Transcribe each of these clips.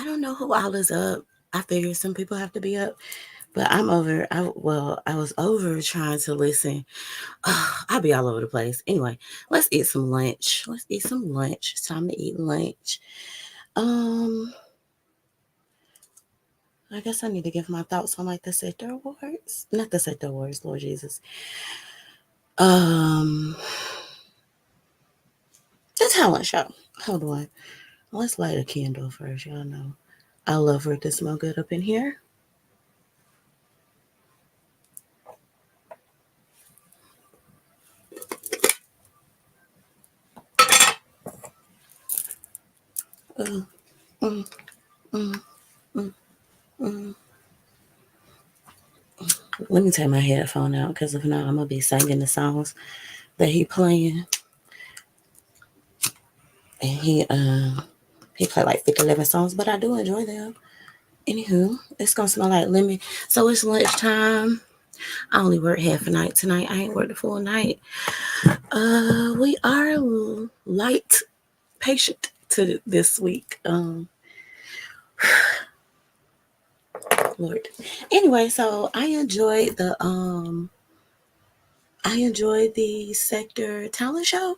don't know who all is up. I figured some people have to be up, but I'm over. I was over trying to listen. I'll be all over the place. Anyway, let's eat some lunch. Let's eat some lunch. It's time to eat lunch. Um, I guess I need to give my thoughts on like the sector awards, not the sector awards. Lord Jesus. Um, the talent show. Hold on. Let's light a candle first. Y'all know I love for it to smell good up in here. Uh, mm, mm, mm, mm. Let me take my headphone out because if not, I'm gonna be singing the songs that he playing, and he play like 50, 11 songs, but I do enjoy them. Anywho, it's gonna smell like lemon. So it's lunchtime. I only work half a night tonight. I ain't worked the full night. We are light patient to this week. Lord. Anyway, so I enjoyed the sector talent show.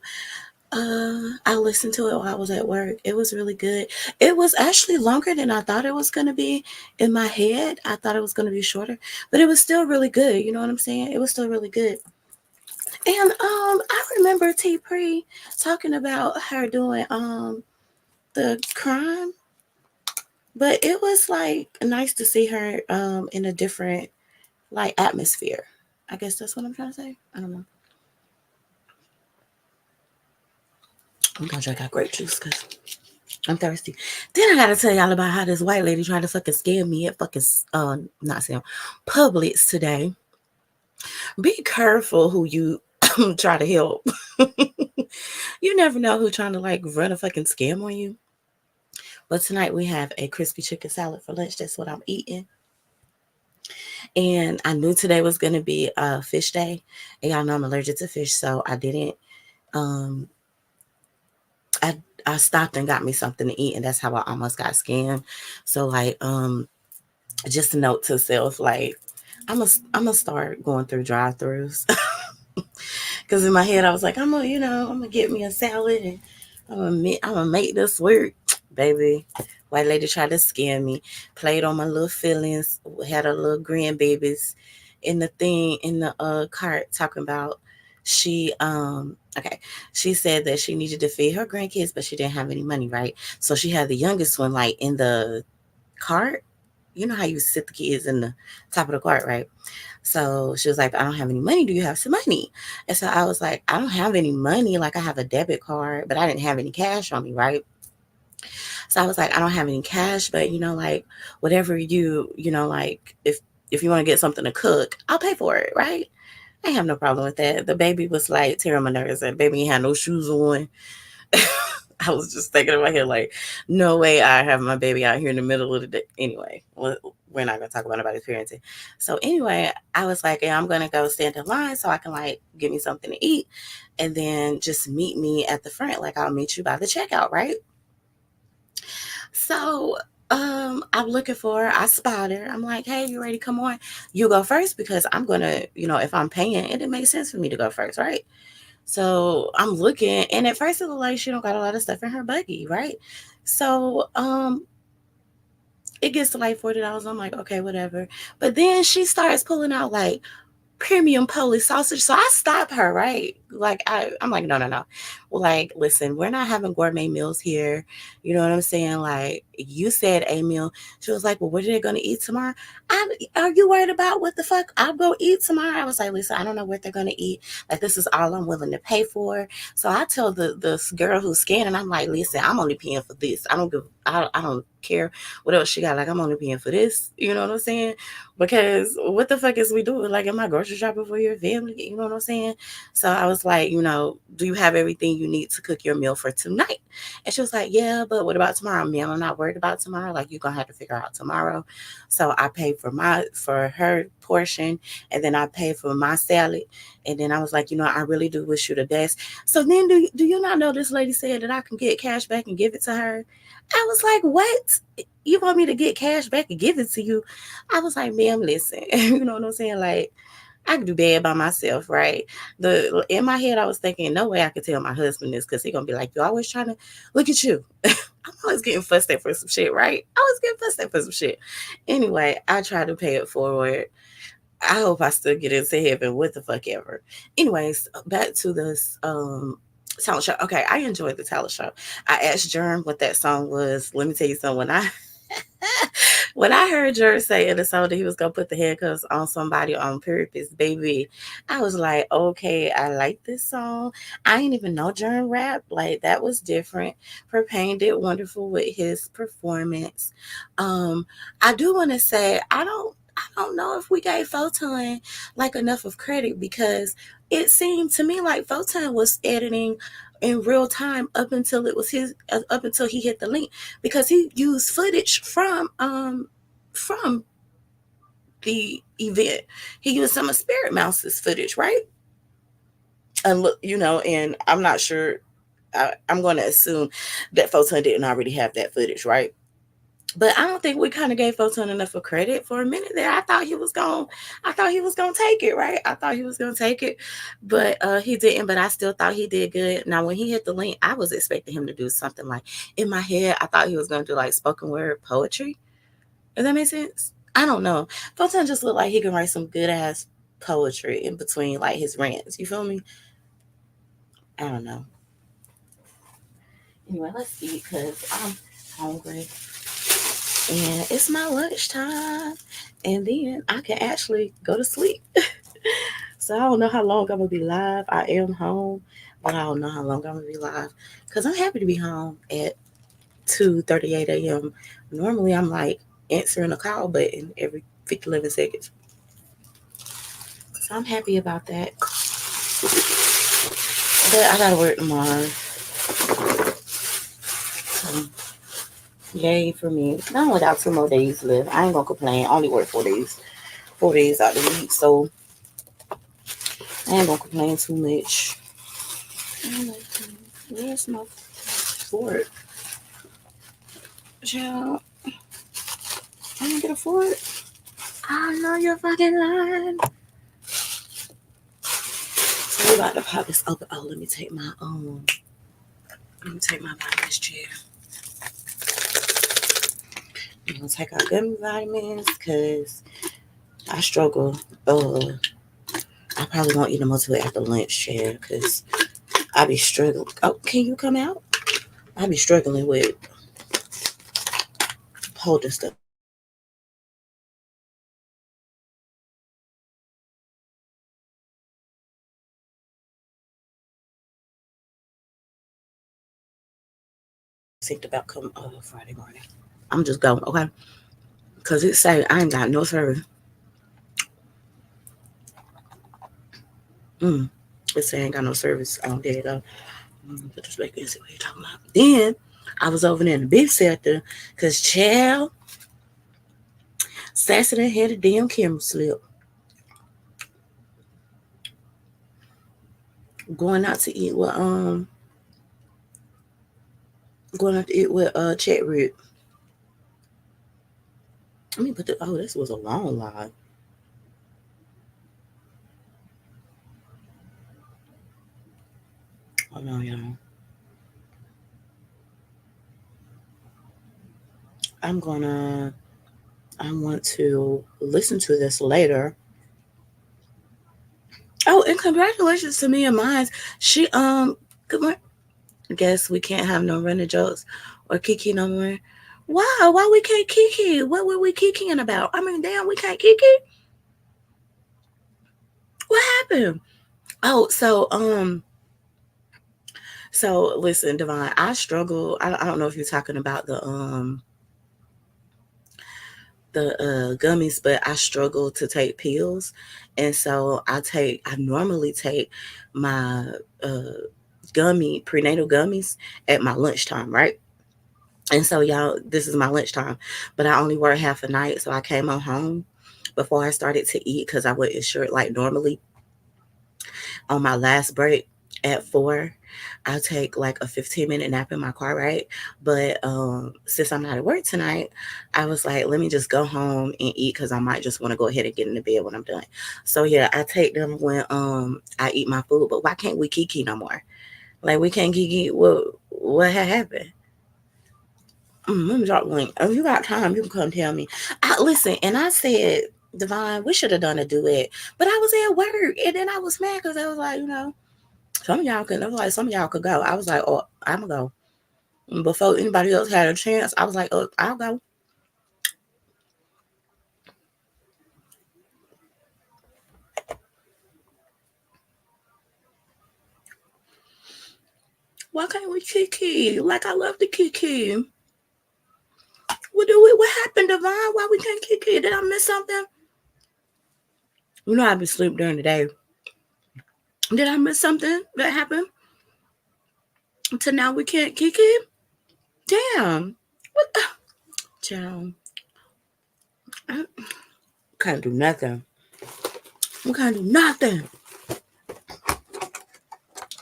I listened to it while I was at work. It was really good. It was actually longer than I thought it was going to be in my head. I thought it was going to be shorter, but it was still really good. You know what I'm saying? It was still really good. And I remember T Pre talking about her doing the crime, but it was like nice to see her in a different like atmosphere. I guess that's what I'm trying to say. I don't know. I'm gonna drink out grape juice because I'm thirsty. Then I gotta tell y'all about how this white lady tried to fucking scam me at fucking not Sam Publix today. Be careful who you try to help. You never know who trying to like run a fucking scam on you. But tonight we have a crispy chicken salad for lunch. That's what I'm eating. And I knew today was gonna be a fish day. And y'all know I'm allergic to fish, so I didn't um I I stopped and got me something to eat, and that's how I almost got scammed. So like just a note to self, like I'm gonna start going through drive-throughs because in my head I was like, I'm gonna get me a salad and I'm gonna make this work, baby. White lady tried to scare me, played on my little feelings, had her little grandbabies in the thing in the cart talking about she okay, she said that she needed to feed her grandkids, but she didn't have any money, right? So she had the youngest one like in the cart. You know how you sit the kids in the top of the cart, right? So she was like, I don't have any money. Do you have some money? And so I was like, I don't have any money. Like I have a debit card, but I didn't have any cash on me, right? So I was like, I don't have any cash, but like whatever like if you want to get something to cook, I'll pay for it, right? I have no problem with that. The baby was like tearing my nerves. And baby had no shoes on. I was just thinking in my head, like, no way I have my baby out here in the middle of the day. Anyway, we're not gonna talk about nobody's parenting. So anyway, I was like, yeah, I'm gonna go stand in line so I can like get me something to eat, and then just meet me at the front. Like I'll meet you by the checkout, right? So I'm looking for her. I spot her. I'm like, hey, you ready? Come on. You go first because I'm gonna, if I'm paying, it makes sense for me to go first, right? So I'm looking, and at first it looked like she don't got a lot of stuff in her buggy, right? So it gets to like $40. I'm like, okay, whatever. But then she starts pulling out like premium Polish sausage. So I stop her, right? Like I'm like, no, no, no. Well, like, listen, we're not having gourmet meals here. You know what I'm saying? Like, you said a meal. She was like, well, what are they gonna eat tomorrow? Are you worried about what the fuck I'll go eat tomorrow? I was like, listen, I don't know what they're gonna eat. Like, this is all I'm willing to pay for. So I tell the girl who's scanning, I'm like, listen, I'm only paying for this. I don't care what else she got. Like, I'm only paying for this. You know what I'm saying? Because what the fuck is we doing? Like, am I grocery shopping for your family? You know what I'm saying? So I was like, do you have everything you need to cook your meal for tonight? And she was like, yeah, but what about tomorrow, ma'am? I'm not worried about tomorrow. Like, you're gonna have to figure out tomorrow. So I paid for her portion, and then I paid for my salad. And then I was like, I really do wish you the best. So then, do you not know this lady said that I can get cash back and give it to her? I was like, what? You want me to get cash back and give it to you? I was like, ma'am, listen, you know what I'm saying? Like, I can do bad by myself, right? The In my head, I was thinking, no way I could tell my husband this because he's gonna be like, you always trying to look at you. I'm always getting fussed at for some shit, right? I always getting fussed at for some shit. Anyway, I try to pay it forward. I hope I still get into heaven. What the fuck ever. Anyways, back to this talent show. Okay, I enjoyed the talent show. I asked Jerm what that song was. Let me tell you something. When I heard Jerm say in the song that he was gonna put the handcuffs on somebody on purpose, baby, I was like, okay, I like this song. I didn't even know Jerm rap. Like that was different. Propane did wonderful with his performance. Um, I do want to say I don't know if we gave Photon like enough of credit because it seemed to me like Photon was editing in real time up until he hit the link because he used footage from the event. He used some of Spirit Mouse's footage, right? And look, and I'm not sure. I'm going to assume that Photon didn't already have that footage, right? But I don't think we kind of gave Photon enough of credit for a minute there. I thought he was gonna take it, right? I thought he was gonna take it, but he didn't. But I still thought he did good. Now when he hit the link, I was expecting him to do something like in my head. I thought he was gonna do like spoken word poetry. Does that make sense? I don't know. Photon just looked like he can write some good ass poetry in between like his rants. You feel me? I don't know. Anyway, let's eat because I'm hungry. And it's my lunchtime. And then I can actually go to sleep. So I don't know how long I'm gonna be live. I am home, but I don't know how long I'm gonna be live. Cause I'm happy to be home at 2:38 a.m. Normally I'm like answering a call button every 11 seconds. So I'm happy about that. But I gotta work tomorrow. So yay for me. I only got 2 more days left. I ain't gonna complain. I only work 4 days. 4 days out of the week. So I ain't gonna complain too much. Where's my fork? Child, I didn't get a fork. I know you're fucking lying. So we about to pop this open. Oh, let me take my vitamins chair. I'm gonna take our gummy vitamins because I struggle. I probably won't eat them until after lunch, chair, because I be struggling. Oh, can you come out? I be struggling with holding stuff. Think about coming Friday morning. I'm just going, okay? Because it say I ain't got no service. Mm. It say I ain't got no service on there though. But just wait and see what you're talking about. Then I was over there in the big sector because child Saturday had a damn camera slip. Going out to eat with going out to eat with Chet Rid. Let me put the this was a long line. Hold on, y'all. I'm gonna I want to listen to this later. Oh, and congratulations to me and mine. She good morning. Guess we can't have no running jokes or Kiki no more. Why? Why we can't Kiki? What were we kikiing about? I mean, damn, we can't Kiki. What happened? Oh, so listen, Devon, I struggle. I don't know if you're talking about the gummies, but I struggle to take pills, and so I normally take my uh prenatal gummies at my lunchtime, right? And so y'all, this is my lunchtime, but I only work half a night, so I came on home. before I started to eat because I wasn't sure. Like normally on my last break at 4, I'll take like a 15-minute nap in my car, right? But since I'm not at work tonight, I was like, let me just go home and eat because I might just want to go ahead and get into bed when I'm done. So yeah, I take them when I eat my food. But why can't we kiki no more? Like we can't kiki. What had happened? Let me drop the link. If you got time, you can come tell me. Listen, and I said, Divine, we should have done a duet, but I was at work, and then I was mad because I was like, some of y'all could. I was like, some of y'all could go. I was like, oh, I'm gonna go. Before anybody else had a chance, I was like, oh, I'll go. Why can't we kiki? Like I love the kiki. What do we? What happened, Divine? Why we can't kiki? Did I miss something? I've been asleep during the day. Did I miss something that happened? To now we can't kiki? Damn. What? Child, I can't do nothing. We can't do nothing.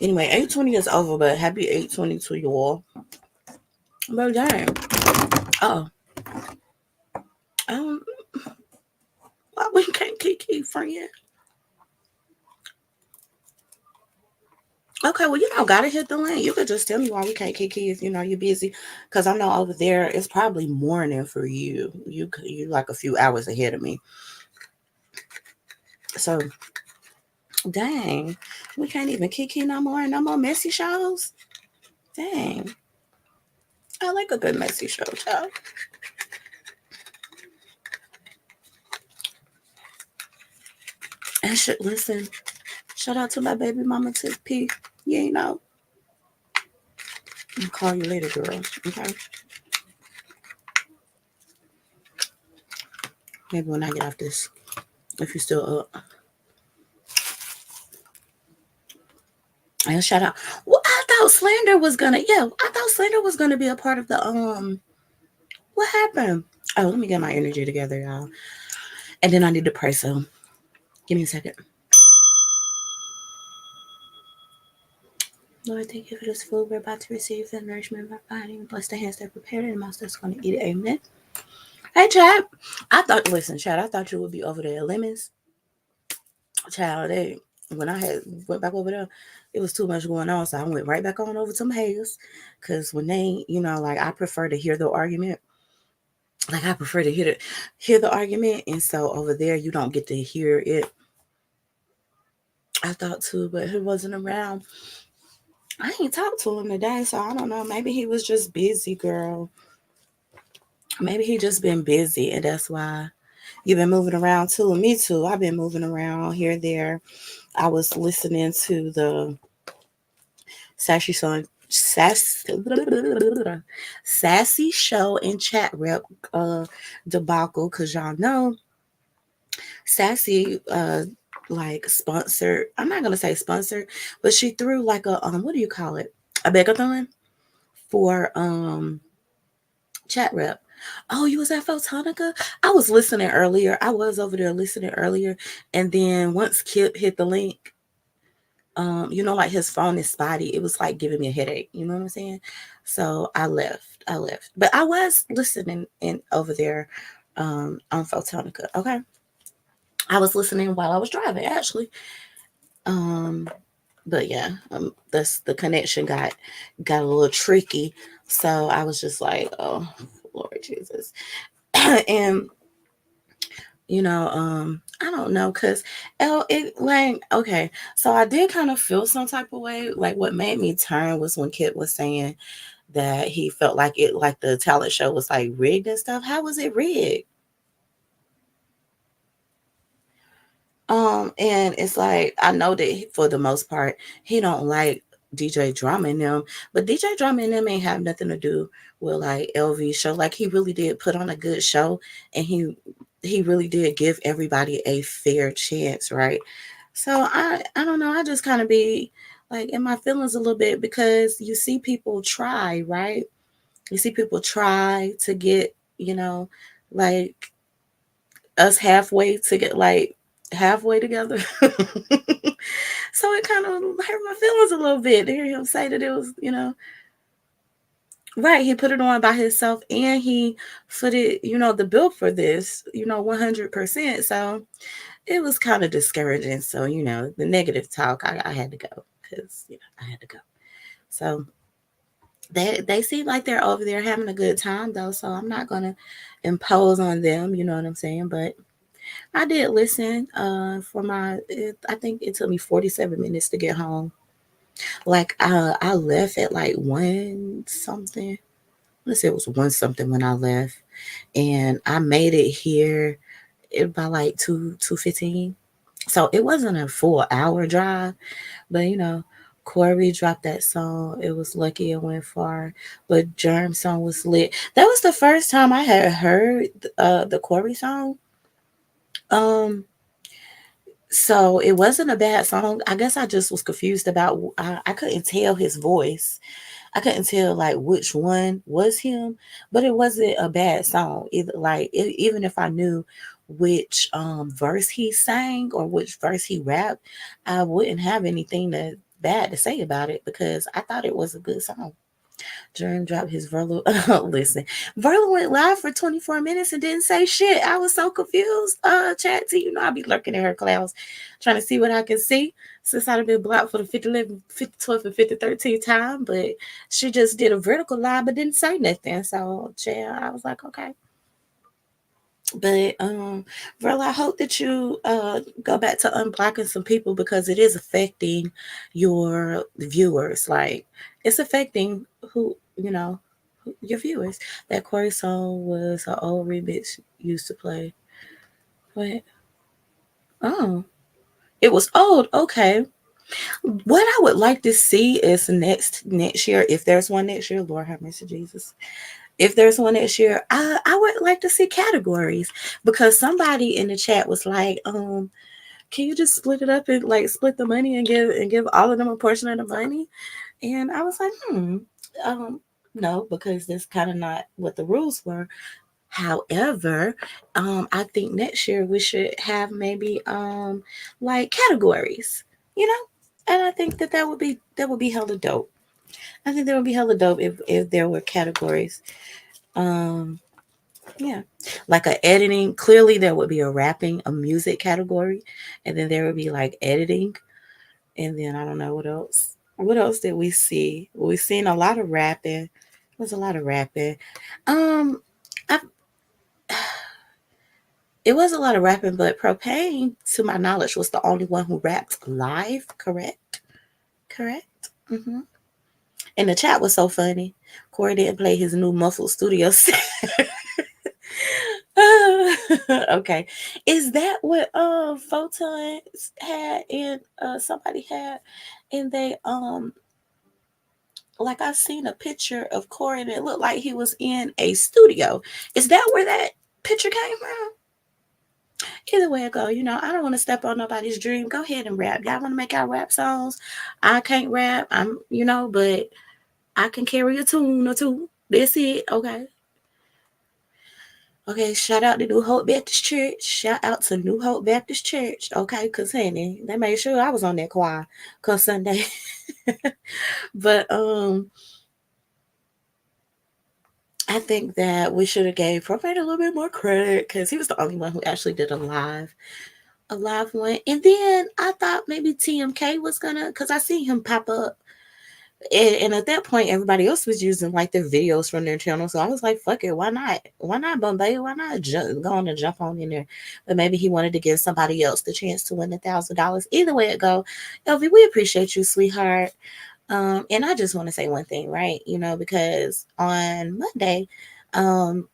Anyway, 820 is over, but happy 820 to you all. But dang. Oh, um, why we can't kiki, friend? Okay, well, gotta hit the link. You could just tell me why we can't kiki if you're busy. Because I know over there it's probably morning for you. You like a few hours ahead of me. So, dang, we can't even kiki no more. No more messy shows. Dang, I like a good messy show, child. And listen, shout out to my baby mama Tiff P. I'll call you later, girl. Okay. Maybe when I get off this, if you're still up. And shout out. Well, I thought Slander was gonna. Yeah, I thought Slander was gonna be a part of the. What happened? Oh, let me get my energy together, y'all. And then I need to pray. So, give me a second. Lord, thank you for this food we're about to receive, the nourishment of our body. Bless the hands that prepared it, and the mouth that's going to eat it. Amen. Hey, Chad. Listen, Chad, I thought you would be over there at Lemons. Child, when I had went back over there, it was too much going on, so I went right back on over to Hayes. Cause when they, like I prefer to hear the argument. Like I prefer to hear the argument, and so over there you don't get to hear it. I thought too, but he wasn't around. I ain't talked to him today, so I don't know. Maybe he was just busy, girl. Maybe he just been busy, and that's why you've been moving around too. And me too. I've been moving around here, there. I was listening to the Sassy Show, Sassy Show and Chat Rep debacle, because y'all know Sassy like sponsored. I'm not gonna say sponsored, but she threw like a what do you call it? A begathon for Chat Rep. Oh, you was at Photonica? I was listening earlier. I was over there listening earlier, and then once Kip hit the link, like his phone is spotty. It was like giving me a headache. You know what I'm saying? So I left. But I was listening in over there on Photonica. Okay. I was listening while I was driving, actually. Um, but yeah, the connection got a little tricky. So I was just like, oh Lord Jesus. And I don't know, cause it like okay, so I did kind of feel some type of way. Like what made me turn was when Kit was saying that he felt like the talent show was like rigged and stuff. How was it rigged? And it's like I know that for the most part he don't like DJ Drama and them, but DJ Drama and them ain't have nothing to do with like LV show. Like he really did put on a good show, and he really did give everybody a fair chance, right? So I don't know. I just kind of be like in my feelings a little bit because you see people try, right? You see people try to get like us halfway to get like halfway together. So it kind of hurt my feelings a little bit to hear him say that it was, right. He put it on by himself and he footed, the bill for this, 100%. So it was kind of discouraging. So, the negative talk, I had to go because, I had to go. So they seem like they're over there having a good time though. So I'm not going to impose on them. You know what I'm saying? But I did listen for I think it took me 47 minutes to get home. Like I left at like one something. Let's say it was one something when I left, and I made it here by like 2:15. So it wasn't a full hour drive, but Corey dropped that song. It was lucky it went far, but Germ's song was lit. That was the first time I had heard the Corey song. Um, so it wasn't a bad song. I guess I just was confused about. I couldn't tell his voice. I couldn't tell like which one was him, but it wasn't a bad song either. Like even if I knew which verse he sang or which verse he rapped, I wouldn't have anything bad to say about it because I thought it was a good song. Dream dropped his Verlo. Listen, Verlo went live for 24 minutes and didn't say shit. I was so confused. Chat T, I'll be lurking in her clouds trying to see what I can see since I've been blocked for the 50, 11, 50, 12, and 50, 13 time. But she just did a vertical live but didn't say nothing. So, yeah, I was like, okay. But Verla, I hope that you go back to unblocking some people because it is affecting your viewers. Like it's affecting your viewers. That Corey song was an old remix used to play. What? Oh, it was old. Okay. What I would like to see is next year, if there's one next year, Lord have mercy, Jesus. If there's one next year, I would like to see categories because somebody in the chat was like, can you just split it up and like split the money and give all of them a portion of the money? And I was like, no, because that's kind of not what the rules were. However, I think next year we should have maybe like categories, you know, and I think that would be hella dope. I think that would be hella dope if there were categories. Um, yeah, like a editing. Clearly, there would be a rapping, a music category, and then there would be like editing, and then I don't know what else. What else did we see? We've seen a lot of rapping. There's a lot of rapping. Um, I, it was a lot of rapping, but Propane, to my knowledge, was the only one who rapped live. Correct. Correct. hmm And the chat was so funny. Corey didn't play his new muffled studio set. Okay. Is that what Photons had and somebody had and they like I seen a picture of Corey and it looked like he was in a studio. Is that where that picture came from? Either way it go, I don't want to step on nobody's dream. Go ahead and rap. Y'all want to make our rap songs? I can't rap. But I can carry a tune or two. That's it. Okay. Okay, shout out to New Hope Baptist Church. Shout out to New Hope Baptist Church. Okay, because, honey, they made sure I was on that choir cause Sunday. But I think that we should have gave Prophet a little bit more credit because he was the only one who actually did a live one. And then I thought maybe TMK was gonna, because I see him pop up. And at that point, everybody else was using like their videos from their channel. So I was like, fuck it, why not? Why not Bombay? Why not go on and jump on in there? But maybe he wanted to give somebody else the chance to win $1,000. Either way it go, LV, we appreciate you, sweetheart. And I just want to say one thing, right? Because on Monday, um,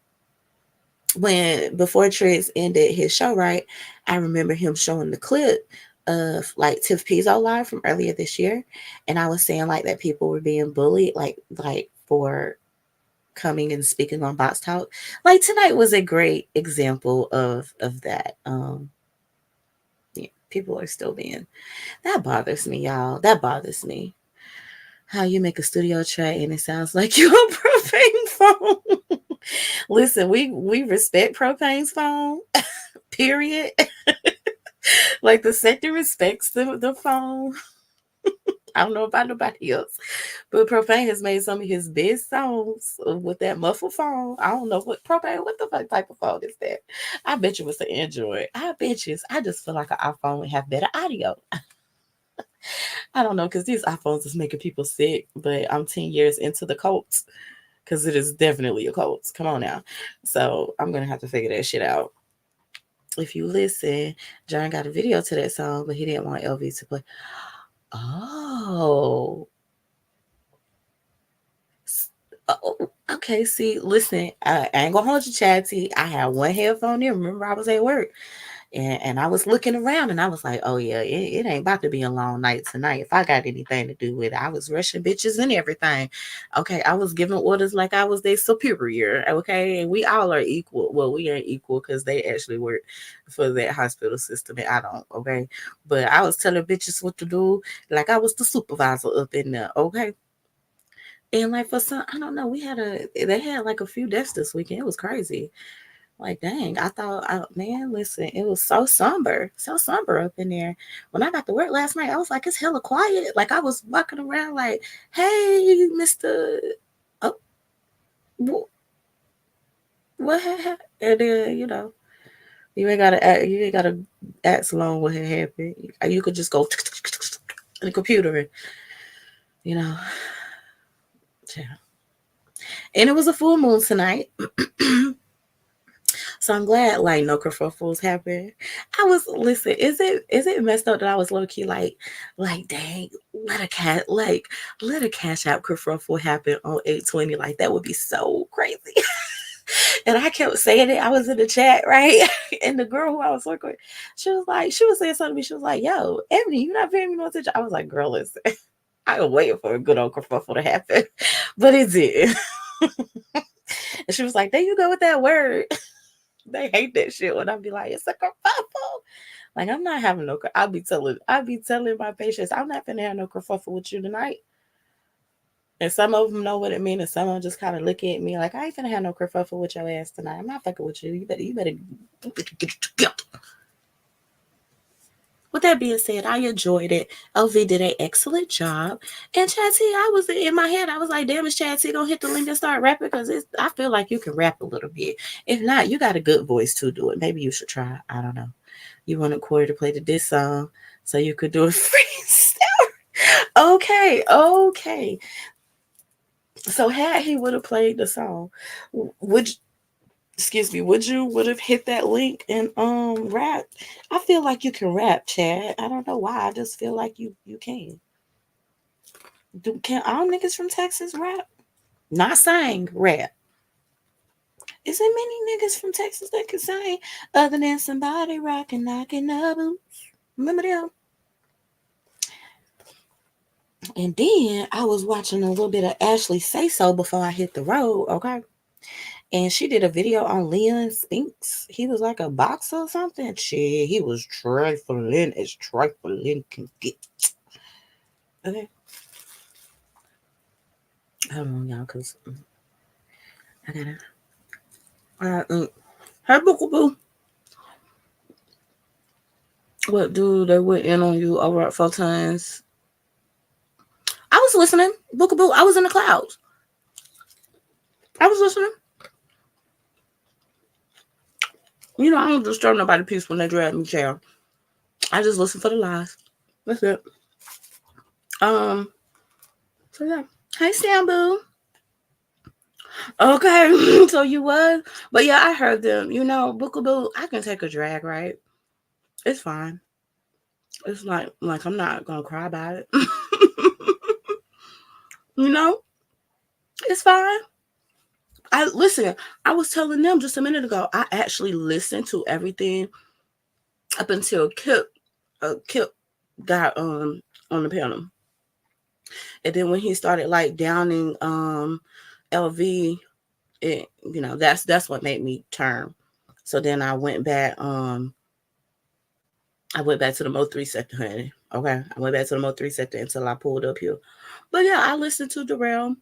before Trix ended his show, right, I remember him showing the clip of like Tiff Pizzo live from earlier this year, and I was saying like that people were being bullied, like for coming and speaking on Box Talk. Like tonight was a great example of that. Yeah, people are still being. That bothers me, y'all. That bothers me. How you make a studio track and it sounds like you're a propane phone. Listen, we respect Propane's phone. period. Like the sector respects the phone. I don't know about nobody else, but Propane has made some of his best songs with that muffled phone. I don't know what Propane. What the fuck type of phone is that? I bet you it's an Android. I bet you. I just feel like an iPhone would have better audio. I don't know because these iPhones is making people sick. But I'm 10 years into the cult because it is definitely a cult. Come on now. So I'm gonna have to figure that shit out. If you listen, John got a video to that song, but he didn't want LV to play. Oh. Oh, okay. See, listen, I ain't gonna hold you, Chatty. I had one headphone in. Remember, I was at work and I was looking around and I was like, oh, yeah, it ain't about to be a long night tonight. If I got anything to do with it, I was rushing bitches and everything. Okay. I was giving orders like I was their superior. Okay. And we all are equal. Well, we ain't equal because they actually work for that hospital system and I don't. Okay. But I was telling bitches what to do like I was the supervisor up in there. Okay. And like for some, I don't know, they had like a few deaths this weekend. It was crazy. Like, dang, man, listen, it was so somber up in there. When I got to work last night, I was like, it's hella quiet. Like I was walking around like, hey, Mister, oh, what? And then you ain't gotta ask long what had happened. You could just go in the computer and you know, yeah. And it was a full moon tonight. So I'm glad like no kerfuffles happened. I was listen, is it messed up that I was low key like dang, let a cash out kerfuffle happen on 820. Like that would be so crazy. And I kept saying it. I was in the chat, right? And the girl who I was working with, she was saying something to me. She was like, yo, Ebony, you not paying me no attention. I was like, girl, listen. I was waiting for a good old kerfuffle to happen. But it did. And she was like, there you go with that word. They hate that shit when I be like, it's a kerfuffle. Like I'm not having no. I be telling my patients, I'm not gonna have no kerfuffle with you tonight. And some of them know what it means, and some of them just kind of look at me like, I ain't gonna have no kerfuffle with your ass tonight. I'm not fucking with you. You better get it together. With that being said, I enjoyed it. LV did an excellent job. And Chatty, I was in my head, I was like, damn, is Chatty gonna hit the link and start rapping? Because I feel like you can rap a little bit. If not, you got a good voice to do it. Maybe you should try. I don't know. You wanted Corey to play the diss song so you could do a freestyle. Okay, okay. So had he would have played the song, would excuse me, would have hit that link and rap? I feel like you can rap, Chad. I don't know why. I just feel like you can. Can all niggas from Texas rap? Not sing, rap. Is there many niggas from Texas that can sing other than somebody rocking, knocking the boots? Remember them? And then I was watching a little bit of Ashley Say So before I hit the road, okay? And she did a video on Leon Spinks. He was like a boxer or something. Shit, he was trifling as trifling can get. Okay. Hold on, y'all, because I gotta. Hey, Boo Boo. What dude they went in on you over at 4 times? I was listening. Bookaboo. I was in the clouds. I was listening. You know, I don't disturb nobody peace when they drag me jail. I just listen for the lies. That's it. Um. So yeah. Hey, Sambu. Okay. So you was, but yeah, I heard them. You know, Bookaboo. I can take a drag, right? It's fine. It's like I'm not gonna cry about it. You know, it's fine. I listen. I was telling them just a minute ago. I actually listened to everything up until Kip got on the panel, and then when he started like downing LV, that's what made me turn. So then I went back to the Mo 3 sector, honey. Okay, I went back to the Mo 3 sector until I pulled up here. But yeah, I listened to Darrell,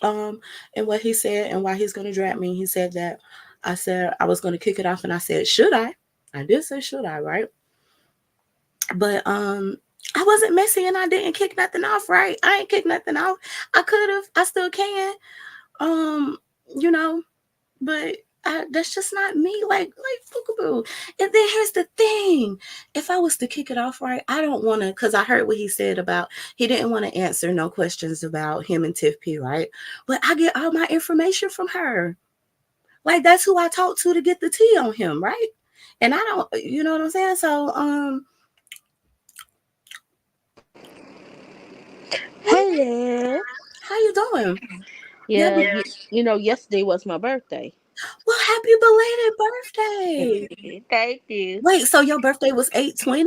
and what he said and why he's gonna drag me. He said that I said I was going to kick it off, and I said, should I? I did say, should I, right? But I wasn't messy, and I didn't kick nothing off, right? I ain't kick nothing off. I could have. I still can. Um, you know, but that's just not me. Like Bookaboo. And then here's the thing: if I was to kick it off right, I don't want to, because I heard what he said about he didn't want to answer no questions about him and Tiff P, right? But I get all my information from her. Like that's who I talk to get the tea on him, right? And I don't, you know what I'm saying? So, Hello. how you doing? Yeah. Yeah, yesterday was my birthday. Well, happy belated birthday. Thank you. Wait, so your birthday was 8/20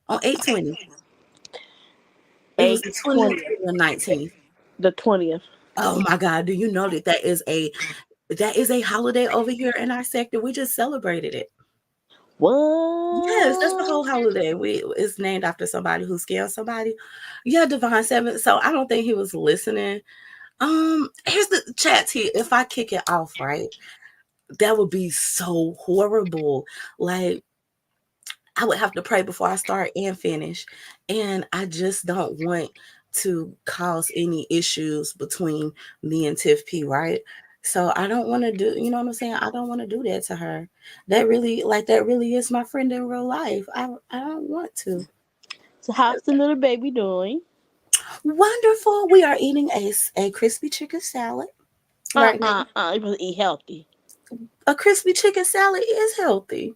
on 8/20? It was the 20th 8/20th, or the 19th. the 20th. Oh my God, do you know that that is a holiday over here in our sector? We just celebrated it. Yes, that's the What? whole holiday. It's named after somebody who scared somebody. Yeah, Divine Seven. So I don't think he was listening. Here's the chat here. If I kick it off, right, that would be so horrible. Like I would have to pray before I start and finish. And I just don't want to cause any issues between me and Tiff P, right? So I don't want to do, you know what I'm saying? I don't want to do that to her. That really is my friend in real life. I don't want to. So how's the little baby doing? Wonderful. We are eating a crispy chicken salad right now. You supposed to eat healthy. A crispy chicken salad is healthy.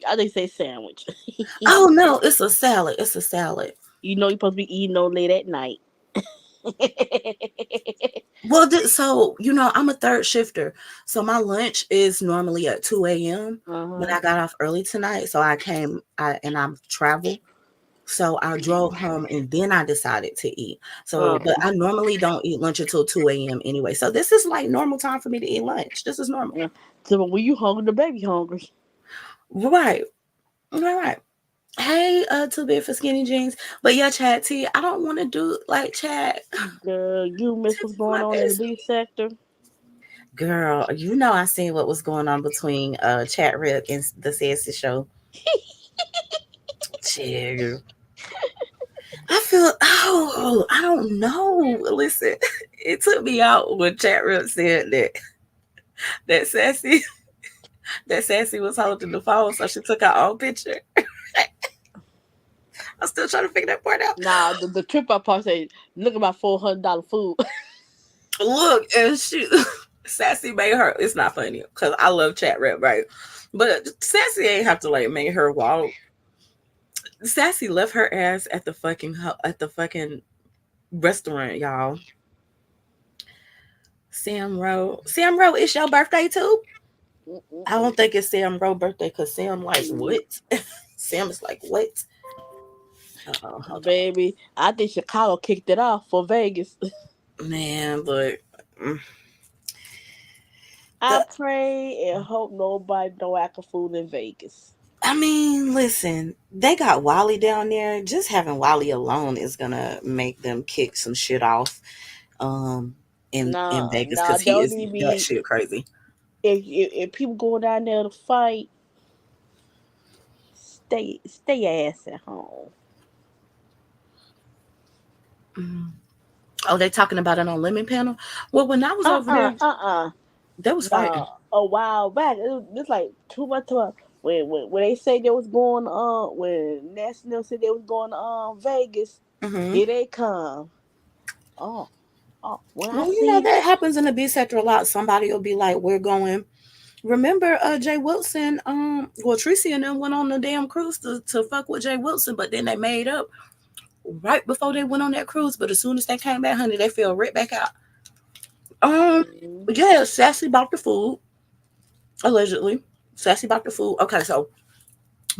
I didn't say sandwich. Oh no, it's a salad. It's a salad. You're supposed to be eating no late at night. Well, so I'm a third shifter, so my lunch is normally at 2 a.m. But Uh-huh. I got off early tonight, so and I'm travel, so I drove home and then I decided to eat. So, but Uh-huh. I normally don't eat lunch until 2 a.m. anyway. So this is like normal time for me to eat lunch. This is normal, Yeah. So when you hungry, the baby hungry. right? Right. Hey, too big for skinny jeans. But yeah, Chad T, I don't want to do like Chad. Girl, you miss Tiff what's is my going on in the bestie. B sector. Girl, I seen what was going on between Chat Rip and the Sassy Show. Chill. I feel I don't know. Listen, it took me out when Chat Rip said that Sassy that Sassy was holding the phone, so she took her own picture. I'm still trying to figure that part out. Nah, the trip up part say, look at my $400 food. Look, and she Sassy made her. It's not funny because I love Chat Rip, right? But Sassy ain't have to like make her walk. Sassy left her ass at the fucking restaurant, y'all. Sam Rowe, it's your birthday too? I Mm-mm-mm. don't think it's Sam Rowe birthday because Sam like what? Sam is like what? Hold Baby, I think Chicago kicked it off for Vegas. on, man. But mm, I the pray and hope nobody don't act a fool in Vegas. I mean, listen, they got Wally down there. Just having Wally alone is gonna make them kick some shit off. Um, in Nah, Vegas nah, because he don't is need that me. shit crazy. If people go down there to fight, stay your ass at home. Mm. Oh, they talking about it on Lemon Panel. Well, when I was over there, Uh. they was fighting. Nah, a while back, it's like 2 months ago. When they say they was going when National said they was going to Vegas, Hmm. here they come. Oh, when I Well, see that happens in the B sector a lot. Somebody will be like, "We're going." Remember, Jay Wilson? Well, Tracy and them went on the damn cruise to fuck with Jay Wilson, but then they made up right before they went on that cruise. But as soon as they came back, honey, they fell right back out. mm, Yeah, Sassy bought the food allegedly. Sassy bought the food. Okay, so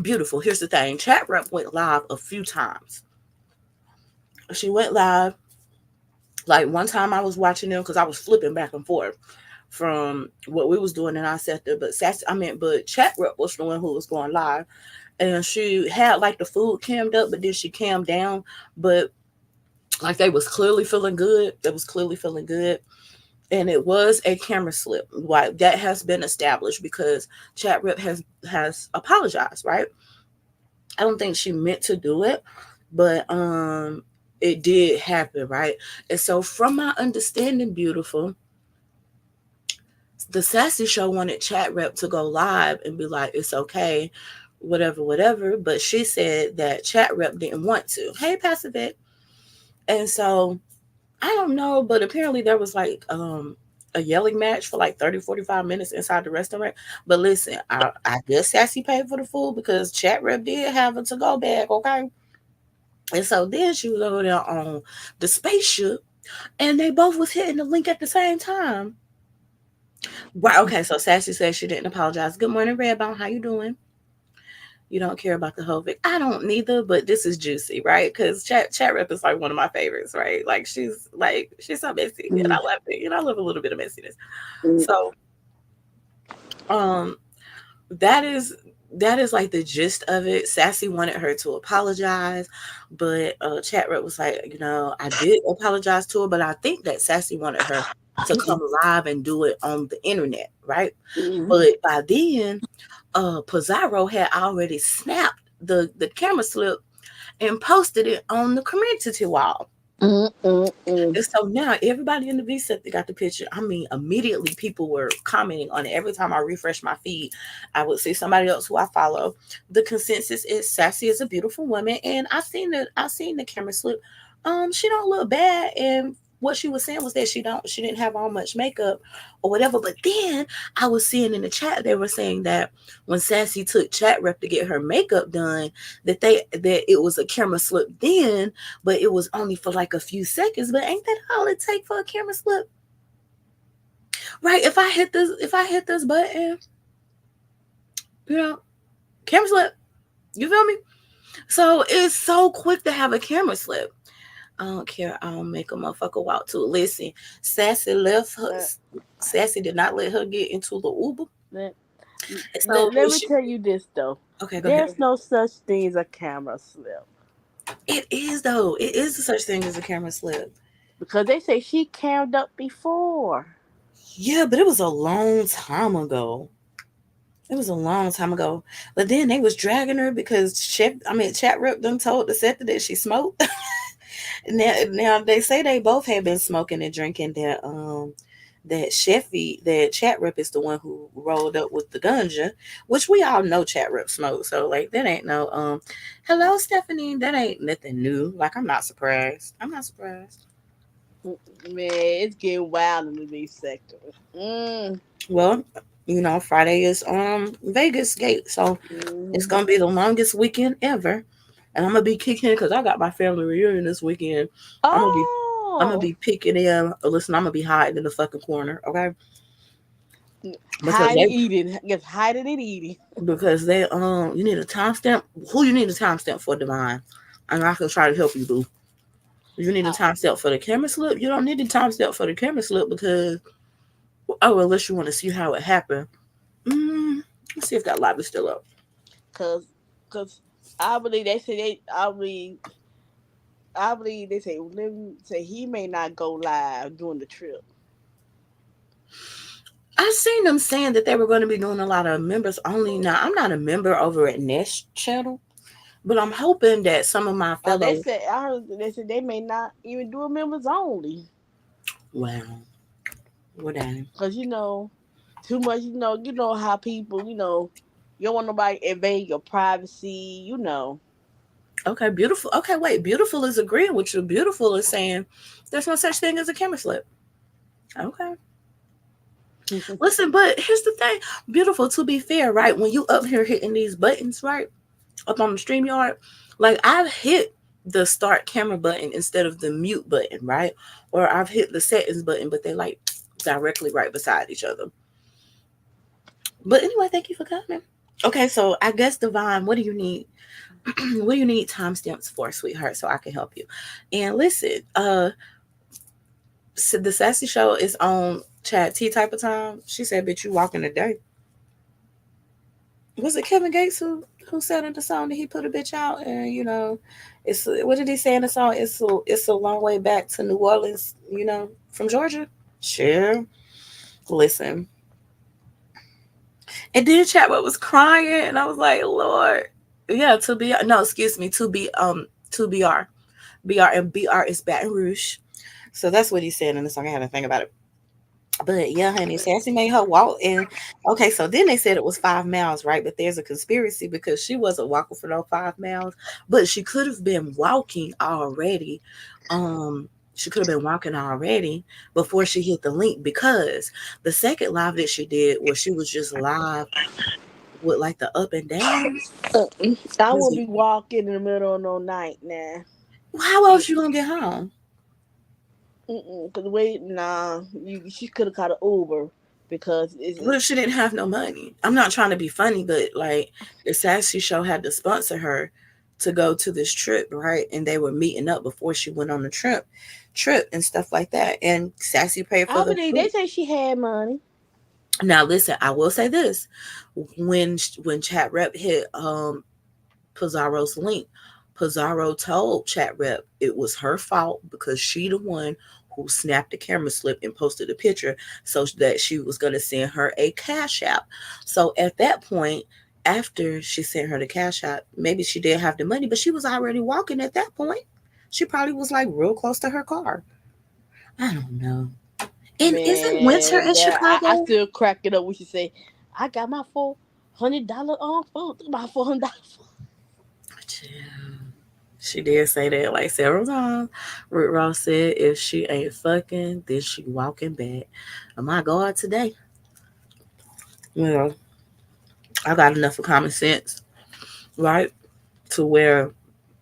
beautiful. Here's the thing: Chat Rep went live a few times. She went live. Like one time, I was watching them because I was flipping back and forth from what we was doing in our sector. But Chat Rep was the one who was going live, and she had like the food cammed up, but then she cammed down. But like they was clearly feeling good. They was clearly feeling good, and it was a camera slip. Why that has been established because Chat Rip has apologized, right? I don't think she meant to do it, but it did happen, right? And so from my understanding, beautiful, the Sassy Show wanted Chat Rep to go live and be like, it's okay, whatever, whatever. But she said that Chat Rep didn't want to. Hey, Pacific. And so I don't know, but apparently there was like a yelling match for like 30, 45 minutes inside the restaurant. But listen, I guess Sassy paid for the food because Chat Rep did have a to go bag, okay? And so then she was over there on the spaceship and they both was hitting the link at the same time. Right, okay, so Sassy says she didn't apologize. Good morning, Redbone. How you doing? You don't care about the whole thing. I don't neither, but this is juicy, right? Because chat rep is like one of my favorites, right? She's so messy, and I Mm, love it. I love a little bit of messiness. mm, So um, that is that is like the gist of it. Sassy wanted her to apologize, but chat rep was like, I did apologize to her, but I think that Sassy wanted her to come live and do it on the internet, right? mm, But by then, Pizarro had already snapped the camera slip and posted it on the community wall. mm, mm, mm. And so now everybody in the V set that got the picture, I mean, immediately people were commenting on it. Every time I refresh my feed, I would see somebody else who I follow. The consensus is Sassy is a beautiful woman, and I seen the camera slip. She don't look bad, and what she was saying was that she didn't have on much makeup or whatever. But then I was seeing in the chat they were saying that when Sassy took chat rep to get her makeup done, that it was a camera slip then, but it was only for like a few seconds. But ain't that all it take for a camera slip? Right. If I hit this button, you know, camera slip. You feel me? So it's so quick to have a camera slip. I don't care. I don't make a motherfucker walk to it. Listen, Sassy left her. Let, Sassy did not let her get into the Uber. let, And so let me tell you this though. okay, go ahead. There's no such thing as a camera slip It is though. It is such thing as a camera slip. because they say she cammed up before. Yeah, but it was a long time ago. It was a long time ago. But then they was dragging her because Chat Rip done told the set that she smoked. Now they say they both had been smoking and drinking that Sheffy, that Chat Rip is the one who rolled up with the ganja, which we all know Chat Rip smoke. So like that ain't no hello Stephanie, that ain't nothing new. Like I'm not surprised. I'm not surprised. Man, it's getting wild in the V sector. Mm, Well, Friday is Vegas gate, so it's mm. gonna be the longest weekend ever. And I'm gonna be kicking because I got my family reunion this weekend. I'm gonna be I'm gonna Oh, be picking them. Listen, I'm gonna be hiding in the fucking corner, okay? Because hiding eating. I guess hiding and eating. they you need a timestamp. Who you need a timestamp for, Divine? And I can try to help you, boo. You need a Uh, timestamp for the camera slip. You don't need a timestamp for the camera slip because unless you want to see how it happened. Let's see if that live is still up. cause, cause I believe they say they. I believe they say let me say he may not go live during the trip. I seen them saying that they were going to be doing a lot of members only. Now I'm not a member over at Nest Channel, but I'm hoping that some of my They fellow said I heard they said they may not even do a members only. wow, what that? Cause too much. You know how people. You don't want nobody invade your privacy. Okay, beautiful. Okay, wait, beautiful is agreeing with you. Beautiful is saying there's no such thing as a camera slip. Okay. Listen, but here's the thing. Beautiful, to be fair, right? When you up here hitting these buttons, right? Up on the StreamYard, like I've hit the start camera button instead of the mute button, right? Or I've hit the settings button, but they like directly right beside each other. But anyway, thank you for coming. Okay, so I guess Divine, what do you need? What do you need timestamps for, sweetheart, so I can help you? And listen, so the Sassy Show is on Chat T type of time. She said, "Bitch, you walking today." Was it Kevin Gates who said in the song that he put a bitch out? And it's what did he say in the song? It's a long way back to New Orleans. From Georgia. Share. Listen. And then Chadwick was crying, and I was like, Lord, yeah, to be no, excuse me, to BR, and BR is Baton Rouge. So that's what he said in the song. I had to think about it. But yeah, honey, Sassy made her walk. And okay, so then they said it was 5 miles, right? But there's a conspiracy because she wasn't walking for no 5 miles, but she could have been walking already. She could have been walking already before she hit the link, because the second live that she did, where she was just live with like the up and downs. I Was won't be walking in the middle of no night now. how else you gonna get home? Cause wait, nah, she could have caught an Uber because What if she didn't have no money? I'm not trying to be funny, but like the Sassy Show had to sponsor her to go to this trip, right? And they were meeting up before she went on the trip and stuff like that. And Sassy paid for I the believe they food. say she had money. Now listen, I will say this: when Chat Rep hit Pizarro's link, Pizarro told Chat Rep it was her fault because she the one who snapped the camera slip and posted a picture so that she was going to send her a cash app. So at that point, after she sent her the cash app, maybe she did have the money, but she was already walking at that point. She probably was like real close to her car. I don't know. And isn't winter Man, in that I Chicago? still crack it up when she say, "I got my $400 on food, my $400." She did say that like several times. Rick Ross said if she ain't fucking, then she walking back. Oh my God, today. Well, I got enough of common sense, right? To where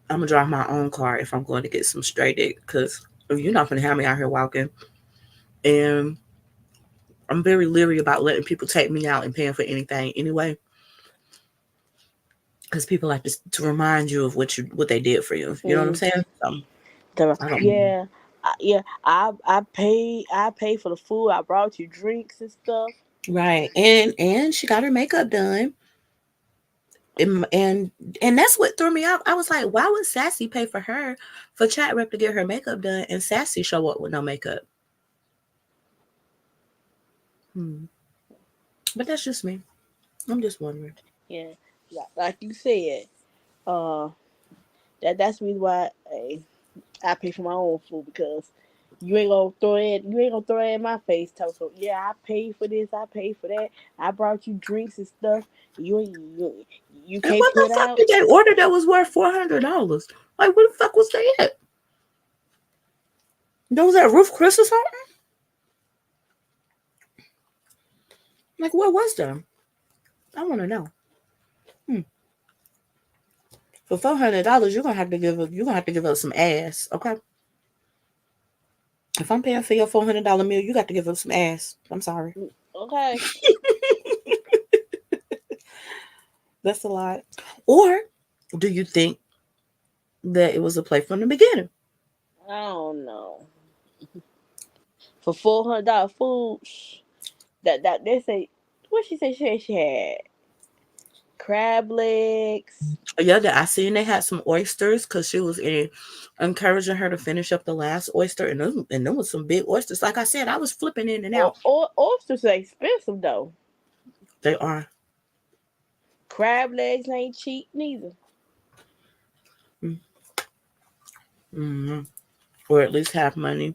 I'm gonna drive my own car if I'm going to get some straight dick. Because you're not gonna have me out here walking. And I'm very leery about letting people take me out and paying for anything anyway. Because people like to remind you of what they did for you. You know what I'm Mm, saying? So, I don't. yeah, yeah. I pay for the food. I brought you drinks and stuff. Right. And she got her makeup done. And that's what threw me off. I was like, why would Sassy pay for her for Chat Rep to get her makeup done and Sassy show up with no makeup? Hmm. But that's just me. I'm just wondering. Yeah, like you said. Uh, that's the reason why I pay for my own food because you ain't gonna throw it in my face. Tell so yeah, I paid for this, I paid for that. I brought you drinks and stuff. You And can't what the put fuck out. did they order that was worth $400? Like, where the fuck was they at? Those at Roof Chris or something? Like, what was them? I want to know. Hmm. For $400, you're gonna have to give up some ass, okay? If I'm paying for your $400 meal, you got to give up some ass. I'm sorry. Okay, That's a lot. Or do you think that it was a play from the beginning? I don't know. For $400 food, that they say what she said she had crab legs. Yeah, that I seen they had some oysters because she was encouraging her to finish up the last oyster, and them was some big oysters. Like I said, I was flipping in and out. Or oysters are expensive though. They are, Crab legs ain't cheap neither. mm-hmm. Or at least have money.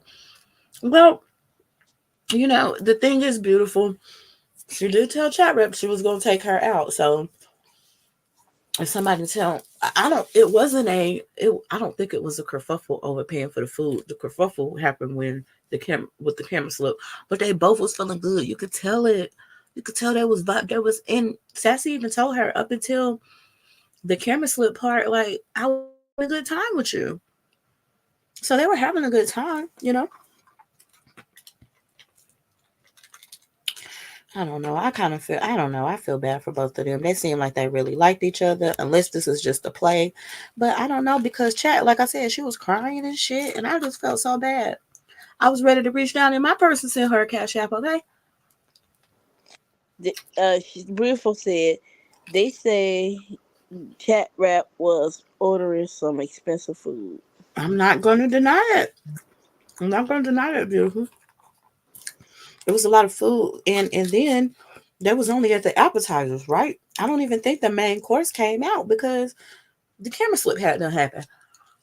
Well, the thing is beautiful. She did tell Chat Rep she was gonna take her out. So if somebody tell, I don't. It wasn't a. It, I don't think it was a kerfuffle over paying for the food. The kerfuffle happened when the camera slip. But they both was feeling good. You could tell it. You could tell there was vibe. There was, and Sassy even told her up until the camera slip part, like I was having a good time with you. So they were having a good time. I don't know. I kind of feel. I don't know. I feel bad for both of them. They seem like they really liked each other, unless this is just a play. But I don't know because Chat, like I said, she was crying and shit, and I just felt so bad. I was ready to reach down in my purse and send her a cash app. Okay, Beautiful said they say Chat Rap was ordering some expensive food. I'm not going to deny it. I'm not going to deny it, beautiful. It was a lot of food, and then there was only at the appetizers, right? I don't even think the main course came out because the camera slip had done happen.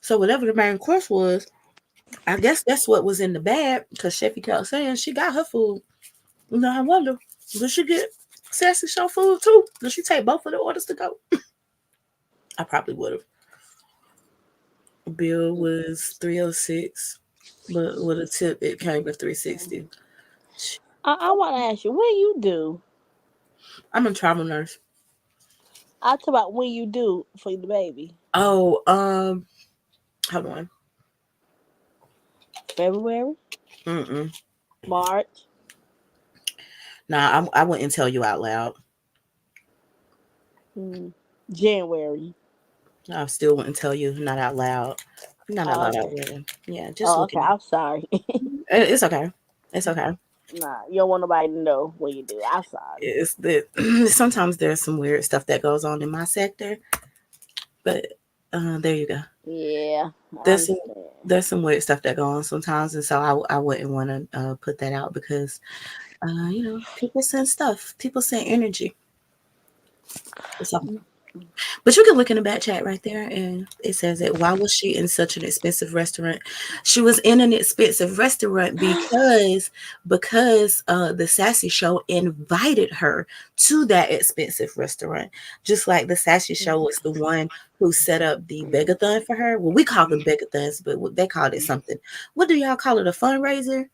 So whatever the main course was, I guess that's what was in the bag because Chefy kept saying she got her food. Now I wonder, does she get sassy show food too? Does she take both of the orders to go? I probably would have. Bill was 306, but with a tip, it came to 360. I want to ask you, when you do? I'm a travel nurse. I talk about when you do for the baby. Oh, hold on. February, Mm-mm. March. Nah, I wouldn't tell you out loud. Hmm. January. I still wouldn't tell you, not out loud. Not out Oh, loud out okay. there. Yeah, just Oh, okay. looking. I'm sorry. It's okay. It's okay. Nah, you don't want nobody to know when you do. I'm sorry. It's the sometimes there's some weird stuff that goes on in my sector, but there you go. Yeah, I There's some understand. there's some weird stuff that go on sometimes, and so I wouldn't want to put that out because people send stuff, people send energy. So, but you can look in the back chat right there, and it says it. Why was she in such an expensive restaurant? She was in an expensive restaurant because the Sassy Show invited her to that expensive restaurant. Just like the Sassy Show was the one who set up the begathon for her. Well, we call them begathons, but they called it something. What do y'all call it? A fundraiser?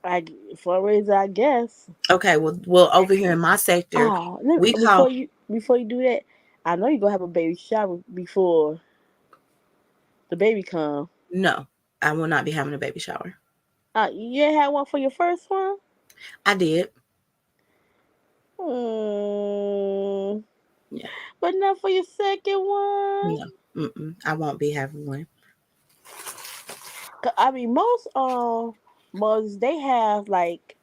I for a reason, I guess. Okay, well, over here in my sector, Oh, we call before you do that, I know you gonna have a baby shower before the baby come. no. I will not be having a baby shower. You ain't had one for your first one. I did. Hmm. Yeah. But not for your second one. No, I won't be having one. 'Cause, I mean, most mothers they have like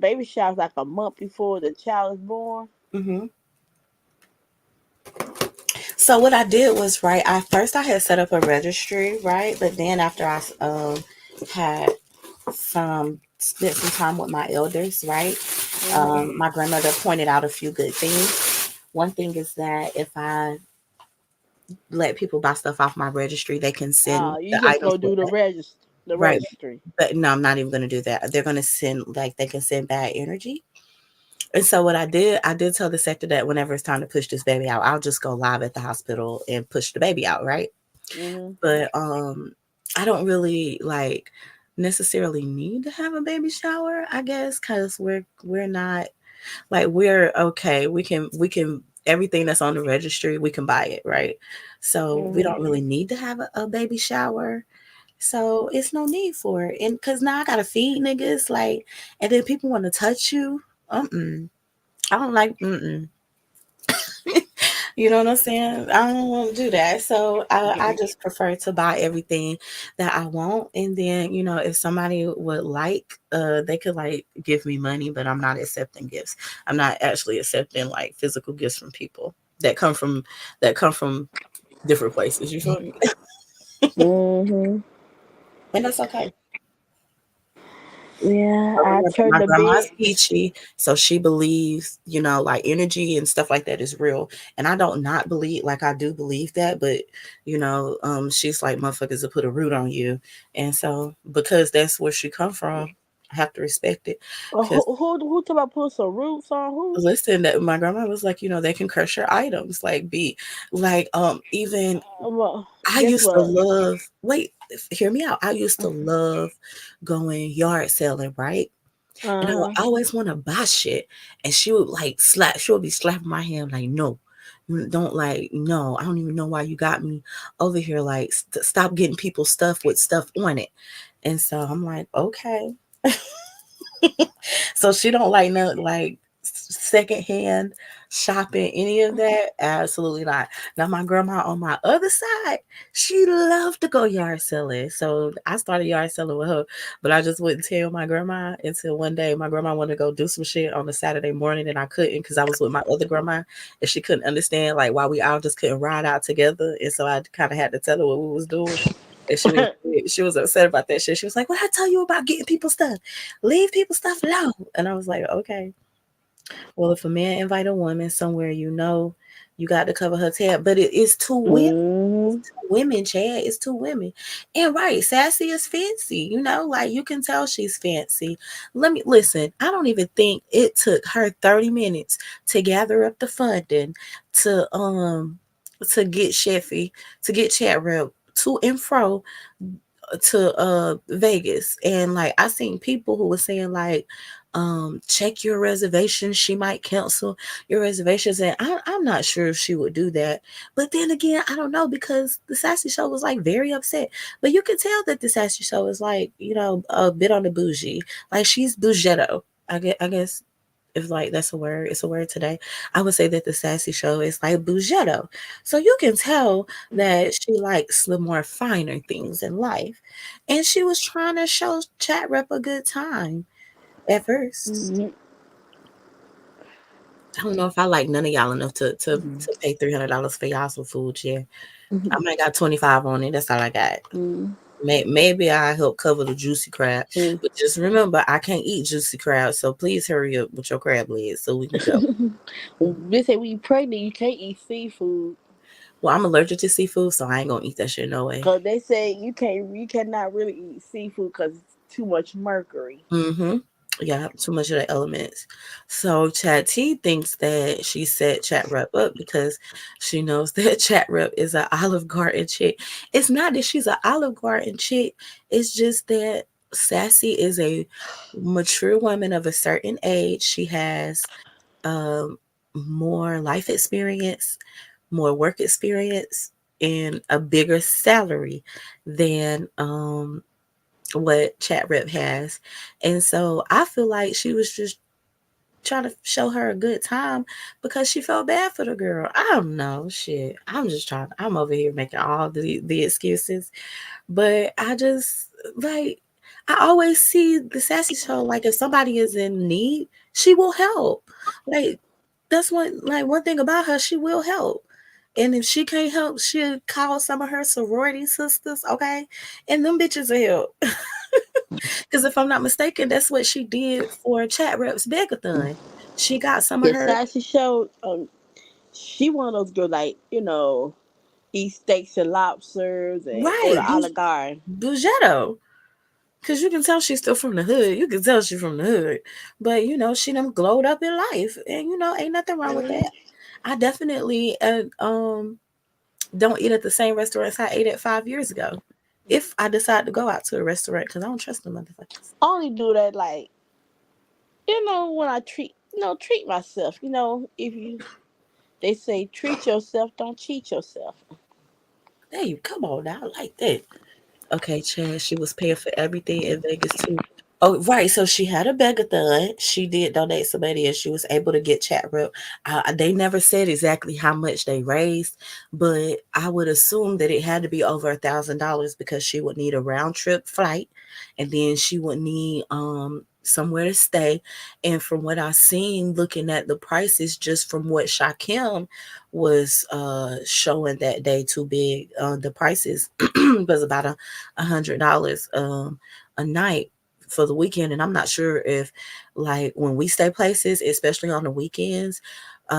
baby showers like a month before the child is born. hmm So what I did was right. I first I had set up a registry, right, but then after I had some spent some time with my elders, right, Mhm. my grandmother pointed out a few good things. One thing is that if I let people buy stuff off my registry, they can send You the just items go with do the it. the Right. registry. But no, I'm not even going to do that. They're going to send, like, they can send bad energy. And so what I did tell the sector that whenever it's time to push this baby out, I'll just go live at the hospital and push the baby out, right? Mhm. But I don't really like necessarily need to have a baby shower, I guess, because we're not like we're okay. We can everything that's on the registry, we can buy it, right? So we Mhm. don't really need to have a baby shower. So it's no need for it. And cause now I gotta feed niggas, like, and then people want to touch you. I don't like You know what I'm saying? I don't want to do that. So I just prefer to buy everything that I want. And then, if somebody would like, they could like give me money, but I'm not accepting gifts. I'm not actually accepting like physical gifts from people that come from different places. You feel me? Mhm. And that's okay. Yeah, But I remember, turned my the grandma's bed. peachy, so she believes, like energy and stuff like that is real. And I don't not believe, like I do believe that, but she's like motherfuckers will put a root on you, and so because that's where she come from, I have to respect it. Because Who talk about put some roots on who? listen, that my grandma was like, they can curse your items, like be like even Well, I guess used to what? love. Wait, hear me out. I used to love going yard selling, right? And I would Uh huh. always want to buy shit. And she would like she would be slapping my hand like, no, you don't like, no, I don't even know why you got me over here. Like, stop getting people stuff with stuff on it. And so I'm like, okay. So she don't like no like secondhand shopping, any of that. Absolutely not. Now my grandma on my other side, she loved to go yard selling. So I started yard selling with her, but I just wouldn't tell my grandma until one day my grandma wanted to go do some shit on a Saturday morning and I couldn't because I was with my other grandma and she couldn't understand like why we all just couldn't ride out together. And so I kind of had to tell her what we was doing. And she was upset about that shit. She was like, "What I tell you about getting people stuff? Leave people stuff alone." And I was like, "Okay. Well, if a man invite a woman somewhere, you got to cover her tab. But it is two women. Mm-hmm. Two women, Chad. It's two women. And right, Sassy is fancy. Like you can tell she's fancy. Let me listen. I don't even think it took her 30 minutes to gather up the funding to to get Sheffy to get Chat Rep to and fro to Vegas, and like I seen people who were saying like check your reservations, she might cancel your reservations, and I'm not sure if she would do that. But then again, I don't know, because the Sassy Show was like very upset, but you can tell that the Sassy Show is like, a bit on the bougie, like she's bougetto. I guess if like that's a word, it's a word today. I would say that the Sassy Show is like bougetto. So you can tell that she likes the more finer things in life. And she was trying to show Chat Rep a good time at first. Mm-hmm. I don't know if I like none of y'all enough to pay $300 for y'all some food. Yeah, I might got 25 on it. That's all I got. Mm-hmm. Maybe I help cover the juicy crab, Mm-hmm. but just remember I can't eat juicy crab. So please hurry up with your crab legs so we can go. They say when you pregnant, you can't eat seafood. Well, I'm allergic to seafood, so I ain't gonna eat that shit no way. Cause they say you cannot really eat seafood because it's too much mercury. Mm-hmm. Yeah, too much of the elements. So Chat T thinks that she set Chat Rep up because she knows that Chat Rep is an Olive Garden chick. It's not that she's an Olive Garden chick. It's just that Sassy is a mature woman of a certain age. She has um, more life experience, more work experience, and a bigger salary than what Chat Rep has. And so I feel like she was just trying to show her a good time because she felt bad for the girl. I don't know. Shit. I'm over here making all the excuses. But I just like I always see the Sassy Show, like if somebody is in need, she will help. Like that's one thing about her, she will help. And if she can't help, she'll call some of her sorority sisters, okay? And them bitches will help. Because if I'm not mistaken, that's what she did for Chat Rep's Begathon. She got some of The her Sassy Show, she one of those girls like eat steaks and lobsters and go right, to Olive Garden. Bugetto. Because you can tell she's still from the hood. You can tell she's from the hood. But, she done glowed up in life. And, ain't nothing wrong with that. I definitely don't eat at the same restaurants I ate at 5 years ago. If I decide to go out to a restaurant, because I don't trust the motherfuckers. I only do that like when I treat myself. If you they say treat yourself, don't cheat yourself. There you come on now. I like that. Okay, Chad, she was paying for everything in Vegas too. Oh, right. So she had a begathon. She did donate some money and she was able to get Chat Rep. They never said exactly how much they raised, but I would assume that it had to be over $1,000 because she would need a round trip flight and then she would need somewhere to stay. And from what I seen looking at the prices, just from what Shakim was showing that day too big, the prices was about $100 a night for the weekend. And I'm not sure if like when we stay places, especially on the weekends,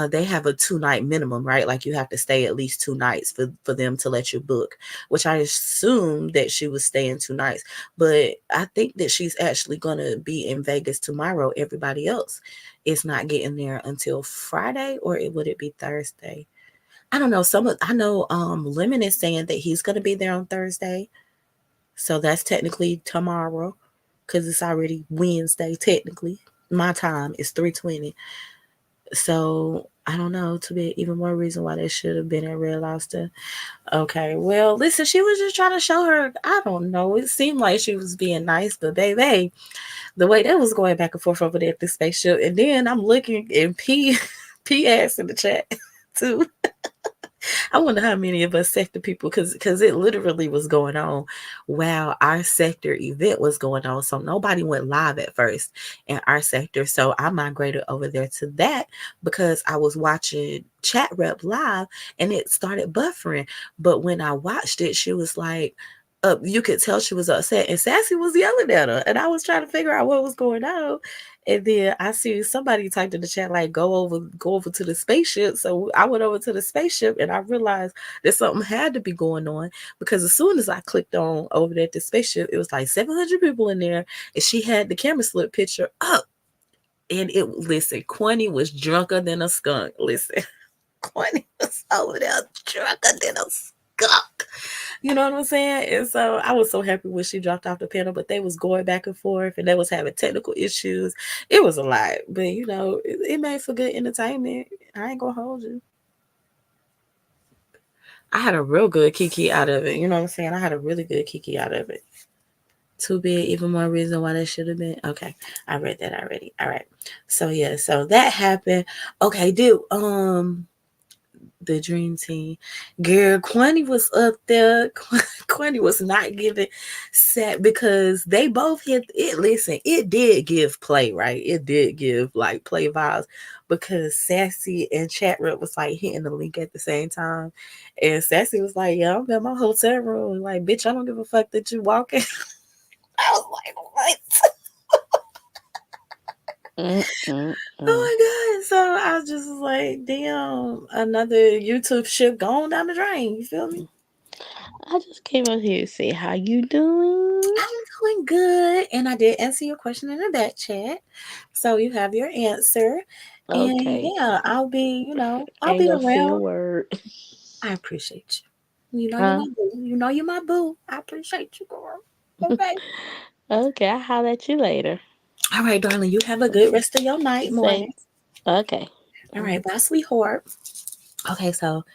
they have a 2 night minimum, right? Like you have to stay at least 2 nights for them to let you book, which I assume that she was staying 2 nights. But I think that she's actually going to be in Vegas tomorrow. Everybody else is not getting there until Friday, or would it be Thursday? I don't know. I know Lemon is saying that he's going to be there on Thursday. So that's technically tomorrow because it's already Wednesday technically. My time is 3:20. So I don't know, to be even more reason why they should have been at Red Lobster. Okay, well, listen, she was just trying to show her. I don't know. It seemed like she was being nice, but baby, the way that was going back and forth over there at the spaceship, and then I'm looking and P P ass in the chat too. I wonder how many of us sector people, because it literally was going on while our sector event was going on. So nobody went live at first in our sector. So I migrated over there to that because I was watching Chat Rep live and it started buffering. But when I watched it, she was like, You could tell she was upset, and Sassy was yelling at her, and I was trying to figure out what was going on. And then I see somebody typed in the chat like, go over to the spaceship." So I went over to the spaceship, and I realized that something had to be going on, because as soon as I clicked on over there at the spaceship, it was like 700 people in there, and she had the camera slip picture up. And it, listen, Quinny was drunker than a skunk. Listen, Quinny was over there drunker than a skunk. You know what I'm saying? And so I was so happy when she dropped off the panel, but they was going back and forth, and they was having technical issues. It was a lot, but it made for good entertainment. I ain't gonna hold you. I had a real good kiki out of it. You know what I'm saying? I had a really good kiki out of it. Too big, even more reason why that should have been. Okay, I read that already. All right. So yeah, so that happened. Okay, dude. The dream team. Girl, Quinny was up there. Quinny was not giving set because they both hit it. Listen, it did give play, right? It did give like play vibes because Sassy and Chat Rep was like hitting the link at the same time. And Sassy was like, "Yeah, I'm in my hotel room." Like, bitch, I don't give a fuck that you walking. I was like, what? Oh Mm-mm-mm. my god! So I was just like, damn, another YouTube shit going down the drain. You feel me? I just came up here to say how you doing. I'm doing good, and I did answer your question in the back chat, so you have your answer. And Okay, yeah, I'll ain't be gonna say a around. word. I appreciate you. You know you're Huh? my boo. You know you're my boo. I appreciate you, girl. Okay. Okay, I'll holler at you later. All right, darling. You have a good rest of your night, Same. morning. Okay. All right, bye, sweetheart. Okay, so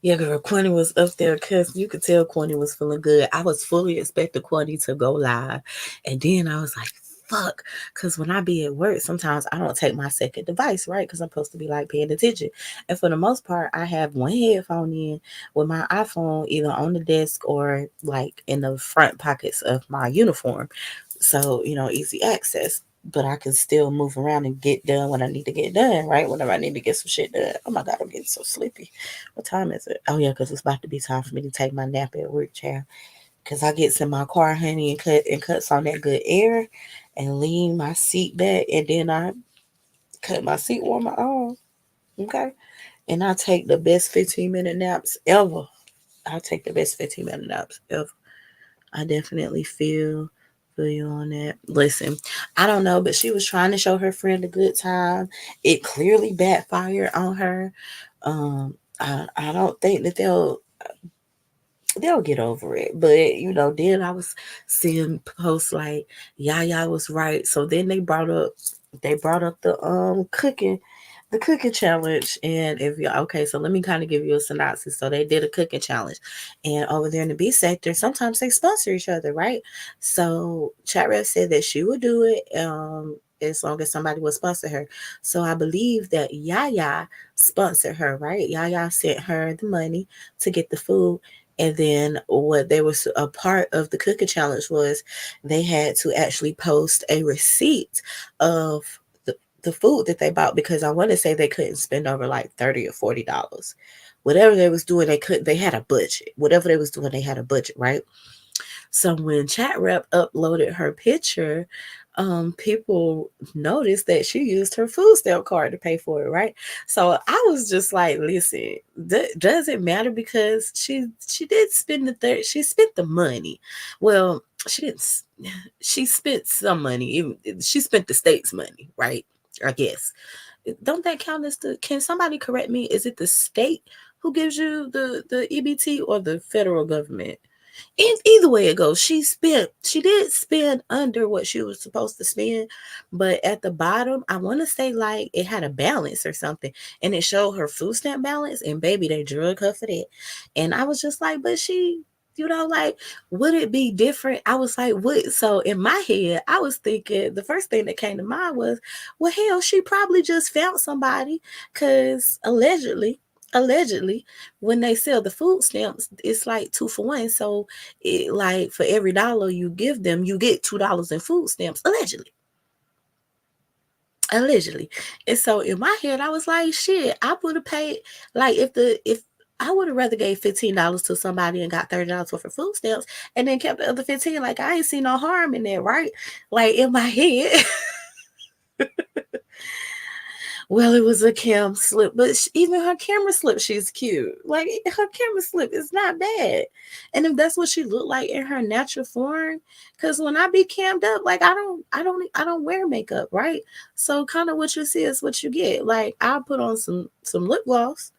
yeah, girl, Quinny was up there because you could tell Quinny was feeling good. I was fully expecting Quinny to go live, and then I was like, "Fuck," because when I be at work, sometimes I don't take my second device, right? Because I'm supposed to be like paying attention, and for the most part, I have one headphone in with my iPhone either on the desk or like in the front pockets of my uniform, so easy access. But I can still move around and get done when I need to get done, right? Whenever I need to get some shit done. Oh my God, I'm getting so sleepy. What time is it? Oh yeah, because it's about to be time for me to take my nap at work, child. Because I gets in my car, honey, and cuts on that good air, and lean my seat back, and then I cut my seat warmer on. Okay, and I take the best 15-minute naps ever. I take the best 15-minute naps ever. I definitely feel you on that. Listen, I don't know, but she was trying to show her friend a good time. It clearly backfired on her. I don't think that they'll get over it. But then I was seeing posts like Yaya was right. So then they brought up the cooking challenge. And if you okay, so let me kind of give you a synopsis. So they did a cooking challenge, and over there in the B sector, sometimes they sponsor each other, right? So Chat Rep said that she would do it as long as somebody would sponsor her. So I believe that Yaya sponsored her, right? Yaya sent her the money to get the food. And then what they was a part of the cooking challenge was they had to actually post a receipt of the, the food that they bought, because I want to say they couldn't spend over like $30 or $40. Whatever they was doing, they had a budget. Whatever they was doing, they had a budget, right? So when Chat Rep uploaded her picture, people noticed that she used her food stamp card to pay for it, right? So I was just like, listen, does it matter? Because she did spend she spent the money. Well, she didn't. She spent some money. She spent the state's money, right? I guess. Don't that count as the? Can somebody correct me? Is it the state who gives you the EBT, or the federal government? Either way it goes, she did spend under what she was supposed to spend, but at the bottom, I want to say like it had a balance or something, and it showed her food stamp balance, and baby, they drug her for that. And I was just like, but she, like, would it be different? I was like, what? So in my head, I was thinking the first thing that came to mind was, well, hell, she probably just found somebody, because allegedly, when they sell the food stamps, it's like 2 for 1. So like for every dollar you give them, you get $2 in food stamps, allegedly. And so in my head, I was like, shit, I would have paid, like, if I would have rather gave $15 to somebody and got $30 worth of food stamps and then kept the other 15. Like I ain't see no harm in that, right? Like in my head. Well, it was a cam slip, but even her camera slip, she's cute. Like her camera slip is not bad, and if that's what she looked like in her natural form, because when I be cammed up, like I don't wear makeup, right? So kind of what you see is what you get. Like I'll put on some lip gloss.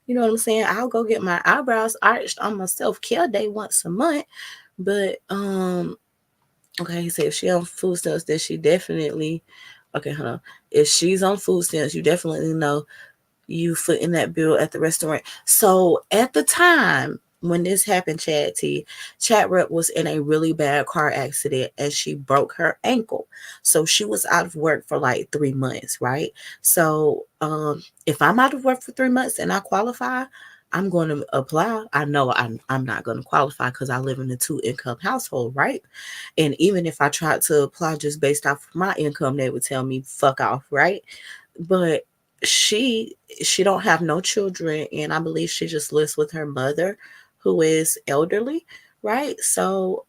You know what I'm saying? I'll go get my eyebrows arched on my self care day once a month, but okay, he said if she on food stamps, then she definitely. Okay, hold on. If she's on food stamps, you definitely know you footing that bill at the restaurant. So at the time when this happened, Chat Rep was in a really bad car accident and she broke her ankle. So she was out of work for like 3 months, right? So if I'm out of work for 3 months and I qualify, I'm going to apply. I know I'm not going to qualify because I live in a 2 income household, right? And even if I tried to apply just based off of my income, they would tell me fuck off, right? But she she don't have no children, and I believe she just lives with her mother who is elderly, right? So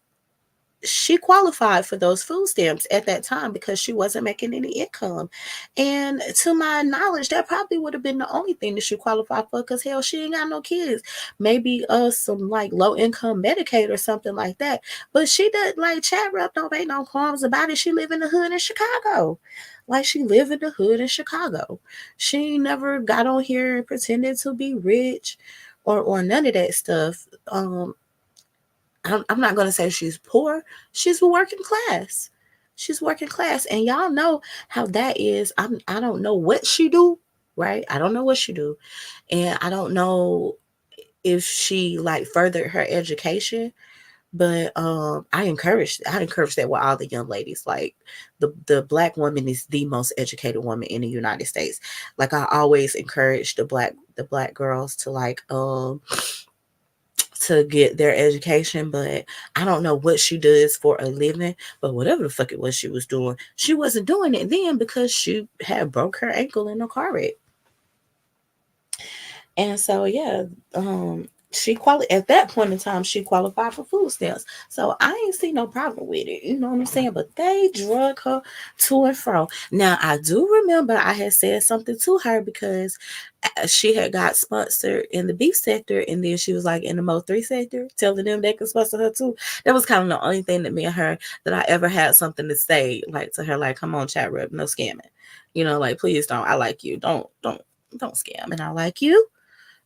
she qualified for those food stamps at that time because she wasn't making any income. And to my knowledge, that probably would have been the only thing that she qualified for because hell, she ain't got no kids. Maybe some like low income Medicaid or something like that. But she does like Chat Rep don't make no qualms about it. She live in the hood in Chicago. Like she live in the hood in Chicago. She never got on here and pretended to be rich or none of that stuff. I'm not going to say she's poor. She's working class. She's working class. And y'all know how that is. I don't know what she do, right? I don't know what she do. And I don't know if she like furthered her education, but I encourage that with all the young ladies. Like the black woman is the most educated woman in the United States. Like I always encourage the black girls to get their education, but I don't know what she does for a living. But whatever the fuck it was she was doing, she wasn't doing it then because she had broke her ankle in a car wreck. And so yeah, she at that point in time she qualified for food stamps. So I ain't see no problem with it. You know what I'm saying? But they drug her to and fro. Now I do remember I had said something to her because she had got sponsored in the beef sector and then she was like in the Mo3 sector, telling them they could sponsor her too. That was kind of the only thing that me and her that I ever had something to say like to her, like, come on, Chat Rep, no scamming. You know, like please don't. I like you. Don't scam and I like you.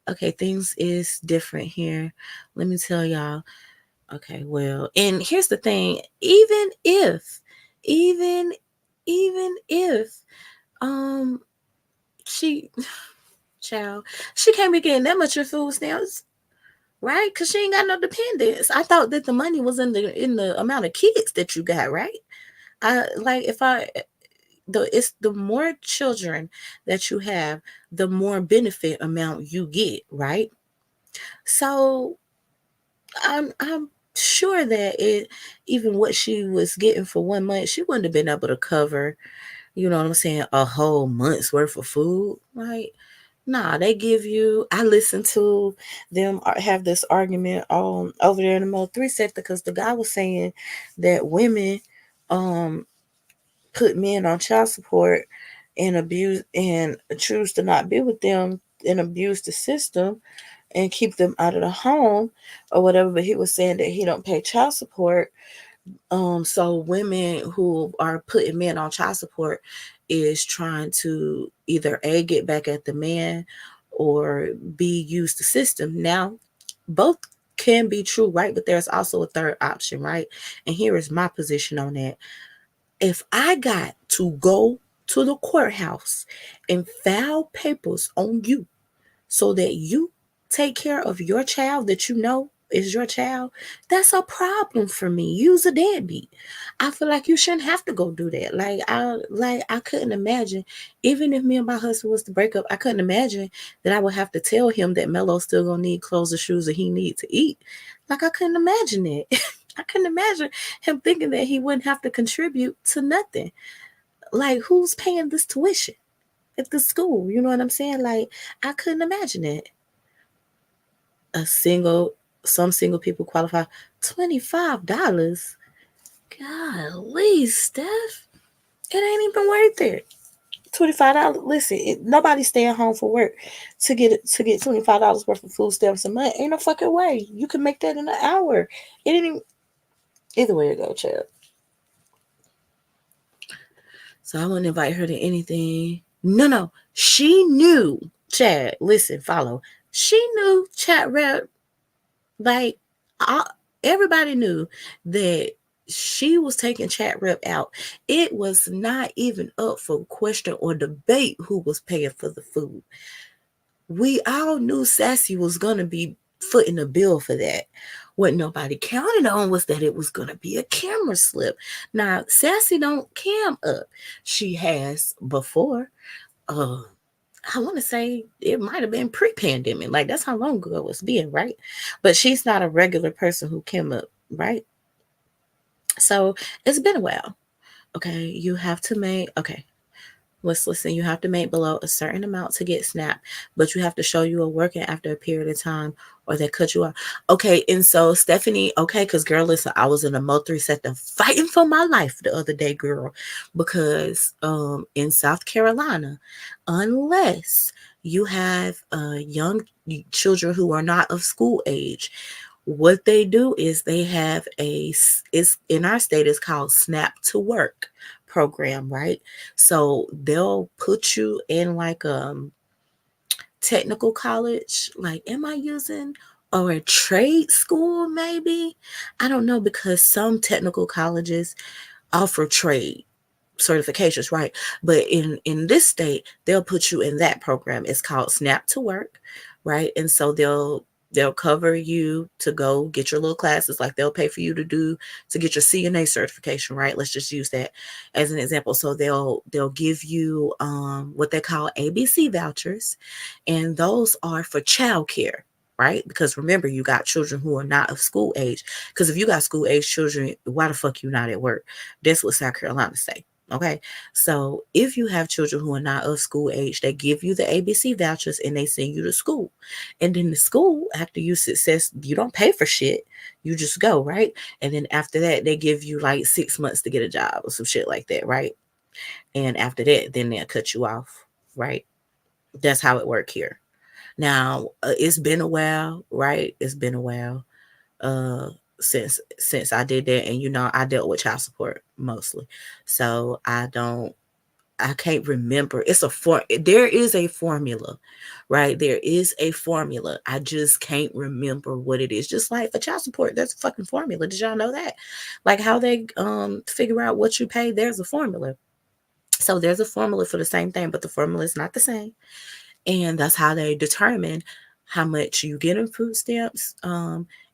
Okay, things is different here. Let me tell y'all. Okay, well, and here's the thing. Even, even if, um, she, child, she can't be getting that much of food stamps, right? Cause she ain't got no dependents. I thought that the money was in the amount of kids that you got, right? I like if I it's the more children that you have, the more benefit amount you get, right? So I'm sure that it even what she was getting for 1 month, she wouldn't have been able to cover, you know what I'm saying, a whole month's worth of food. Like, nah, they give you. I listened to them have this argument over there in the Mo3 sector because the guy was saying that women um put men on child support and abuse and choose to not be with them and abuse the system and keep them out of the home or whatever. But he was saying that he don't pay child support. So women who are putting men on child support is trying to either A, get back at the man or B, use the system. Now, both can be true, right? But there's also a third option, right? And here is my position on that. If I got to go to the courthouse and file papers on you so that you take care of your child that you know is your child, that's a problem for me. Use a deadbeat. I feel like you shouldn't have to go do that. Like I couldn't imagine, even if me and my husband was to break up, I couldn't imagine that I would have to tell him that Melo's still gonna need clothes and shoes that he need to eat. Like I couldn't imagine it. I couldn't imagine him thinking that he wouldn't have to contribute to nothing. Like who's paying this tuition at the school? You know what I'm saying? Like I couldn't imagine it. a single, some single people qualify. $25. Golly, Steph, it ain't even worth it. $25. Listen, nobody's staying home for work to get $25 worth of food stamps a month. Ain't no fucking way. You can make that in an hour. It ain't even, either way it go, child. So I wouldn't invite her to anything. No, no. She knew, Chad, listen, follow. She knew chat rep, like, I, everybody knew that she was taking chat rep out. It was not even up for question or debate who was paying for the food. We all knew Sassy was going to be footing the bill for that. What nobody counted on was that it was going to be a camera slip. Now, Sassy don't cam up. She has before. Uh, I want to say it might have been pre-pandemic. Like, that's how long ago it was being, right? But she's not a regular person who came up, right? So it's been a while. Okay, you have to make, okay, let's listen. You have to make below a certain amount to get SNAP, but you have to show you are working after a period of time or they cut you off. Okay, and so Stephanie, okay, because girl, listen, I was in a multi sector fighting for my life the other day, girl, because in South Carolina, unless you have young children who are not of school age, what they do is they have it's in our state it's called Snap to Work program, right? So they'll put you in like technical college, like am I using, or a trade school maybe? I don't know, because some technical colleges offer trade certifications, right? But in this state, they'll put you in that program. It's called Snap to Work, right? And so they'll cover you to go get your little classes, like they'll pay for you to get your CNA certification, right? Let's just use that as an example. So they'll give you what they call ABC vouchers, and those are for childcare, right? Because remember, you got children who are not of school age. Because if you got school age children, why the fuck you not at work? That's what South Carolina say. Okay, so if you have children who are not of school age, they give you the ABC vouchers and they send you to school. And then the school, after you success, you don't pay for shit. You just go, right? And then after that, they give you like 6 months to get a job or some shit like that, right? And after that, then they'll cut you off, right? That's how it work here. Now, it's been a while, right? It's been a while uh since I did that, and I dealt with child support mostly. So I can't remember. There is a formula, right? There is a formula. I just can't remember what it is. Just like for child support, there's a fucking formula. Did y'all know that? Like how they figure out what you pay, there's a formula. So there's a formula for the same thing, but the formula is not the same. And that's how they determine how much you get in food stamps,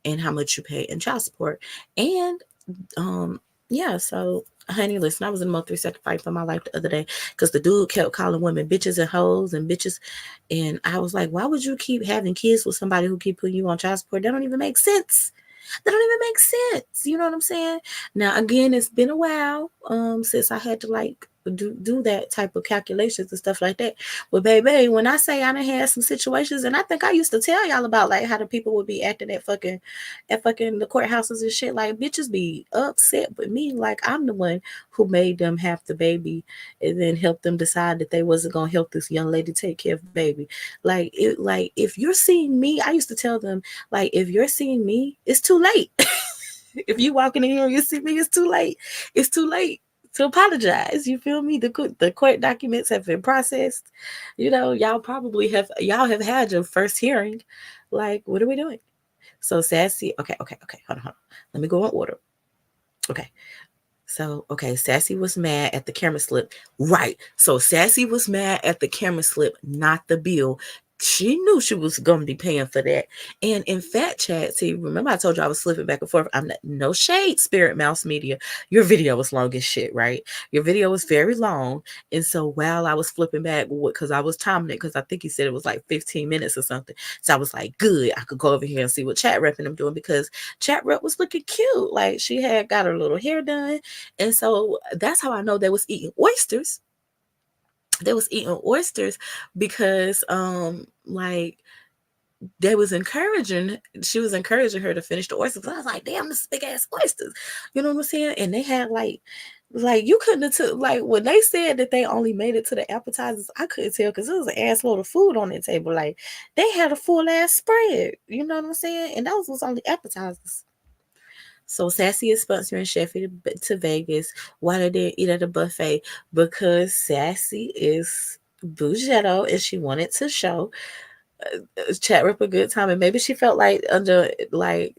and how much you pay in child support. And um, yeah, so honey, listen, I was in a multi-sector fight for my life the other day because the dude kept calling women bitches and hoes and bitches. And I was like, why would you keep having kids with somebody who keep putting you on child support? That don't even make sense. That don't even make sense. You know what I'm saying? Now again, it's been a while since I had to like do that type of calculations and stuff like that. But baby, when I say I done had some situations, and I think I used to tell y'all about like how the people would be acting at fucking the courthouses and shit. Like bitches be upset with me. Like I'm the one who made them have the baby and then helped them decide that they wasn't gonna help this young lady take care of baby. Like if you're seeing me, I used to tell them, like if you're seeing me, it's too late. If you walking in here and you see me, it's too late. It's too late to apologize. You feel me? The court documents have been processed. Y'all have had your first hearing. Like, what are we doing? So Sassy, okay, hold on. Let me go in order. Okay. So, okay, Sassy was mad at the camera slip. Right. So Sassy was mad at the camera slip, not the bill. She knew she was going to be paying for that. And in fact, Chad, see, remember I told you I was flipping back and forth. I'm not, no shade, Spirit Mouse Media. Your video was long as shit, right? Your video was very long. And so while I was flipping back, because I was timing it, because I think he said it was like 15 minutes or something. So I was like, good, I could go over here and see what Chat Rep and them doing, because Chat Rep was looking cute. Like she had got her little hair done. And so that's how I know they was eating oysters. They was eating oysters because like they was encouraging she was encouraging her to finish the oysters. I was like, damn, this is big ass oysters. You know what I'm saying? And they had like you couldn't have took like when they said that they only made it to the appetizers, I couldn't tell because there was an ass load of food on that table. Like they had a full ass spread. You know what I'm saying? And those was only appetizers. So Sassy is sponsoring Sheffy to Vegas. Why they didn't eat at a buffet? Because Sassy is Bougetto and she wanted to show Chat Rip a good time, and maybe she felt like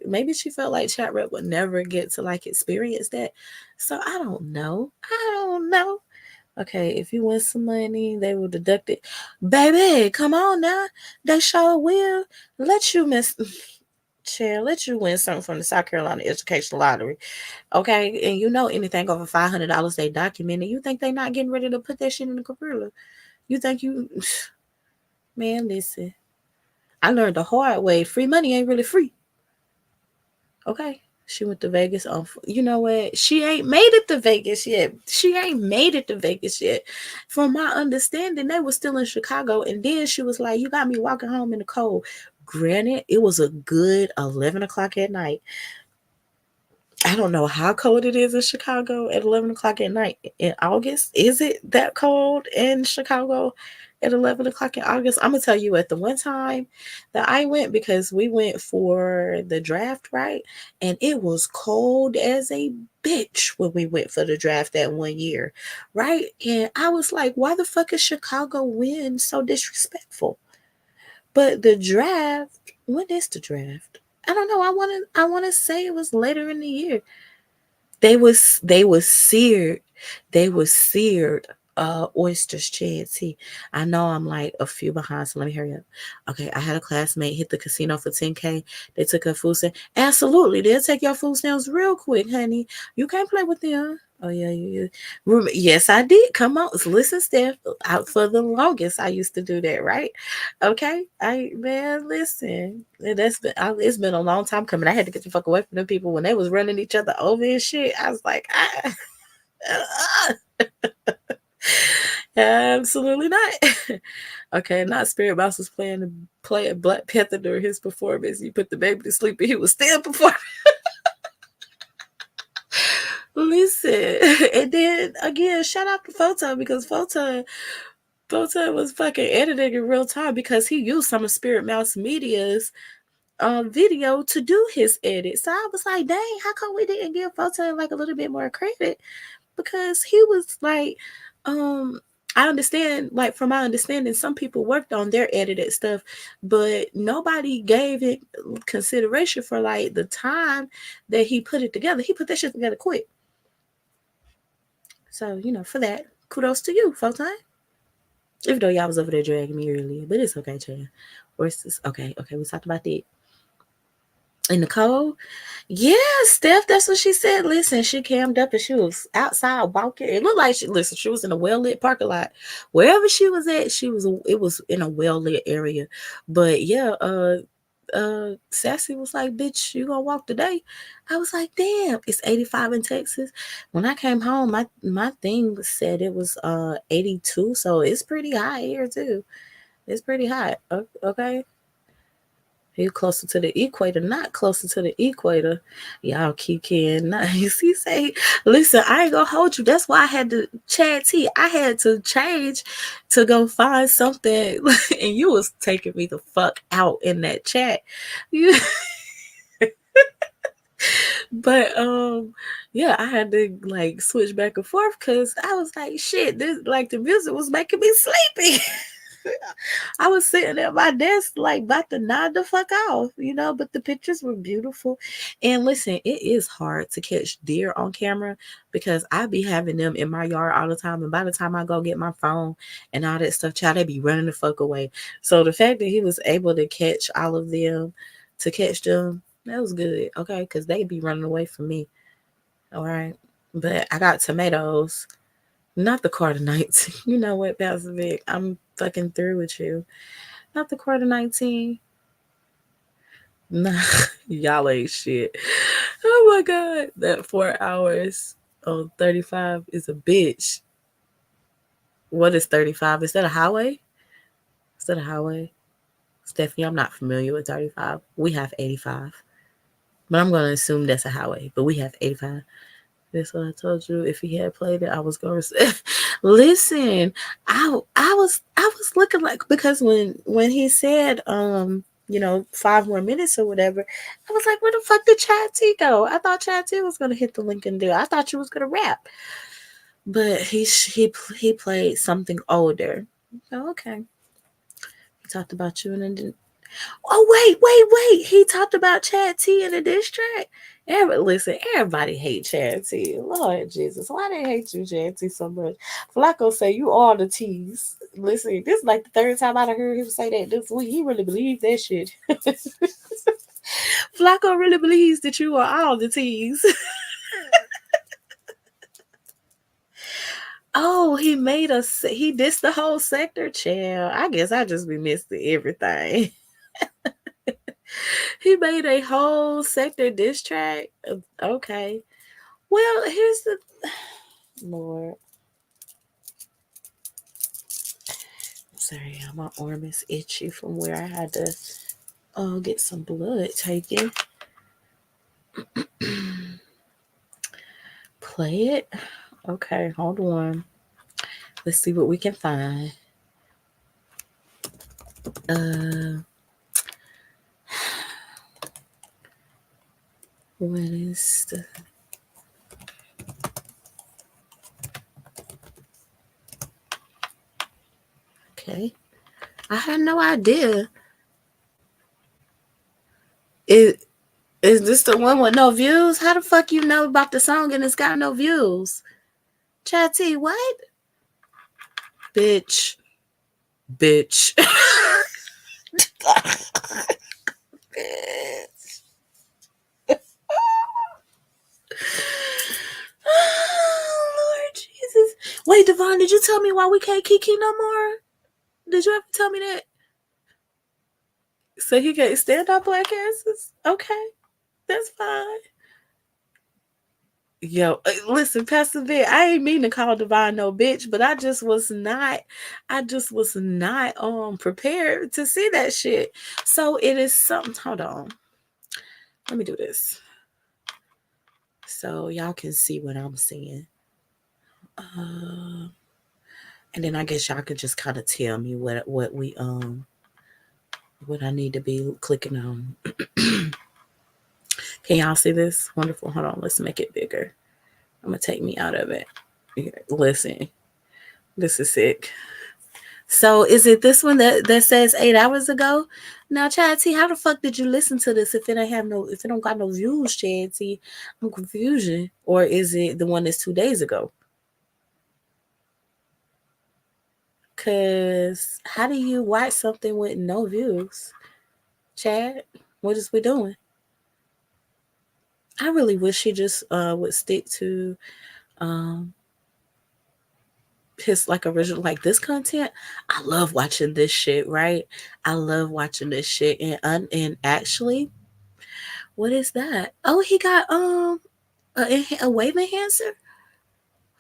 maybe she felt like Chat Rip would never get to like experience that. So I don't know. I don't know. Okay, if you win some money, they will deduct it. Baby, come on now. They sure will let you miss. Chair, let you win something from the South Carolina Education Lottery. Okay, and you know anything over $500 they documented. You think they not getting ready to put that shit in the computer? You think you, man? Listen, I learned the hard way. Free money ain't really free. Okay. She went to Vegas on, you know what? She ain't made it to Vegas yet. She ain't made it to Vegas yet. From my understanding, they were still in Chicago. And then she was like, you got me walking home in the cold. Granted, it was a good 11 o'clock at night. I don't know how cold it is in Chicago at 11 o'clock at night in August. Is it that cold in Chicago at 11 o'clock in August? I'm going to tell you at the one time that I went because we went for the draft, right? And it was cold as a bitch when we went for the draft that one year, right? And I was like, why the fuck is Chicago wind so disrespectful? But the draft, when is the draft? I don't know. I want to say it was later in the year. They was seared. They was seared oysters, Chad. See, I know I'm like a few behind, so let me hurry up. Okay, I had a classmate hit the casino for 10K. They took her food stamp. Absolutely, they'll take your food stamps real quick, honey. You can't play with them. Oh yeah, you. Yes, I did. Come on, listen, Steph. Out for the longest, I used to do that, right? Okay, I man, listen. It's been a long time coming. I had to get the fuck away from them people when they was running each other over and shit. I was like, absolutely not. Okay, not Spirit Mouse was playing Black Panther during his performance. You put the baby to sleep and he was still performing. Listen, and then again, shout out to Photon because Photon was fucking editing in real time because he used some of Spirit Mouse Media's video to do his edit. So I was like, dang, how come we didn't give Photon like a little bit more credit? Because he was like, um, I understand, like from my understanding, some people worked on their edited stuff, but nobody gave it consideration for like the time that he put it together. He put that shit together quick. So, for that, kudos to you, Photon. Even though y'all was over there dragging me earlier, but it's okay, Chan. Where's this? Okay, we talked about that. And Nicole, yeah, Steph, that's what she said. Listen, she cammed up and she was outside walking. It looked like she was in a well lit parking lot. Wherever she was at, it was in a well lit area. But yeah, Sassy was like, bitch, you gonna walk today? I was like, damn, it's 85 in Texas. When I came home, my thing said it was 82, so it's pretty high here too. It's pretty hot. Okay. You're closer to the equator, not closer to the equator. Y'all keep in. You see, say, listen, I ain't gonna hold you. That's why I had to Chad T. I had to change to go find something, and you was taking me the fuck out in that chat. You, but yeah, I had to like switch back and forth because I was like, shit, this like the music was making me sleepy. I was sitting at my desk, like about to nod the fuck off, but the pictures were beautiful. And listen, it is hard to catch deer on camera because I be having them in my yard all the time. And by the time I go get my phone and all that stuff, child, they be running the fuck away. So the fact that he was able to catch all of them, that was good. Okay. Because they be running away from me. All right. But I got tomatoes. Not the quarter 19. You know what, Pastor Vic? I'm fucking through with you. Not the quarter 19. Nah, y'all ain't shit. Oh my God. That 4 hours on 35 is a bitch. What is 35? Is that a highway? Is that a highway? Stephanie, I'm not familiar with 35. We have 85. But I'm going to assume that's a highway. But we have 85. That's what I told you. If he had played it, I was going to say, listen, I was looking like, because when he said, 5 more minutes or whatever, I was like, where the fuck did Chad T go? I thought Chad T was going to hit the Lincoln deal. I thought you was going to rap. But he played something older. Oh, okay. He talked about you, and then oh wait. He talked about Chad T in a diss track. Listen, everybody hate Chad T. Lord Jesus, why they hate you, Chad T, so much? Flacco say you all the T's. Listen, this is like the third time I done heard him say that this week. He really believes that shit. Flacco really believes that you are all the T's. Oh, he dissed the whole sector, child. I guess I just be missing everything. He made a whole sector diss track. Okay. Well, here's the Lord. Sorry, my arm is itchy from where I had to get some blood taken. Play it. Okay, hold on. Let's see what we can find. What is the okay? I had no idea. Is this the one with no views? How the fuck you know about the song and it's got no views? Chatty, what? Bitch. Bitch. Oh, Lord Jesus. Wait, Devon, did you tell me why we can't Kiki no more? Did you ever tell me that? So he can't stand up black asses? Okay, that's fine. Yo, listen, Pastor Vic, I ain't mean to call Divine no bitch, but I just was not prepared to see that shit. So it is something. Hold on. Let me do this. So y'all can see what I'm seeing. And then I guess y'all can just kind of tell me what I need to be clicking on. Can y'all see this? Wonderful. Hold on, let's make it bigger. I'm gonna take me out of it. Listen, this is sick. So is it this one that says 8 hours ago? Now, Chad T, how the fuck did you listen to this if it don't got no views, Chad T? I'm confused. Or is it the one that's 2 days ago? Cause how do you watch something with no views? Chad, what is we doing? I really wish he just would stick to his like original like this content. I love watching this shit, right? I love watching this shit. And actually, what is that? Oh, he got a wave enhancer.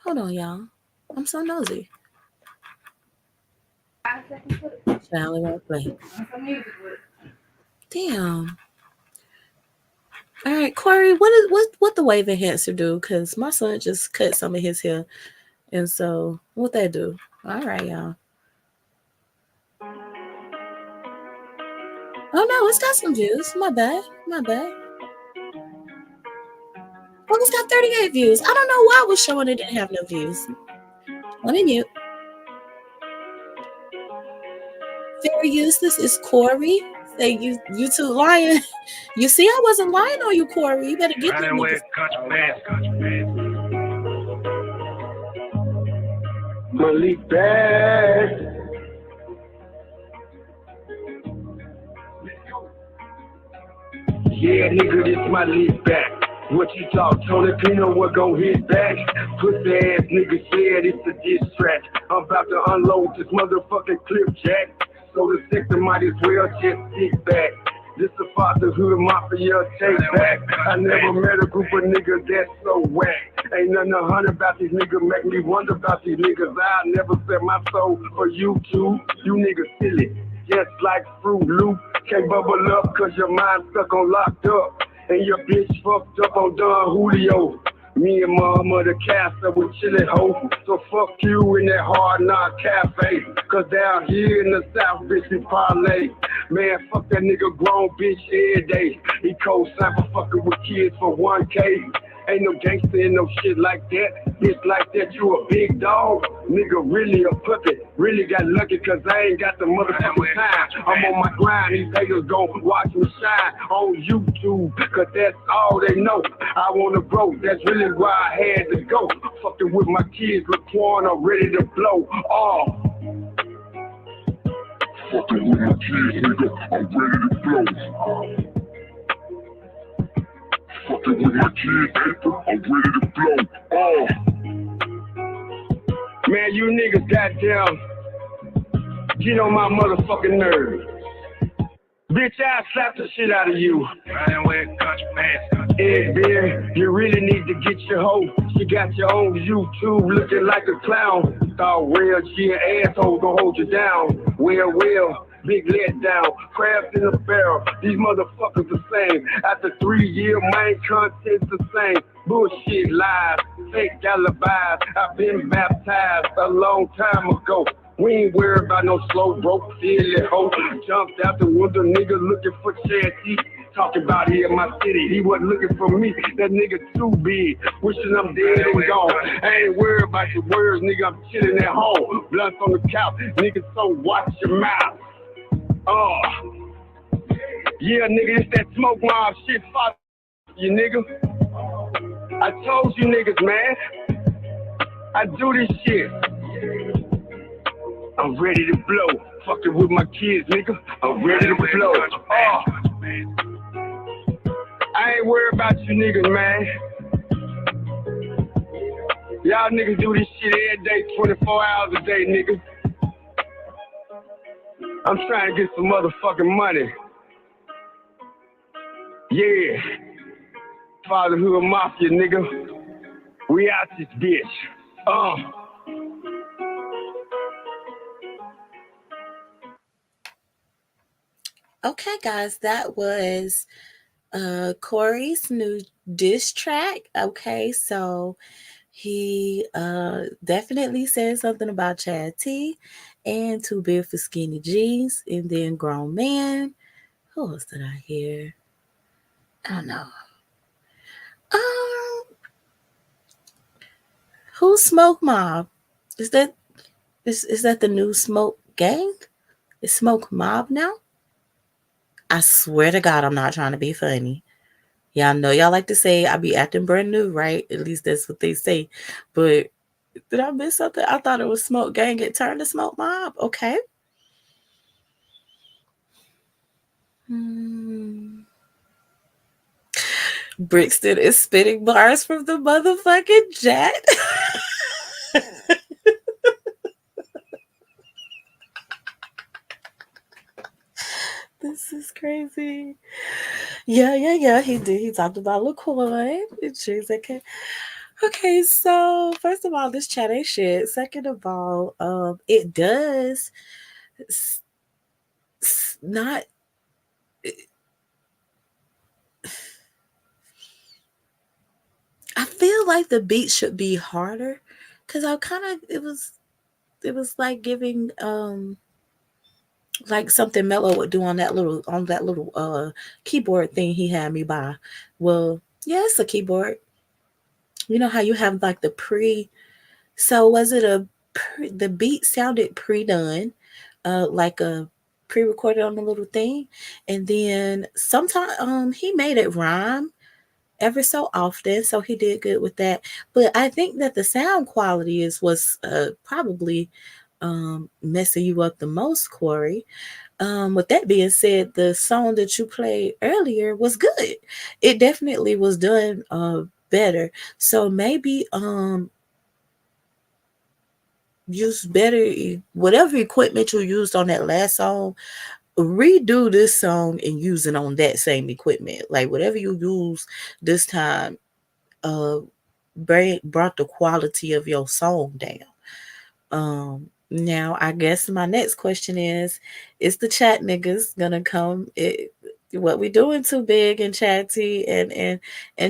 Hold on, y'all. I'm so nosy. Charlie won't play. Damn. All right, Corey, what the wave enhancer do? Cause my son just cut some of his hair, and so what that do? All right, y'all. Oh no, it's got some views. My bad. My bad. Oh, it's got 38 views. I don't know why it was showing it didn't have no views. Let me mute. Very useless is Corey. Say you too lying. You see, I wasn't lying on you, Corey. You better get them niggas. Malik back. Yeah, nigga, this my lead back. What you talk, Tony Pino, what gon' hit back? Pussy ass nigga said it's a diss track. I'm about to unload this motherfucking clip, Jack. So the sector might as well just sit back. This the fatherhood mafia take back. I never met a group of niggas that's so whack. Ain't nothing 100 about these niggas, make me wonder about these niggas. I never set my soul for you two. You niggas silly. just like Fruit Loop. Can't bubble up cause your mind stuck on locked up. And your bitch fucked up on Don Julio. Me and mama the castle with chillin' hoe. So fuck you in that hard knock cafe. Cause down here in the south, bitch, we parlay. Man, fuck that nigga grown bitch every day. He co-sign for fucking with kids for 1K. Ain't no gangster in no shit like that. Bitch like that, you a big dog. Nigga really a puppet. Really got lucky cause I ain't got the motherfucking time. I'm on my grind, these haters gon' watch me shine on YouTube. Cause that's all they know. I wanna grow, that's really why I had to go. Fucking with my kids, Laquan, I'm ready to blow. Oh. Fucking with my kids, nigga, I'm ready to blow. Fucking with my kids, nigga, I'm ready to blow. Oh. Man, you niggas goddamn get on my motherfucking nerves. Bitch, I slap the shit out of you. Riding with country man. Hey, Ben, you really need to get your hoe. She got your own YouTube looking like a clown. Thought, well, she an asshole, gon' hold you down. Well, big letdown. Crabs in a barrel. These motherfuckers the same. After 3 years, main content's the same. Bullshit lies, fake alibis. I've been baptized a long time ago. We ain't worried about no slow broke silly hoe. Jumped out the window, nigga looking for charity. Talking about here in my city, he wasn't looking for me. That nigga too big, wishing I'm dead and gone. I ain't worried about your words, nigga. I'm chilling at home. Blunts on the couch, nigga. So watch your mouth. Yeah, nigga, it's that smoke mob shit. Fuck you, nigga. I told you niggas, man. I do this shit. I'm ready to blow. Fucking with my kids, nigga. I'm ready to blow. I ain't worried about you niggas, man. Y'all niggas do this shit every day, 24 hours a day, nigga. I'm trying to get some motherfucking money. Yeah. Fatherhood Mafia, nigga. We out this bitch. Okay, guys, that was Corey's new diss track. Okay, so he definitely said something about Chad T and Too Big for Skinny Jeans, and then Grown Man. Who else did I hear? I don't know. Um, who's Smoke Mob? Is that is that the new Smoke Gang? Is Smoke Mob now? I swear to God, I'm not trying to be funny. Y'all know y'all like to say I be acting brand new, right? At least that's what they say. But did I miss something? I thought it was Smoke Gang. It turned to Smoke Mob. Okay. Hmm. Brixton is spitting bars from the motherfucking jet. This is crazy. Yeah. He did. He talked about LaCoy and Cheese. Okay, so first of all, this chat ain't shit. Second of all, it does not. I feel like the beat should be harder, cause I kind of it was like giving like something Mello would do on that little keyboard thing he had me buy. Well, yeah, it's a keyboard. You know how you have like the pre. So was it the beat sounded pre-done, like a pre-recorded on the little thing, and then sometimes he made it rhyme ever so often, so he did good with that. But I think that the sound quality is was probably messing you up the most, Corey. With that being said, the song that you played earlier was good. It definitely was done better. So maybe use better whatever equipment you used on that last song, redo this song and use it on that same equipment. Like whatever you use this time, uh brought the quality of your song down. Now, I guess my next question is the chat niggas gonna come? What we doing too big and chatty and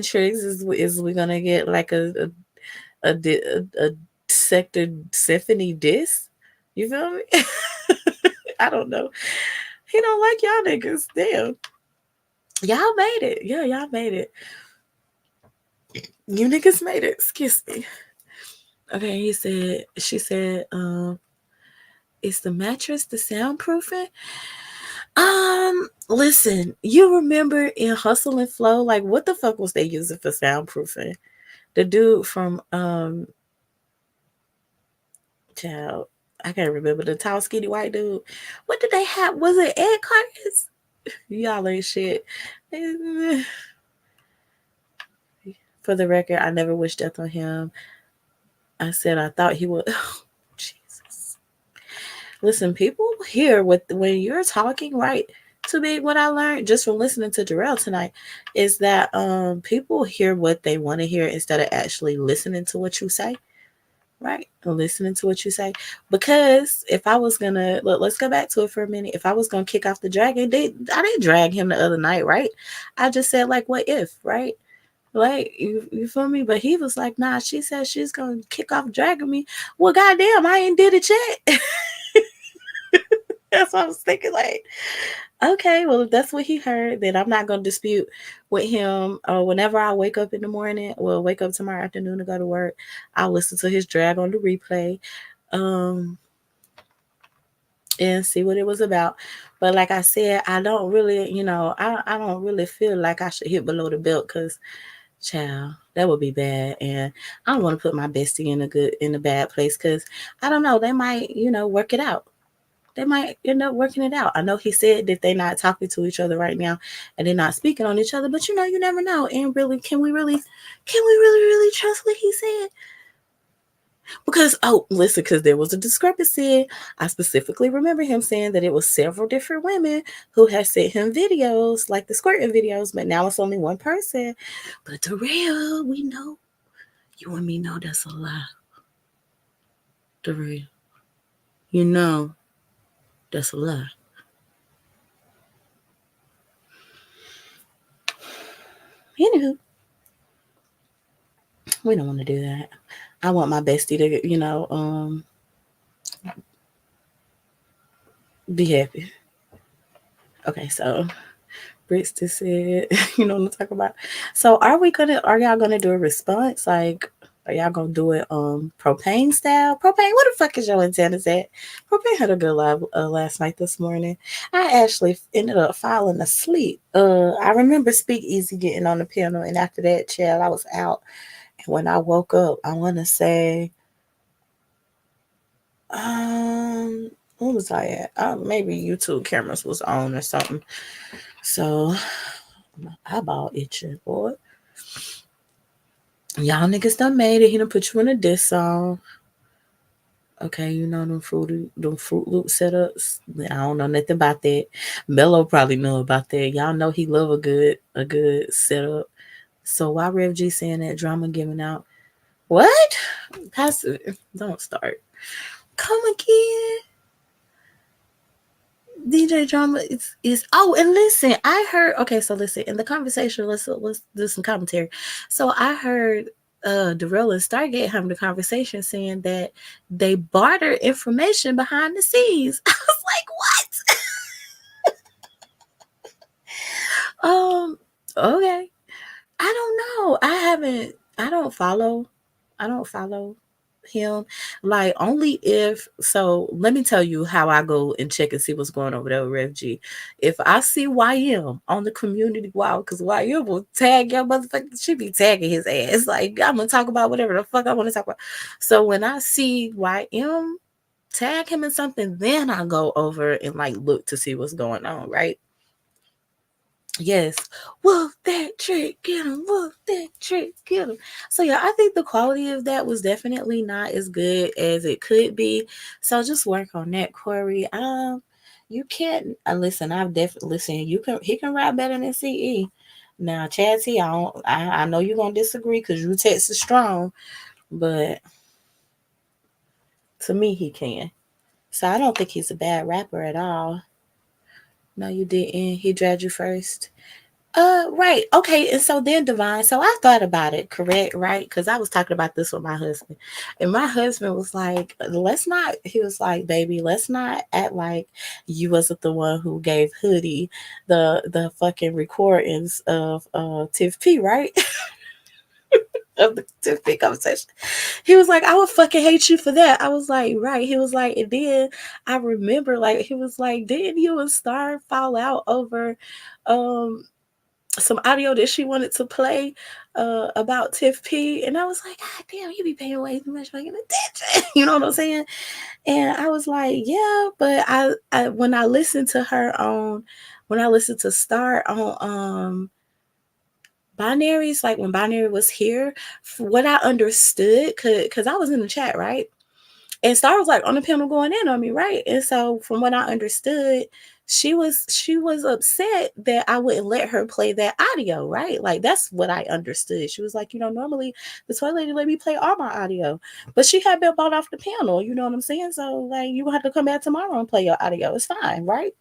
tricks is we gonna get like a sector symphony disc? You feel me? I don't know. He don't like y'all niggas. Damn, y'all made it. Yeah, y'all made it. You niggas made it. Excuse me. Okay, she said, is the mattress the soundproofing? Listen, you remember in Hustle and Flow, like what the fuck was they using for soundproofing? The dude from child, I can't remember the tall, skinny white dude. What did they have? Was it Ed Cartons? Y'all ain't shit. For the record, I never wished death on him. I said I thought he would. Oh, Jesus. Listen, people hear what when you're talking, right? To me, what I learned just from listening to Darrell tonight is that people hear what they want to hear instead of actually listening to what you say. Right? Listening to what you say. Because if I was gonna look, let's go back to it for a minute. If I was gonna kick off the dragon, I didn't drag him the other night, right? I just said like what if, right? Like you feel me? But he was like, nah, she said she's gonna kick off dragging me. Well, goddamn, I ain't did it yet. That's what I was thinking. Like, okay, well, if that's what he heard, then I'm not gonna dispute with him. Whenever I wake up in the morning, well, wake up tomorrow afternoon to go to work, I'll listen to his drag on the replay, um, and see what it was about. But like I said, I don't really, I don't really feel like I should hit below the belt because child, that would be bad. And I don't want to put my bestie in a bad place because I don't know, they might, work it out. They might end up working it out. I know he said that they're not talking to each other right now and they're not speaking on each other, but you never know. And really, can we really trust what he said? Because listen, because there was a discrepancy. I specifically remember him saying that it was several different women who had sent him videos, like the squirting videos, but now it's only one person. But the real, we know, you and me know that's a lie. The real, you know, that's a lie. Anywho, we don't want to do that. I want my bestie to, be happy. Okay, so Brixton said, you know what I'm talking about. So are y'all gonna do a response? Like, are y'all gonna do it propane style? Propane, what the fuck is your antennas at? Propane had a good live last night this morning. I actually ended up falling asleep. I remember Speak Easy getting on the piano, and after that, child, I was out. And when I woke up, I wanna say, where was I at? Maybe YouTube cameras was on or something. So my eyeball itching, boy. Y'all niggas done made it. He done put you in a diss song. Okay, you know them Fruit Loop setups. I don't know nothing about that. Mello probably know about that. Y'all know he love a good setup. So why Rev G saying that drama giving out? What? Pastor, don't start. Come again. DJ drama is and listen, I heard okay, so listen, in the conversation, let's do some commentary. So I heard Darrell and Stargate having the conversation saying that they barter information behind the scenes. I was like, what? Okay. I don't know. I don't follow him. Like only if so let me tell you how I go and check and see what's going on over there with Rev G. If I see YM on the community wow, because YM will tag your motherfucker, she be tagging his ass. Like I'm gonna talk about whatever the fuck I want to talk about. So when I see YM tag him in something, then I go over and like look to see what's going on, right? Yes. Wolf that trick, get him. Wolf that trick, get him. So yeah, I think the quality of that was definitely not as good as it could be. So just work on that, Corey. You can't listen. I've definitely listen. You can he can rap better than CE. Now, Chad T, I know you're gonna disagree because you text is strong, but to me he can. So I don't think he's a bad rapper at all. No, you didn't. He dragged you first. Right. Okay. And so then Divine, so I thought about it, correct, right? Because I was talking about this with my husband. And my husband was like, let's not, he was like, baby, let's not act like you wasn't the one who gave Hoodie the fucking recordings of Tiff P, right? Of the Tiff P conversation. He was like, I would fucking hate you for that. I was like, right. He was like, and then I remember like he was like, didn't you and Star fall out over um some audio that she wanted to play about Tiff P, and I was like, God damn, you be paying way too much fucking attention. You know what I'm saying? And I was like, yeah, but I when I listened to her on when I listened to Star on Binaries, like when Binary was here, what I understood, cause I was in the chat, right? And Star was like on the panel going in on me, right? And so from what I understood, she was upset that I wouldn't let her play that audio, right? Like that's what I understood. She was like, normally the toy lady let me play all my audio, but she had been bought off the panel. You know what I'm saying? So like you gonna have to come back tomorrow and play your audio. It's fine, right?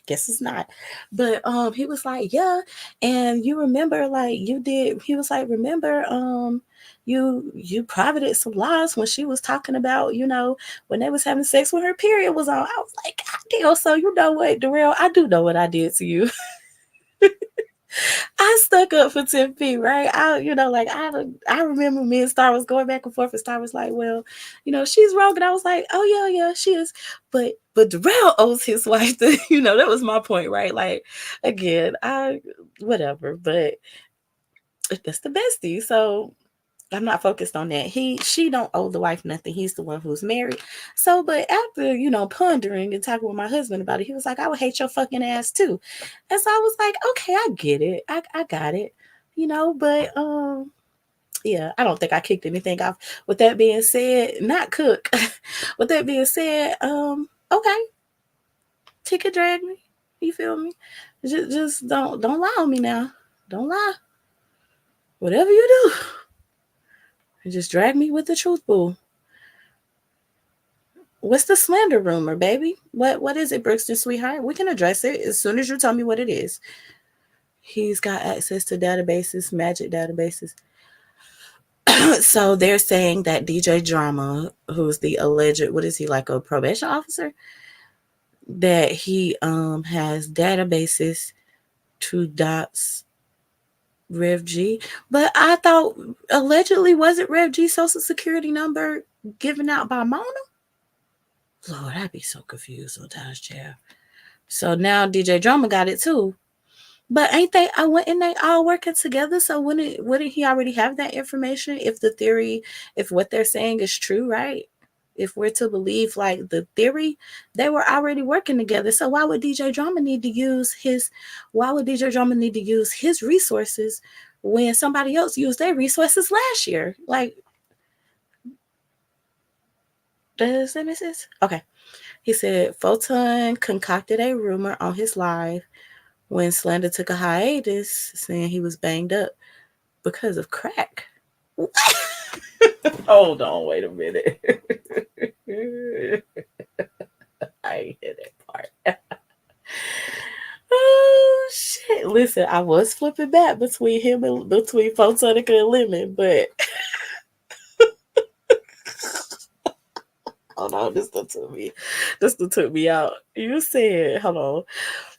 Guess it's not. But he was like, yeah, and you remember like you did. He was like, remember you profited some lies when she was talking about, when they was having sex when her period was on. I was like, God damn, so you know what, Darrell, I do know what I did to you. I stuck up for Tim P, right? I remember me and Star was going back and forth, and Star was like, well, she's wrong. And I was like, oh yeah, she is. But Darrell owes his wife the, that was my point, right? Like again, whatever, but that's the bestie. So I'm not focused on that. She don't owe the wife nothing. He's the one who's married. So, but after, pondering and talking with my husband about it, he was like, I would hate your fucking ass too. And so I was like, okay, I get it. I got it. But yeah, I don't think I kicked anything off. With that being said, not cook. With that being said, okay, ticket drag me. You feel me? Just don't lie on me now. Don't lie. Whatever you do, just drag me with the truth, boo. What's the slander rumor, baby? What is it, Brookston, sweetheart? We can address it as soon as you tell me what it is. He's got access to databases, magic databases. So they're saying that DJ Drama, who's the alleged, what is he, like a probation officer? That he has databases to dots Rev G. But I thought allegedly wasn't Rev G's social security number given out by Mona? Lord, I'd be so confused sometimes, child. So now DJ Drama got it too. But ain't they? I went and they all working together. So wouldn't he already have that information if the theory, if what they're saying is true, right? If we're to believe like the theory, they were already working together. So why would DJ Drama need to use his? Why would DJ Drama need to use his resources when somebody else used their resources last year? Like, does that make sense? Okay. He said Photon concocted a rumor on his live when Slander took a hiatus, saying he was banged up because of crack. Hold on, wait a minute. I ain't hear that part. Oh shit! Listen, I was flipping back between Photonica and Lemon, but hold on, this took me out. You said, hold on.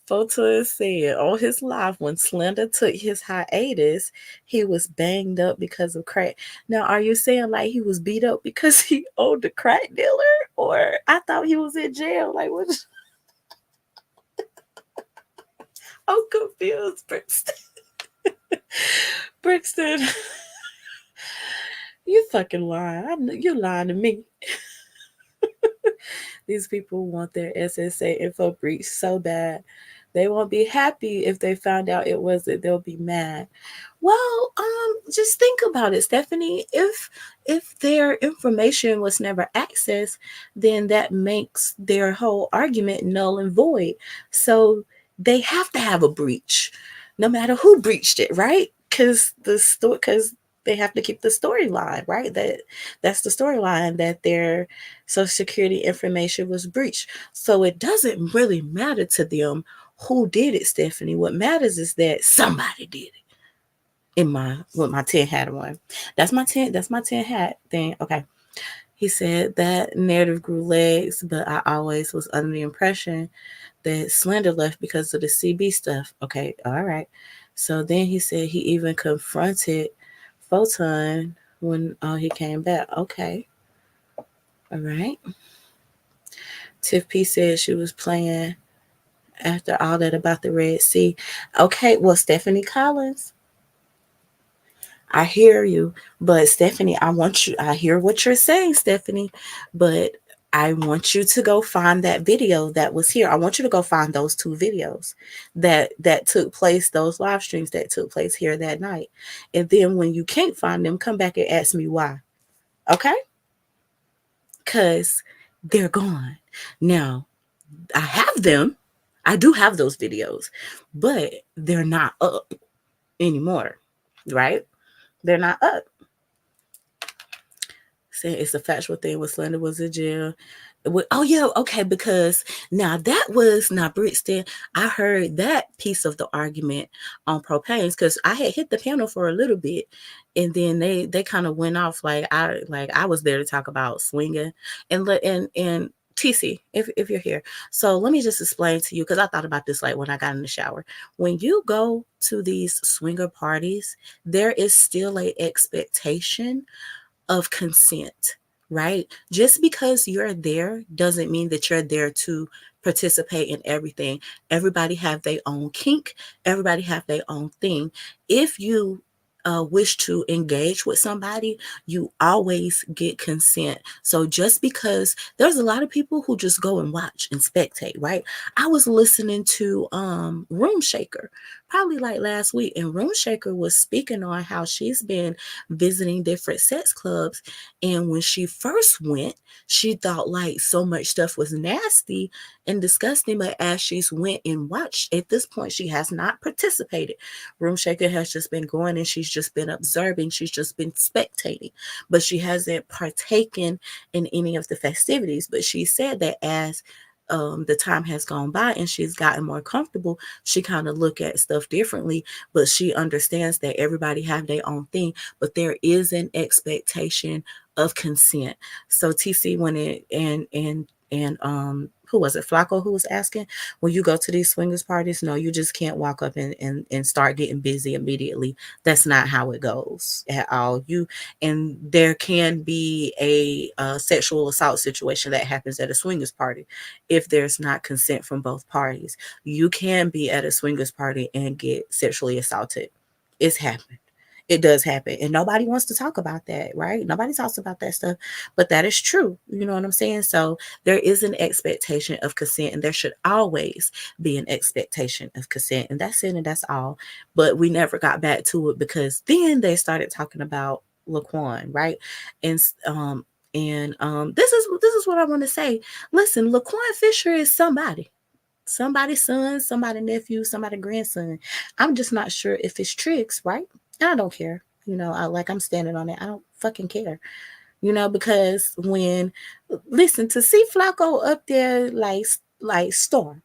Photon said on his live when Slender took his hiatus, he was banged up because of crack. Now, are you saying like he was beat up because he owed the crack dealer? Or I thought he was in jail? Like, what? I'm confused, Brixton. Brixton, you fucking lying. You're lying to me. These people want their SSA info breached so bad. They won't be happy if they found out it wasn't. They'll be mad. Well, just think about it, Stephanie. If their information was never accessed, then that makes their whole argument null and void. So they have to have a breach, no matter who breached it, right? Because They have to keep the storyline, right? That's the storyline, that their social security information was breached. So it doesn't really matter to them who did it, Stephanie. What matters is that somebody did it. In my with my tin hat on. That's my tin hat thing. Okay. He said that narrative grew legs, but I always was under the impression that Slender left because of the CB stuff. Okay, all right. So then he said he even confronted Photon when he came back. Okay, all right. Tiff P said she was playing after all that about the Red Sea. Okay, well, Stephanie Collins, I hear you, but Stephanie, I hear what you're saying, Stephanie, but I want you to go find that video that was here. I want you to go find those two videos that took place, those live streams that took place here that night. And then when you can't find them, come back and ask me why. Okay? Because they're gone. Now, I have them. I do have those videos, but they're not up anymore, right? They're not up. Saying it's a factual thing when Slender was in jail. Oh yeah, okay, because now that was now Brixton. I heard that piece of the argument on propanes because I had hit the panel for a little bit, and then they kind of went off like I was there to talk about swinging and TC, if you're here. So let me just explain to you because I thought about this like when I got in the shower. When you go to these swinger parties, there is still a expectation of consent, right? Just because you're there doesn't mean that you're there to participate in everything. Everybody have their own kink, everybody have their own thing. If you wish to engage with somebody, you always get consent. So just because there's a lot of people who just go and watch and spectate, right? I was listening to Room Shaker probably like last week, and Room Shaker was speaking on how she's been visiting different sex clubs. And when she first went, she thought like so much stuff was nasty and disgusting. But as she's went and watched, at this point, she has not participated. Room Shaker has just been going and she's just been observing. She's just been spectating, but she hasn't partaken in any of the festivities. But she said that as the time has gone by and she's gotten more comfortable, she kind of look at stuff differently, but she understands that everybody have their own thing, but there is an expectation of consent. So TC went in and who was it? Flacco who was asking, when you go to these swingers parties, no, you just can't walk up and start getting busy immediately. That's not how it goes at all. And there can be a sexual assault situation that happens at a swingers party if there's not consent from both parties. You can be at a swingers party and get sexually assaulted. It's happened. It does happen. And nobody wants to talk about that, right? Nobody talks about that stuff, but that is true. You know what I'm saying? So there is an expectation of consent, and there should always be an expectation of consent. And that's it, and that's all. But we never got back to it because then they started talking about Laquan, right? And this is what I want to say. Listen, Laquan Fisher is somebody's son, somebody's nephew, somebody's grandson. I'm just not sure if it's Tricks, right? And I don't care. I'm standing on it. I don't fucking care. Because when listen to see Flacco up there like Star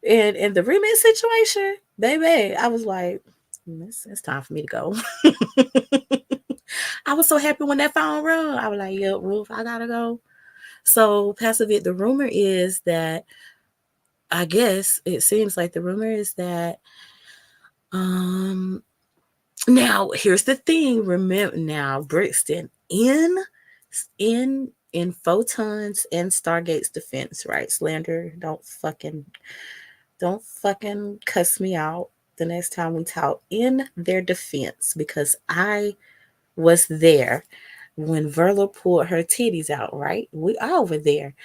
in the remix situation, baby, I was like, it's time for me to go. I was so happy when that phone rung. I was like, yep, Roof, I gotta go. So, Pastor Vic, the rumor is that I guess it seems like the rumor is that um now here's the thing. Remember now, Brixton in Photons and Stargate's defense, right? Slander, don't fucking cuss me out the next time we talk. In their defense, because I was there when Verla pulled her titties out, right? We all were there.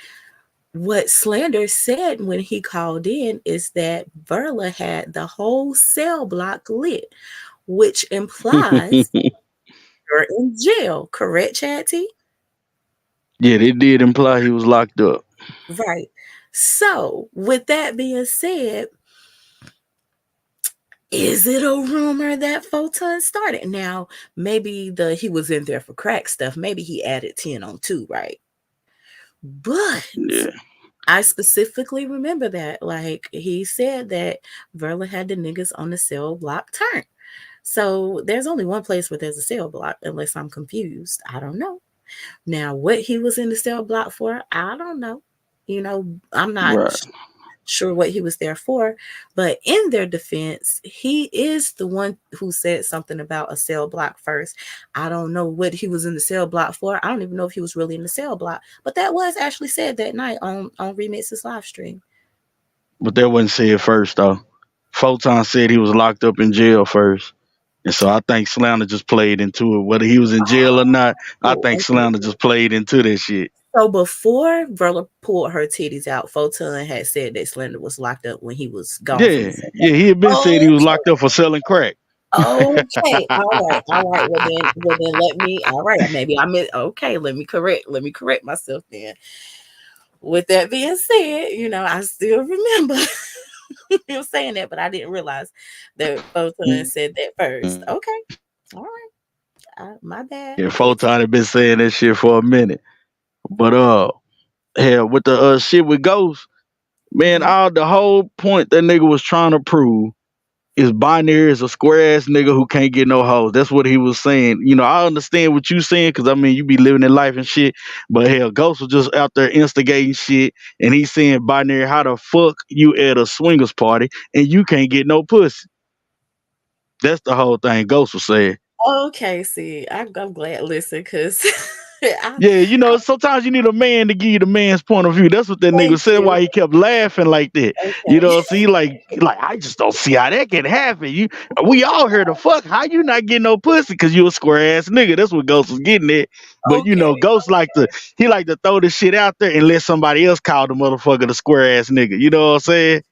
What Slander said when he called in is that Verla had the whole cell block lit, which implies you're in jail, correct, Chatty? Yeah, they did imply he was locked up. Right. So, with that being said, Is it a rumor that Photon started? Now, maybe he was in there for crack stuff. Maybe he added 10 on 2, right? But Yeah, I specifically remember that. Like, he said that Verla had the niggas on the cell block turn. So there's only one place where there's a cell block, unless I'm confused. I don't know. Now, what he was in the cell block for, I don't know. You know, I'm not right. sure what he was there for, but in their defense, he is the one who said something about a cell block first. I don't know what he was in the cell block for. I don't even know if he was really in the cell block, but that was actually said that night on Remix's live stream. But that wasn't said first though. Photon said he was locked up in jail first. And so I think Slander just played into it. Whether he was in jail or not, I Oh, think Slander okay. just played into that shit. So before Verla pulled her titties out, Photon had said that Slender was locked up when he was gone from the Yeah, cell block. yeah, he had been said he was Okay. locked up for selling crack. Okay. All right. All right. Well then let me all right. Maybe I meant okay, let me correct myself then. With that being said, I still remember him saying that, but I didn't realize that Photon said that first. Okay. All right. My bad. Yeah, Photon had been saying that shit for a minute. But hell, with the shit with Ghost, man, Mm-hmm. all the whole point that nigga was trying to prove is Binary is a square ass nigga who can't get no hoes. That's what he was saying. You know, I understand what you saying because I mean you be living in life and shit. But hell, Ghost was just out there instigating shit, and he's saying Binary, how the fuck you at a swingers party and you can't get no pussy? That's the whole thing Ghost was saying. Okay, see, I'm glad. Listen, because I Yeah, you know, sometimes you need a man to give you the man's point of view. That's what that nigga thank said. you. Why he kept laughing like that. You Okay. know, see, like I just don't see how that can happen. We all here to fuck. How you not getting no pussy? Cause you a square ass nigga. That's what Ghost was getting at. But you Okay. know, Ghost like to throw the shit out there and let somebody else call the motherfucker the square ass nigga. You know what I'm saying?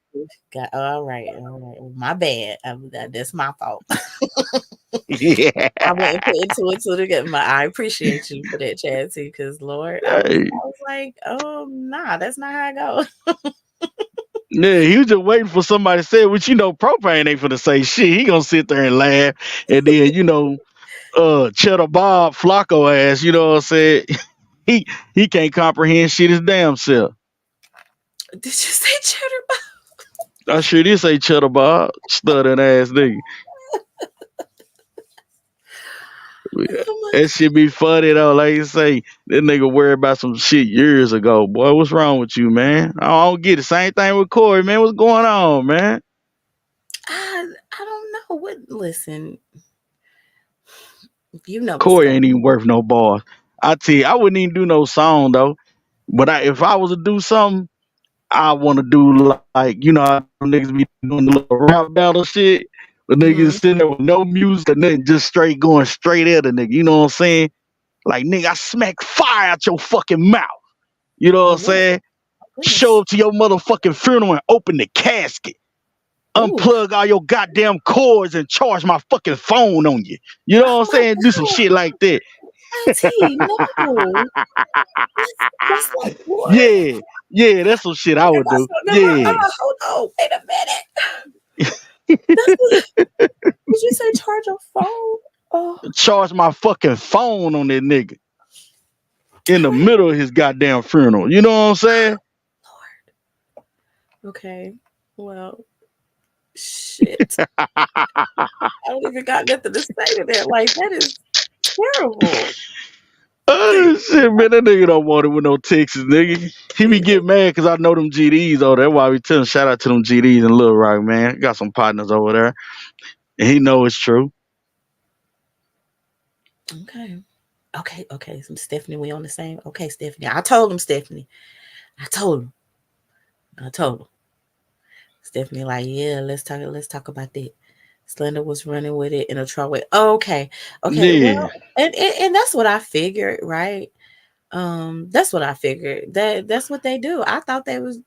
All right, all right. Well, my bad. That's my fault. Yeah. I wouldn't put into it to together. I appreciate you for that, Chad, too. Because Lord, I was, Hey, I was like, oh nah, that's not how I go. yeah, he was just waiting for somebody to say it, which you know, propane ain't finna say shit. He gonna sit there and laugh, and then Cheddar Bob Flacco ass, you know what I'm saying? He can't comprehend shit his damn self. Did you say cheddar? I sure did say Cheddar Bob, stuttering ass nigga. Yeah, Oh my that shit be funny though. Like you say, that nigga worried about some shit years ago. Boy, what's wrong with you, man? I don't get it. Same thing with Corey, man. What's going on, man? I don't know what. Listen, you know what's Corey going ain't even worth no bars. I tell you, I wouldn't even do no song though. But if I was to do something, I want to do like how them niggas be doing the little rap battle shit. The on. niggas Hmm. sitting there with no music or nothing, just straight going straight at the nigga. You know what I'm saying? Like nigga, I smack fire out your fucking mouth. You know what Oh I'm Lord, saying? Show goodness. up to your motherfucking funeral and open the casket. Oh, Unplug all your goddamn cords and charge my fucking phone on you. You know what oh I'm my saying? Do some shit like that. IT, no. That's like what? Yeah, yeah, that's some shit I Wait, would that's do. what number. Yeah. Hold on. Wait a minute. That's did you say charge a phone? Oh, Charge my fucking phone on that nigga in the all right, middle of his goddamn funeral. You know what I'm saying? Lord. Okay. Well, shit. I don't even got nothing to say to that. Like that is terrible. Okay. Oh shit, man, that nigga don't want it with no Texas nigga. He be getting mad because I know them GDs over there. That's why we tell him shout out to them GDs in Little Rock, man. Got some partners over there, and he know it's true. Okay. Okay. Okay. So Stephanie, we on the same. Okay, Stephanie. I told him, Stephanie. I told him. I told him. Stephanie, like, yeah, let's talk about that. Slender was running with it in a truck way. Oh, okay. Okay. Well, Yeah. and that's what I figured, right? That's what I figured. That's what they do. I thought they was,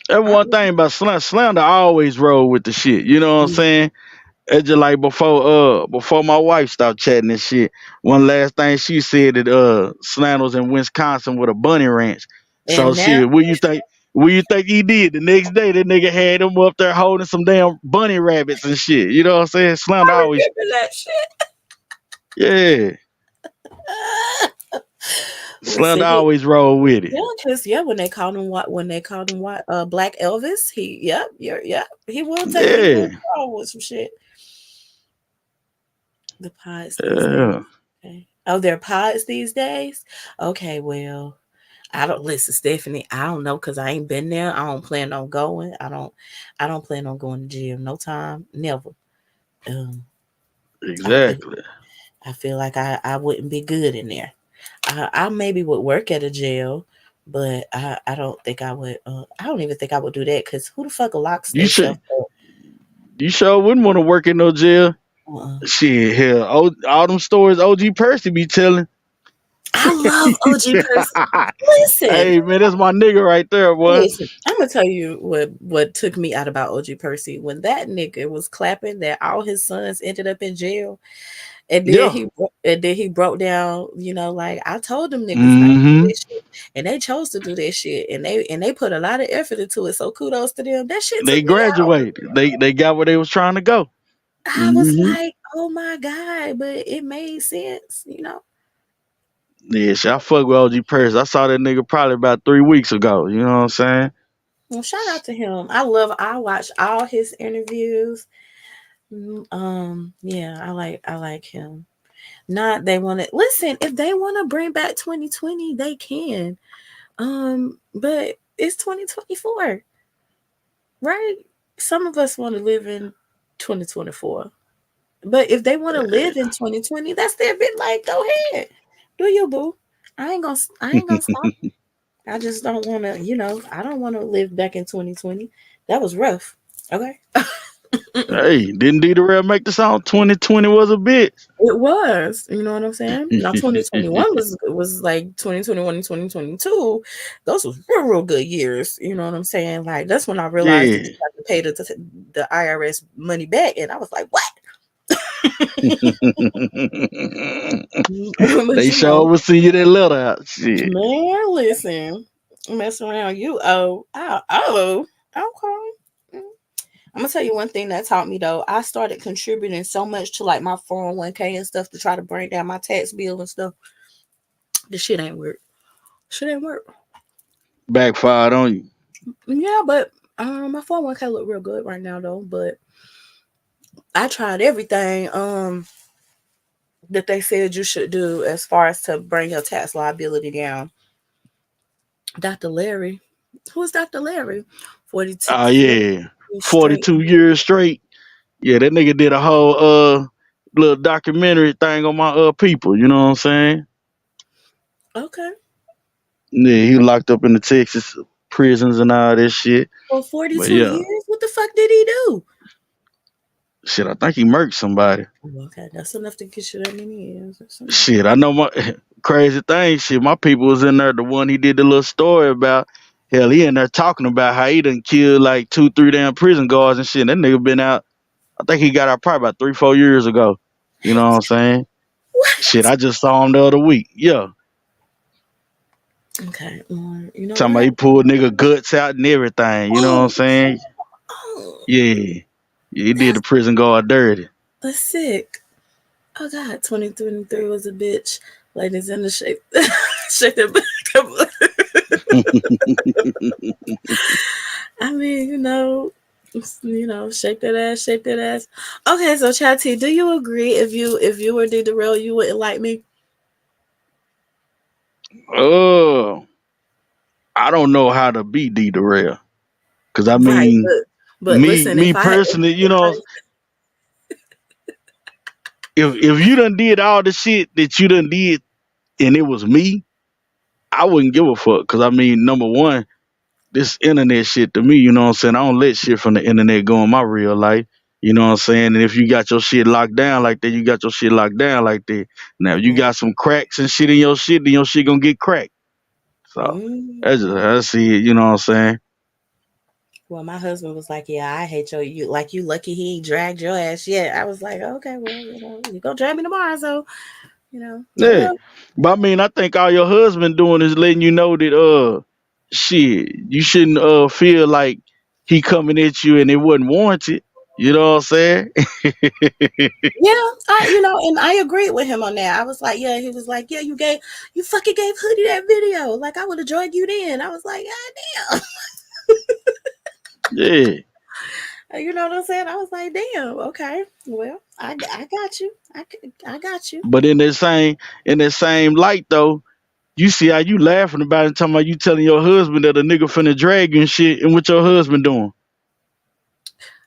That I, one thing about Slander always roll with the shit. You know what I'm saying? It's just like before my wife stopped chatting and shit. One last thing she said that Slander was in Wisconsin with a bunny ranch. So and now shit, what you think? What you think he did? The next day, that nigga had him up there holding some damn bunny rabbits and shit. You know what I'm saying? Slim I always, remember that shit. yeah. Slim Listen, he always roll with it. yeah, cause yeah, when they called him what Black Elvis, yep, he will Yeah, roll with some shit. The pods these days. yeah. Okay. Oh, they're pods these days? Okay, well, I don't listen, Stephanie. I don't know because I ain't been there. I don't plan on going. I don't plan on going to gym. No time. Never. Um, I feel Exactly. I feel like I wouldn't be good in there. I maybe would work at a jail, but I don't think I would. I don't even think I would do that because who the fuck locks You themselves should. up? You sure wouldn't want to work in no jail. Uh-uh. Shit, hell, all them stories OG Percy be telling. I love OG Percy. Listen, Hey man, that's my nigga right there, boy. listen. I'm gonna tell you what took me out about OG Percy when that nigga was clapping that all his sons ended up in jail, and then Yeah. he broke down. Like I told them niggas not to do Mm-hmm. that shit, and they chose to do that shit, and they put a lot of effort into it. So kudos to them. That shit They took me out. graduated. They got where they was trying to go. I was Mm-hmm. like, oh my god, but it made sense. Yeah, shit, I fuck with OG Percy. I saw that nigga probably about 3 weeks ago. You know what I'm saying? Well, shout out to him. I watch all his interviews. Yeah, I like him. Not they want to listen. If they want to bring back 2020, they can. But it's 2024, right? Some of us want to live in 2024, but if they want to live in 2020, that's their bit. Like, go ahead, do your boo. I ain't gonna stop. I just don't want to. I don't want to live back in 2020. That was rough. Okay. Hey, didn't Dietary make the song 2020 was a bitch? It was, you know what I'm saying? Now 2021 was like 2021 and 2022. Those was real good years. You know what I'm saying? Like that's when I realized that Yeah. you have to pay the IRS money back, and I was like, what? But They sure will see you that letter out. Shit. man, listen, mess around, you okay. I'm gonna tell you one thing that taught me though. I started contributing so much to like my 401k and stuff to try to bring down my tax bill and stuff. The shit ain't work. Shit ain't work. Backfired on you. Yeah, but my 401k look real good right now though. But I tried everything that they said you should do as far as to bring your tax liability down. Dr. Larry, who's Dr. Larry? 42, Oh 40 yeah. straight. 42 years straight. Yeah, that nigga did a whole little documentary thing on my people, you know what I'm saying? Okay. Yeah, he was locked up in the Texas prisons and all this shit. For But 42 yeah. years, what the fuck did he do? Shit, I think he murked somebody. Oh, okay, that's enough to get you that many years. That's enough. Shit, I know my crazy thing. Shit, my people was in there. The one he did the little story about. Hell, he in there talking about how he done killed like 2, 3 damn prison guards and shit. That nigga been out. I think he got out probably about 3, 4 years ago. You know what I'm saying? Shit, What? I just saw him the other week. Yeah, Okay, you know talking about what? he pulled nigga guts out and everything. You know what I'm Oh, saying? oh, Yeah, he did that's the prison guard dirty. sick. Oh God, 2023 was a bitch. Ladies in the shape, shake that back up. I mean, shake that ass, shake that ass. Okay, so Chatty, do you agree if you were D Darrell, you wouldn't like me? Oh, I don't know how to be D Darrell. Cause I Right, mean, but me listen, me personally, you know, if you done did all the shit that you done did and it was me, I wouldn't give a fuck. Cause I mean, number one, this internet shit to me, you know what I'm saying? I don't let shit from the internet go in my real life. You know what I'm saying? And if you got your shit locked down like that, you got your shit locked down like that. Now, if you got some cracks and shit in your shit, then your shit gonna get cracked. So I see it, you know what I'm saying? well, my husband was like, "Yeah, I hate you. Like you lucky he ain't dragged your ass yet." I was like, "Okay, well, you gonna drag me tomorrow, so Yeah. well, But I mean, I think all your husband doing is letting you know that shit, you shouldn't feel like he coming at you and it wasn't warranted. You know what I'm saying? Yeah, and I agreed with him on that. I was like, yeah, he was like, yeah, you fucking gave Hoodie that video. Like, I would have joined you then. I was like, God Yeah. damn. You know what I'm saying? I was like, damn, okay. Well, I got you. I got you. But in that same light though, you see how you laughing about it, talking about you telling your husband that a nigga finna drag you and shit, and what your husband doing.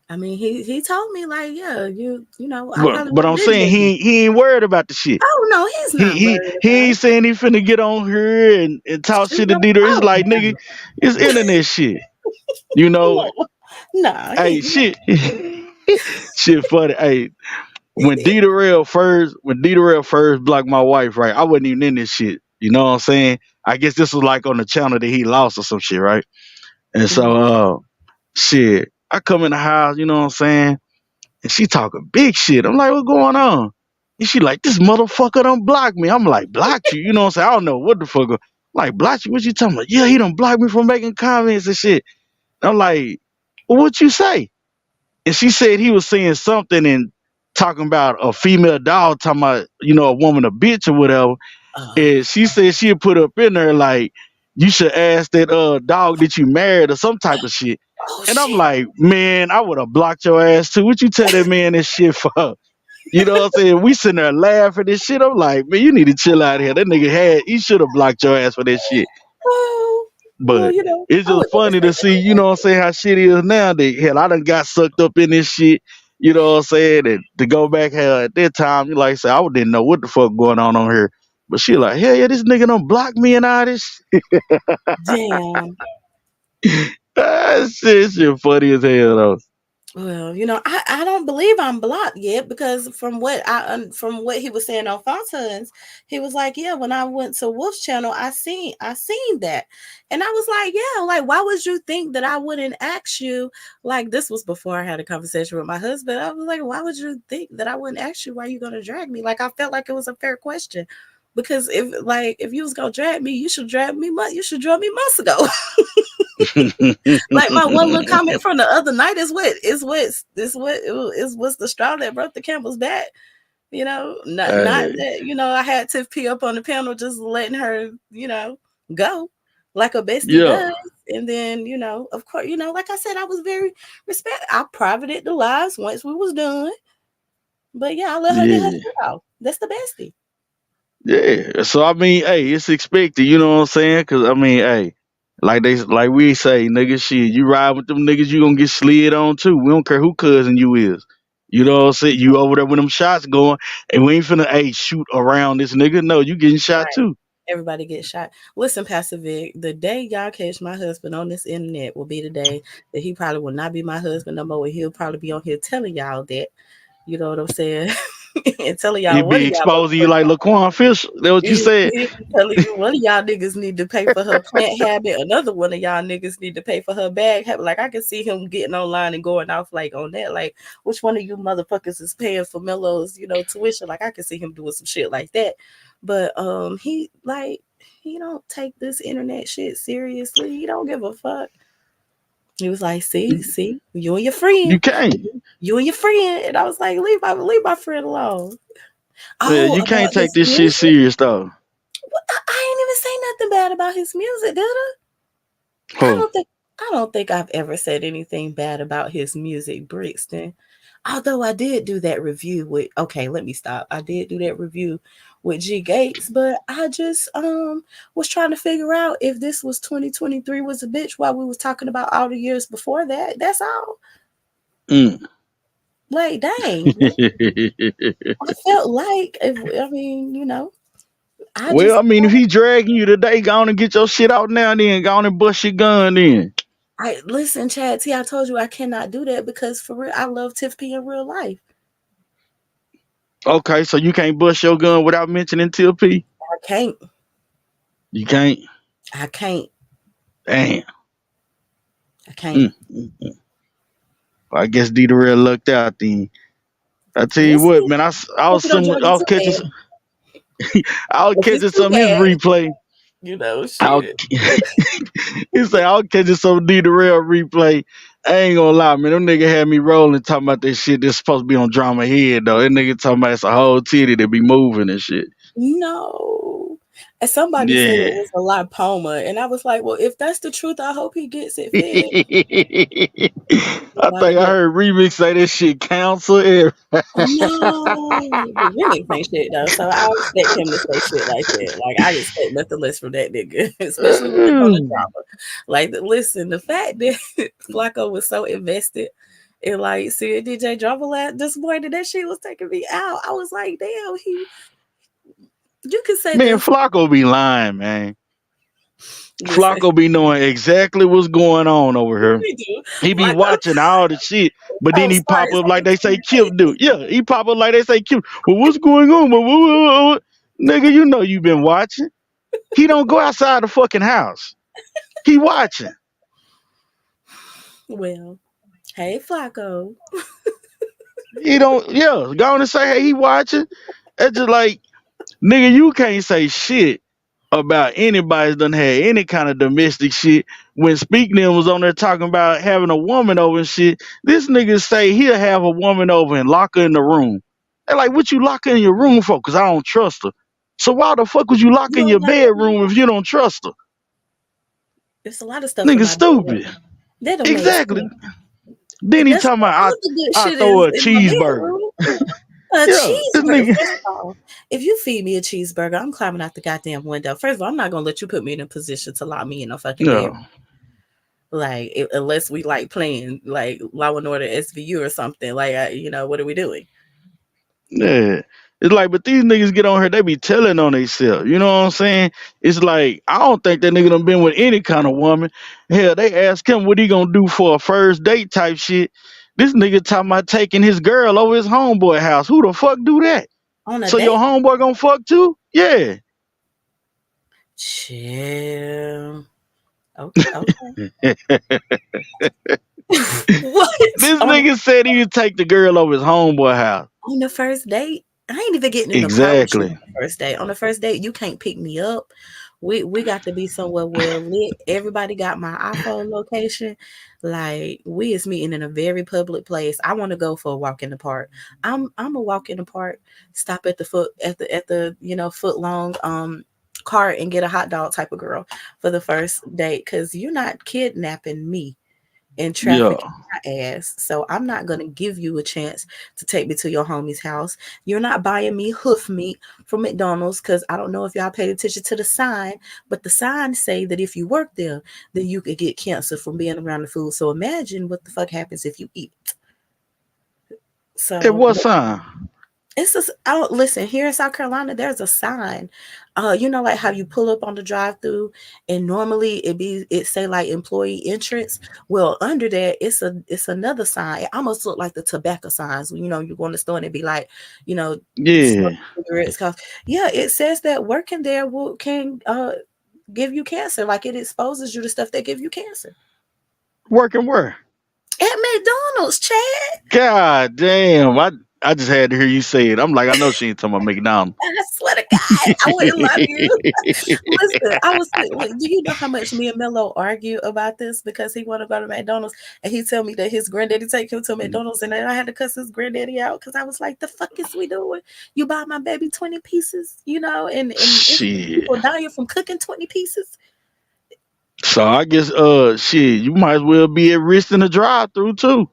I mean, he told me like, yeah, I But probably but would have I'm been saying drunk you. he ain't worried about the shit. Oh no, he's He not he worried he about ain't it. saying he finna get on here and talk You shit to know? Dieter. It's Oh like nigga, it's internet shit. You know, no, no, hey he shit, shit funny. Hey, when Dieter first blocked my wife, right? I wasn't even in this shit. You know what I'm saying? I guess this was like on the channel that he lost or some shit, right? And so Mhm. shit, I come in the house, you know what I'm saying? And she talking big shit. I'm like, what's going on? And she like, this motherfucker done blocked me. I'm like, blocked you? You know what I'm saying? I don't know what the fuck. I'm like, blocked you? What you talking about? Yeah, he done blocked me from making comments and shit. I'm like, well, what you say? And she said he was saying something and talking about a female dog, talking about, a woman a bitch or whatever. And Oh, she said she'd put up in there like, you should ask that dog that you married or some type of shit. oh And I'm shit. like, man, I would have blocked your ass too. What you tell that man this shit for? You know what I'm saying? We sitting there laughing and shit. I'm like, man, you need to chill out here. That nigga he should have blocked your ass for that shit. Oh, well, But it's I would just never funny say to see, you know what I'm saying, how shit is now. That hell, I done got sucked up in this shit. You know what I'm saying? And to go back hell at that time, you like I said, I didn't know what the fuck going on here. But she like, hell yeah, this nigga done blocked me and all this that. Damn. shit funny as hell though. Well, I don't believe I'm blocked yet because from what he was saying on Fontaine's, he was like, yeah, when I went to Wolf's channel, I seen that, and I was like, yeah, like why would you think that I wouldn't ask you? Like this was before I had a conversation with my husband. I was like, why would you think that I wouldn't ask you why you gonna drag me? Like I felt like it was a fair question because if you was gonna drag me, you should drag me. You should drag me months ago. Like my one little comment from the other night is what's the straw that broke the camel's back. Not Hey, that I had Tiff P up on the panel just letting her go like a bestie yeah, does. And then of course like I said, I was very respect. I privated the lives once we was done, but yeah, I let her get her yeah. shit out. That's the bestie. Yeah. So I mean, hey, it's expected. You know what I'm saying? Cause I mean, hey, like we say, nigga, shit, you ride with them niggas, you gonna get slid on too. We don't care who cousin you is. You know what I'm saying? You over there with them shots going, and we ain't finna hey shoot around this nigga. No, you getting shot Right. too. Everybody gets shot. Listen, Pastor Vic, the day y'all catch my husband on this internet will be the day that he probably will not be my husband no more. And he'll probably be on here telling y'all that. You know what I'm saying? And telling He y'all one be of y'all exposing you motherfuckers. like Laquan Fish. That what you said? He be telling you one of y'all niggas need to pay for her plant habit. Another one of y'all niggas need to pay for her bag habit. Like I can see him getting online and going off like on that. Like which one of you motherfuckers is paying for Melo's, tuition? Like I can see him doing some shit like that. But he don't take this internet shit seriously. He don't give a fuck. He was like, see, you and your friend. You can't. You and your friend. And I was like, leave my friend alone. Yeah, Oh, you can't about take his this shit music. serious though. I ain't even say nothing bad about his music, did I? I Oh, don't think I don't think I've ever said anything bad about his music, Brixton. Although I did do that review with okay, let me stop. I did do that review with G Gates, but I just was trying to figure out if this was 2023 was a bitch while we was talking about all the years before that. That's all. mm. Like, dang. I felt like if I mean, I Well, just I mean, if he dragging you today, go on and get your shit out now. Then go on and bust your gun. Then I listen, Chad T, I told you I cannot do that because for real, I love Tiff P in real life. okay, so you can't bust your gun without mentioning TLP. I can't. You can't. I can't. Damn. I can't. Mm. I guess Dietary lucked out then. I tell you We'll what, see. man. Hope you don't drag I me was too catching, bad. I was If it's catching too some of his bad, replay. I'll Shit. he say I'll catch it some D the real replay. I ain't gonna lie, man. Them nigga had me rolling talking about this shit that's supposed to be on drama head though. That nigga talking about it's a whole titty that be moving and shit. No. And somebody said it Yeah. was a lipoma, and I was like, well, if that's the truth, I hope he gets it fixed. I think Like, I but heard Remix say this shit cancer. no, but remix ain't shit though. So I expect him to say shit like that. Like I expect nothing less from that nigga, especially when it's on the drama. Like, listen, the fact that Flacco was so invested in like seeing DJ drama last this morning, that shit was taking me out. I was like, damn, you can say Man, this. Flocko be lying, man. Listen, Flocko be knowing exactly what's going on over here. we do. He be Flacco, watching all the shit, but then oh, he pop started up like saying they say Kip do. Yeah, he pop up like they say Kip. Well, what's going on? Nigga, you know you been watching. He don't go outside the fucking house. He watching. well, hey Flacco. He don't. Yeah, go on and say hey, he watching. It's just like nigga, you can't say shit about anybody that done had any kind of domestic shit. When Speak Them was on there talking about having a woman over and shit, this nigga say he'll have a woman over and lock her in the room. They like, what you lock her in your room for? Cause I don't trust her. So why the fuck would you lock You in don't your like that bedroom if you don't trust her? There's a lot of stuff in Nigga my bedroom. stupid. That don't make Exactly. sense. Then he That's talking all about the good I shit throw is a in my cheeseburger. bedroom. A Yeah, this cheeseburger. nigga. First of all, if you feed me a cheeseburger, I'm climbing out the goddamn window. First of all, I'm not gonna let you put me in a position to lock me in a fucking bed. Yeah. Like, unless we like playing like Law and Order SVU or something. Like, what are we doing? Yeah. It's like, but these niggas get on here, they be telling on themselves. You know what I'm saying? It's like, I don't think that nigga done been with any kind of woman. Hell, they ask him what he gonna do for a first date type shit. This nigga talking about taking his girl over his homeboy house. Who the fuck do that? On a So your date? homeboy gonna fuck too? Yeah. Chill. Okay. This What? nigga said he would take the girl over his homeboy house. On the first date? I ain't even getting in a car with you Exactly. on the first date. On the first date, you can't pick me up. We got to be somewhere well lit. Everybody got my iPhone location. Like, we is meeting in a very public place. I want to go for a walk in the park. I'm a walk in the park, stop at the foot long cart and get a hot dog type of girl for the first date, because you're not kidnapping me and Yeah. trafficking my ass. So I'm not gonna give you a chance to take me to your homie's house. You're not buying me hoof meat from McDonald's, because I don't know if y'all paid attention to the sign, but the signs say that if you work there, then you could get cancer from being around the food. So imagine what the fuck happens if you eat. It So was sign. it's just, oh, listen, here in South Carolina, there's a sign. Like how you pull up on the drive-through, and normally it say like employee entrance. Well, under that, it's another sign. It almost look like the tobacco signs. You go in the store and it be like, smoke Yeah. cigarettes. Cause yeah, it says that working there can give you cancer. Like, it exposes you to stuff that give you cancer. Working where? At McDonald's, Chad. God damn. I just had to hear you say it. I'm like, I know she ain't talking about McDonald's. I swear to God, I wouldn't lie to you. Listen, do you know how much me and Mello argue about this because he want to go to McDonald's, and he tell me that his granddaddy take him to McDonald's, and then I had to cuss his granddaddy out because I was like, the fuck is we doing? You buy my baby 20 pieces, and it's Shit. people dying from cooking 20 pieces. So I guess shit, you might as well be at risk in the drive through too.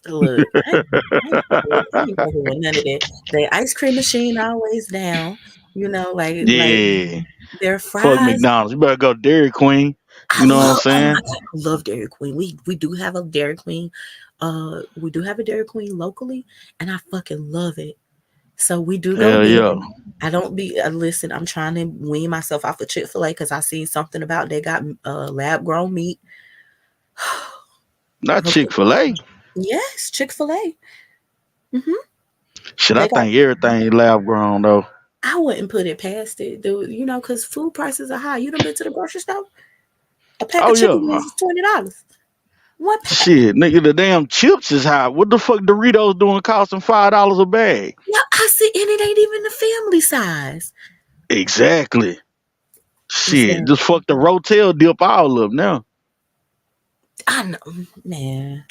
Look, I ain't fucking with none of that. The ice cream machine always down, like Yeah. their Fuck fries. McDonald's. You better go Dairy Queen. I You know what I'm love, oh my saying? God, I love Dairy Queen. We do have a Dairy Queen. We do have a Dairy Queen locally, and I fucking love it. So we do go Hell there. yeah. I don't be listen. I'm trying to wean myself off of Chick-fil-A because I see something about they got lab grown meat. Not Okay. Chick-fil-A. Yes, Chick-fil-A. Hmm. Shit, I They got. think everything lab grown though. I wouldn't put it past it, dude. Because food prices are high. You done been to the grocery store? A pack Oh of chicken yeah. wings is $20. One pack. Shit, nigga, the damn chips is high. What the fuck Doritos doing costing $5 a bag? Yeah, I see, and it ain't even the family size. Exactly. What's Shit, that? just fuck the Rotel dip all up now. I know, man.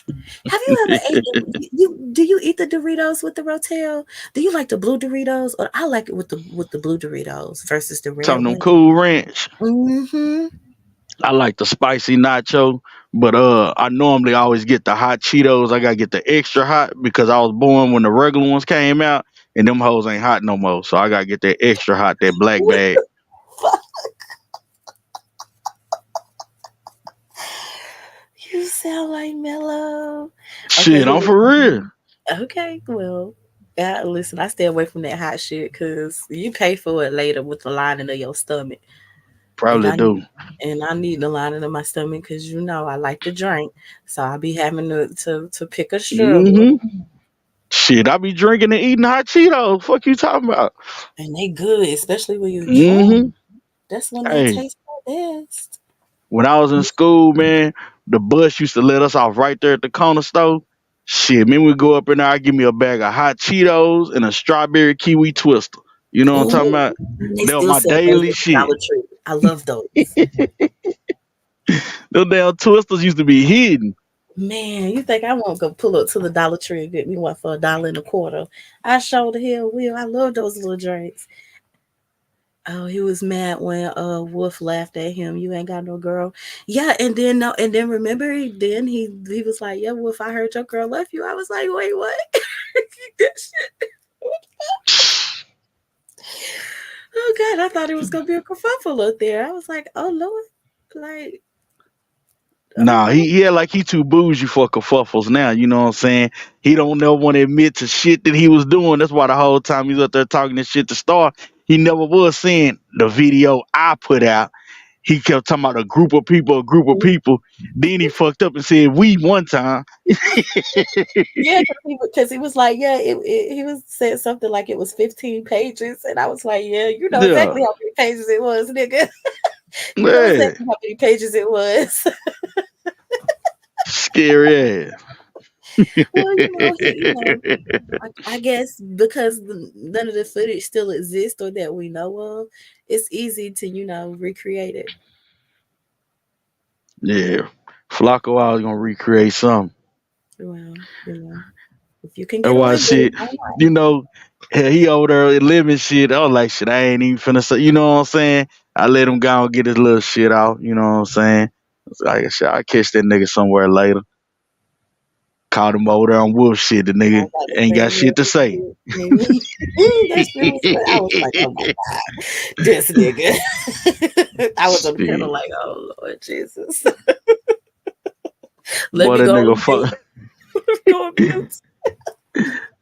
Have you ever ate them? You do you eat the Doritos with the Rotel? Do you like the blue Doritos, or I like it with the blue Doritos versus the red Talking them one? Cool Ranch. Mm-hmm. I like the spicy nacho, but I normally always get the hot Cheetos. I gotta get the extra hot because I was born when the regular ones came out, and them hoes ain't hot no more. So I gotta get that extra hot, that black What bag. the fuck? You sound like Mellow. Okay, Shit, I'm well, for real. okay, well. Yeah, listen, I stay away from that hot shit because you pay for it later with the lining of your stomach. And Probably I do. and I need the lining of my stomach because you know I like to drink, so I be having to pick a struggle, Hmm. Shit, I be drinking and eating hot Cheetos. Fuck you talking about? and they good, especially when you drunk. Hmm. That's when they Hey, taste their best. when I was in school, man, the bus used to let us off right there at the corner store. Shit, man, we go up in there, I give me a bag of hot Cheetos and a strawberry kiwi twister. You know what I'm talking Ooh, about? they That was still my sell those daily at the shit. Dollar Tree. I love those. Them damn twisters used to be hidden. Man, you think I won't go pull up to the Dollar Tree and get me one for $1.25? I sure the hell will. I love those little drinks. Oh, he was mad when Wolf laughed at him. You ain't got no girl. Yeah, and then no, and then remember he was like, "Yeah, Wolf, I heard your girl left you." I was like, "Wait, what?" That shit. Oh God, I thought it was gonna be a kerfuffle up there. I was like, "Oh Lord," like, "Oh Nah, Lord." he yeah, like he too bougie for kerfuffles now. You know what I'm saying? He don't never want to admit to shit that he was doing. That's why the whole time he's up there talking this shit to Star, he never was saying the video I put out. He kept talking about a group of people, a group of people. Then he fucked up and said we one time. Yeah, because he was like, yeah, he was said something like it was 15 pages, and I was like, yeah, you know Yeah, exactly how many pages it was, nigga. You know yeah, exactly how many pages it was. scary ass. Well, I guess because none of the footage still exists or that we know of, it's easy to recreate it. Yeah, Flocko, I was gonna recreate something. Well, if you can That's get why away with it, shit, why not? you know, hell, he over there living shit. I was like, shit, I ain't even finna say, you know what I'm saying? I let him go and get his little shit out, you know what I'm saying? It's like, shit, I catch that nigga somewhere later. Caught him over there on wolf shit. The I nigga was about to ain't say, got yeah, shit to say. that shit was funny. I was like, oh my God, this nigga. I was on the panel Shit. like, oh Lord Jesus. Let Boy, me that go nigga, on mute. Go on mute.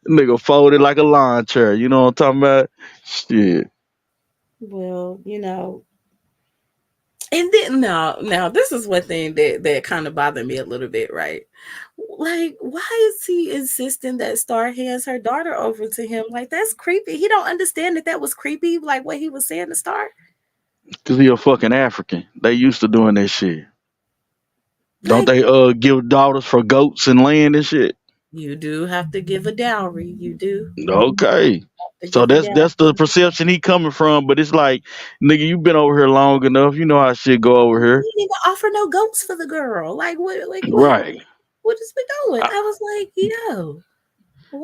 nigga folded like a lawn chair. You know what I'm talking about? Shit. Well, and then now this is one thing that kind of bothered me a little bit, right? Like, why is he insisting that Star hands her daughter over to him? Like, that's creepy. He don't understand that was creepy, like what he was saying to Star. Cause he a fucking African. They used to doing that shit. Don't Like, they give daughters for goats and land and shit? you do have to give a dowry. You do Okay. have to So give a that's the dowry. perception he coming from, but it's like, nigga, you been over here long enough. You know how shit go over He here. didn't even offer no goats for the girl. Like, Right. what is we doing? I, I was like, yo,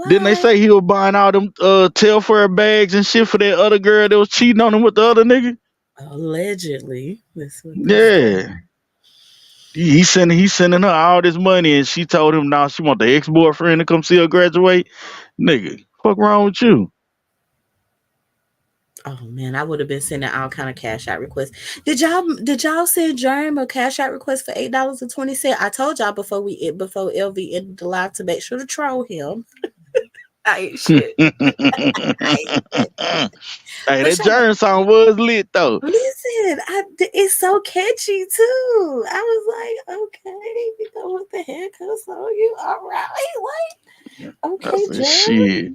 didn't they why? say he was buying all them Telfair bags and shit for that other girl that was cheating on him with the other nigga? Allegedly, that's what they said. Yeah. He sending her all this money and she told him now she want the ex boyfriend to come see her graduate. Nigga, fuck wrong with you? Oh man, I would have been sending all kind of cash out requests. Did y'all send Jerm a cash out request for $8.20? I told y'all before LV ended the live to make sure to troll him. I ain't shit. Hey, I ain't shit. But that shut up. Jern song was lit though. Listen, it's so catchy too. I was like, okay, you know what the heck? So you all right? Like, I okay, said, Jerm. shit.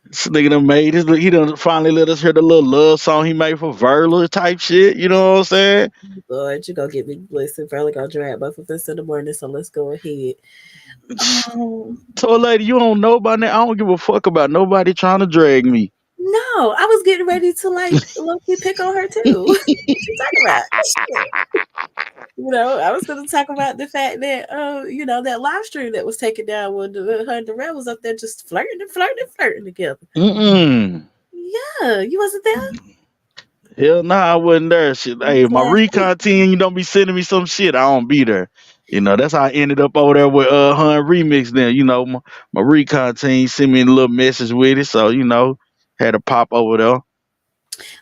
This nigga done made his, he done finally let us hear the little love song he made for Verla type shit. You know what I'm saying? Lord, you gonna get me listen, probably gonna drag both of us in the morning, so let's go ahead. Um, Told lady, you don't know about that. I don't give a fuck about nobody trying to drag me. No, I was getting ready to like low key pick on her too. What you talking about? Shit. I was gonna talk about the fact that that live stream that was taken down when her and Darrell was up there just flirting and flirting and flirting together. Mm-mm. Yeah, you wasn't there? Hell nah, I wasn't there. Shit, It hey, was my last week. recon team, you don't be sending me some shit, I don't be there. That's how I ended up over there with Hun Remix then. My recon team sent me a little message with it, so had to pop over there.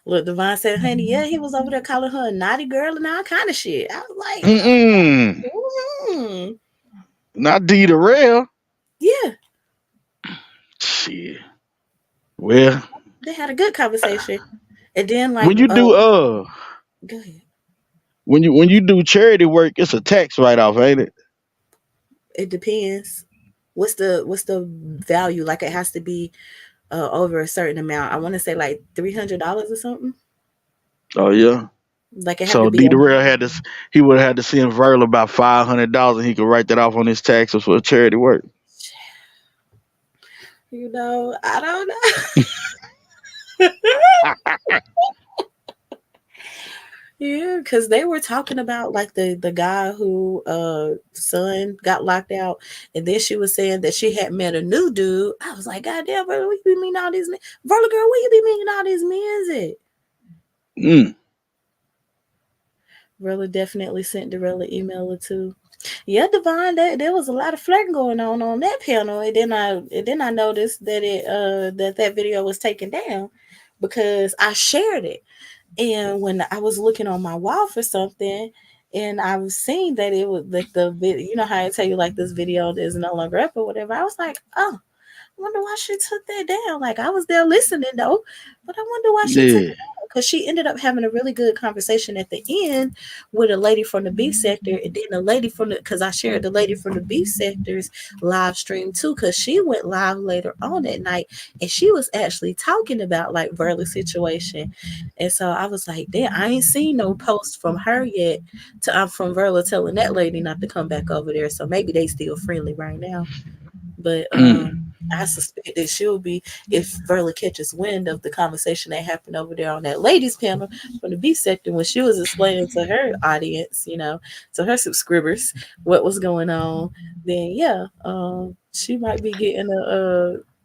Look, Devon said, honey, yeah, he was over there calling her a naughty girl and all kind of shit. I was like, Mm-mm. mm, Not D the rail. yeah, Shit. Well, they had a good conversation. And then like when you do go ahead. when you do charity work, it's a tax write off, ain't it? It depends. What's the value? Like it has to be over a certain amount. I want to say like $300 or something. Oh yeah. Like it had to So be D the rail he would have had to send Verl about $500 and he could write that off on his taxes for charity work. I don't know. Yeah, because they were talking about like the guy who son got locked out, and then she was saying that she had met a new dude. I was like, God damn, Verla, where you be meeting all these men? Verla girl, where you be meeting all these men at? Mm. Verla definitely sent Darrell an email or two. Yeah, Divine, there was a lot of flirting going on that panel, and then I noticed that that video was taken down because I shared it. And when I was looking on my wall for something, and I was seeing that it was like the video, you know how I tell you like this video is no longer up or whatever. I was like, oh, I wonder why she took that down. Like I was there listening though, but I wonder why she took it Yeah. down. Because she ended up having a really good conversation at the end with a lady from the B sector, and then a lady from the because I shared the lady from the B sector's live stream too, because she went live later on that night and she was actually talking about like Verla's situation. And so I was like, damn, I ain't seen no post from her yet from Verla telling that lady not to come back over there. So maybe they still friendly right now. But Mm. I suspect that she'll be if Verla catches wind of the conversation that happened over there on that ladies panel from the B sector when she was explaining to her audience, to her subscribers what was going on. Then yeah, she might be getting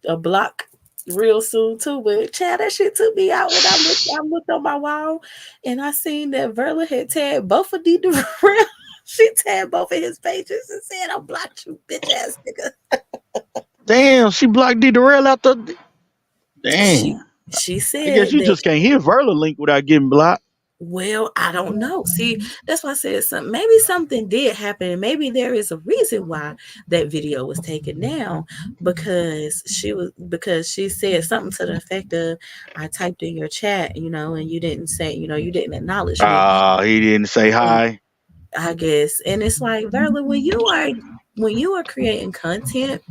a block real soon too. But Chad, that shit took me out when I looked on my wall and I seen that Verla had tagged both of the real. She tagged both of his pages and said, "I blocked you, bitch ass nigga." Damn, she blocked D the rail out the. She Damn. she I guess said you that. just can't hit Verla link without getting blocked. Well, I don't know. See, that's why I said something. Maybe something did happen, and maybe there is a reason why that video was taken down because she said something to the effect of, "I typed in your chat, and you didn't say, you didn't acknowledge me." He didn't say And hi. I guess, and it's like, Verla, when you are creating content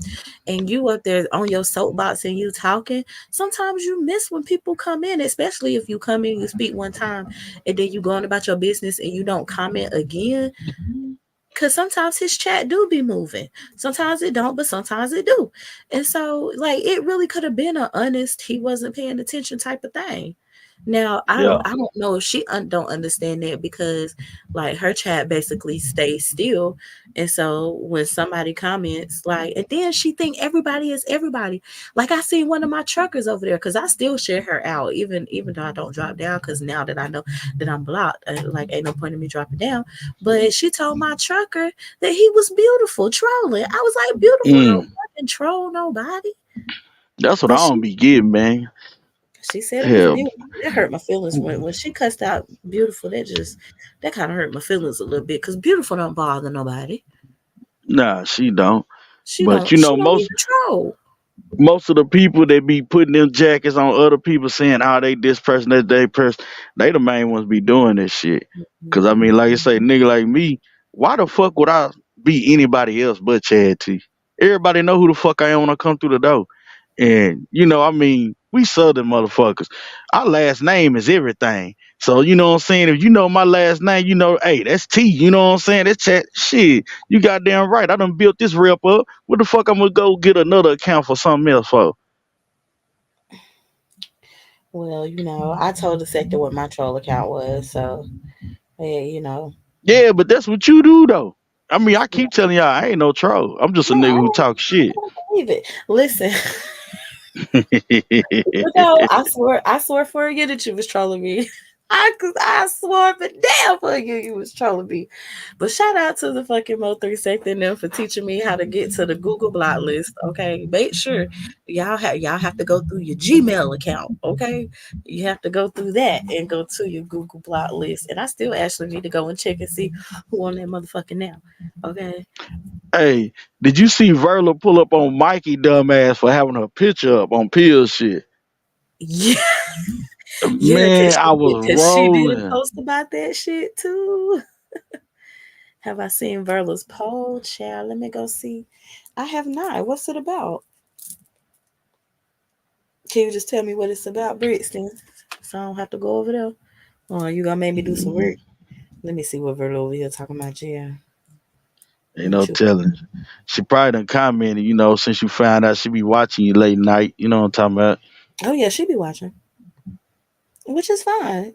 and you up there on your soapbox and you talking, sometimes you miss when people come in, especially if you come in, you speak one time, and then you go on about your business and you don't comment again. Cause sometimes his chat do be moving. Sometimes it don't, but sometimes it do. And so like it really could have been an honest, he wasn't paying attention type of thing. Now Yeah. I don't know if she don't understand that because like her chat basically stays still, and so when somebody comments like, and then she think everybody is everybody. Like I see one of my truckers over there because I still share her out even though I don't drop down because now that I know that I'm blocked, like ain't no point in me dropping down. But she told my trucker that he was beautiful trolling. I was like, beautiful don't Mm. fucking troll nobody. That's what I But don't be getting, man. she said it was Hell, beautiful. That hurt my feelings when she cussed out beautiful. That kind of hurt my feelings a little bit because beautiful don't bother nobody. nah, she don't. She But don't. She don't even troll. most of the people that be putting them jackets on other people saying, "Oh, they this person, that they person," they the main ones be doing this shit. Cause I Mhm. mean, like I say, nigga like me, why the fuck would I be anybody else but Chad T? Everybody know who the fuck I am when I come through the door. And I mean, we southern motherfuckers. Our last name is everything. So you know what I'm saying? If you know my last name, hey, that's T. You know what I'm saying? That's Chad. Shit, you goddamn right. I done built this rep up. What the fuck I'm gonna go get another account for something else for? Well, I told the sector what my troll account was, so yeah, Yeah, but that's what you do though. I mean, I keep telling y'all I ain't no troll. I'm just a no, nigga who talk shit. I don't believe it. Listen, I swore for you that you was trolling me. I swore for damn for you was trolling me. But shout out to the fucking Mo3 sector and them for teaching me how to get to the Google block list. Okay, make sure y'all have to go through your Gmail account. Okay, you have to go through that and go to your Google block list. And I still actually need to go and check and see who on that motherfucking now. Okay. Hey, did you see Verla pull up on Mikey dumbass for having her picture up on pill shit? Yeah, yeah, Man, I was cause she did rolling. post about that shit too. Have I seen Verla's poll? Child, let me go see. I have not. What's it about? Can you just tell me what it's about, Brixton? So I don't have to go over there. Or you gonna make me do some work? Let me see what Verla over here talking about. Yeah. Ain't no What you? telling. She probably done commented, since you found out she be watching you late night. You know what I'm talking about? Oh yeah, she be watching, which is fine.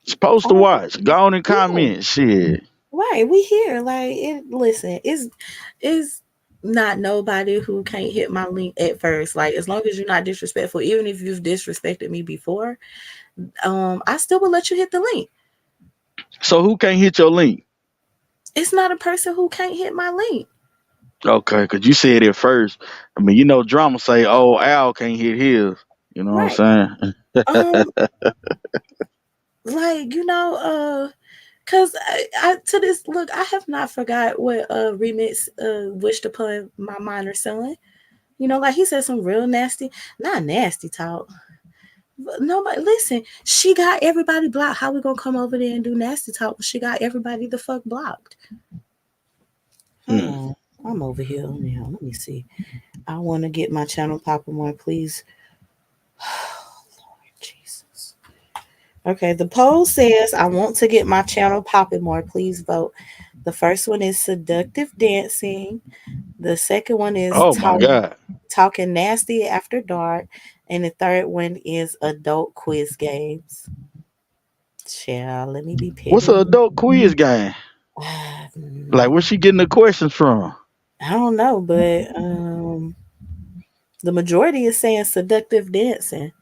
Supposed I to don't watch. Go on and yeah, comment. Shit. right. We here. Like it. Listen, it's not nobody who can't hit my link at first. Like as long as you're not disrespectful, even if you've disrespected me before, I still will let you hit the link. So who can't hit your link? It's not a person who can't hit my link. Okay, because you said it first. I mean, drama say, oh, Al can't hit his. You know what Right. I'm saying? Um, like, cause I to this look, I have not forgot what remix wished upon my minor son. Like he said some real nasty, not nasty talk. But nobody listen, she got everybody blocked. How we gonna come over there and do nasty talk when she got everybody the fuck blocked? Hold Hmm. on. I'm over here now. Let me see. I wanna get my channel popping more, please. Lord Jesus. Okay, the poll says I want to get my channel popping more. Please vote. The first one is seductive dancing. The second one is Oh my God. talking nasty after dark. And the third one is adult quiz games. Child, let me be What's an petty. adult quiz game? Like, where's she getting the questions from? I don't know, but the majority is saying seductive dancing.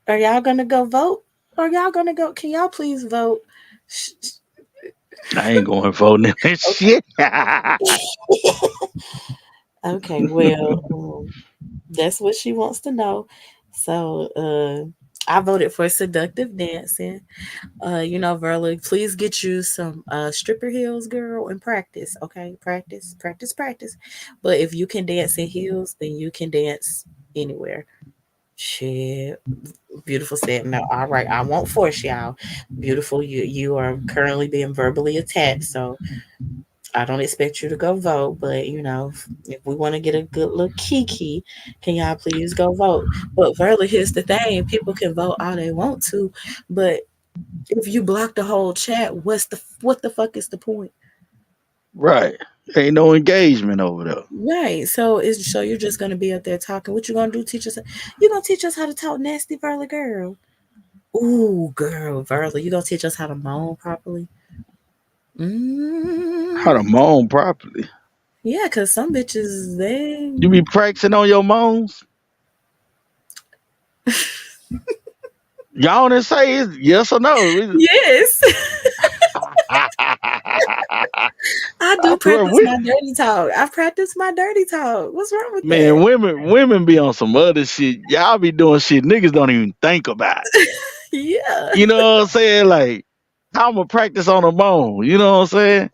Are y'all gonna go vote? Are y'all gonna go? Can y'all please vote? I ain't going voting in that Okay. shit. Okay, well, that's what she wants to know. So, I voted for seductive dancing. Verla, please get you some stripper heels, girl, and practice. Okay, practice, practice, practice. But if you can dance in heels, then you can dance anywhere. Shit, beautiful said no. All right, I won't force y'all. Beautiful, you are currently being verbally attacked, so I don't expect you to go vote, but if we want to get a good little kiki, can y'all please go vote? But Verla, here's the thing: people can vote all they want to, but if you block the whole chat, what the fuck is the point? Right. Ain't no engagement over there. Right. So you're just gonna be up there talking. What you gonna do? Teach us? You gonna teach us how to talk nasty, Verla girl? Ooh, girl, Verla, you gonna teach us how to moan properly? How to Mm, moan properly. yeah, cause some bitches they You be practicing on your moans? Y'all didn't say it's yes or no. yes. I do I swear practice my dirty talk. I practice my dirty talk. What's wrong with man, that? women be on some other shit. Y'all be doing shit niggas don't even think about. Yeah. You know what I'm saying? Like, how I'ma practice on a moan? You know what I'm saying?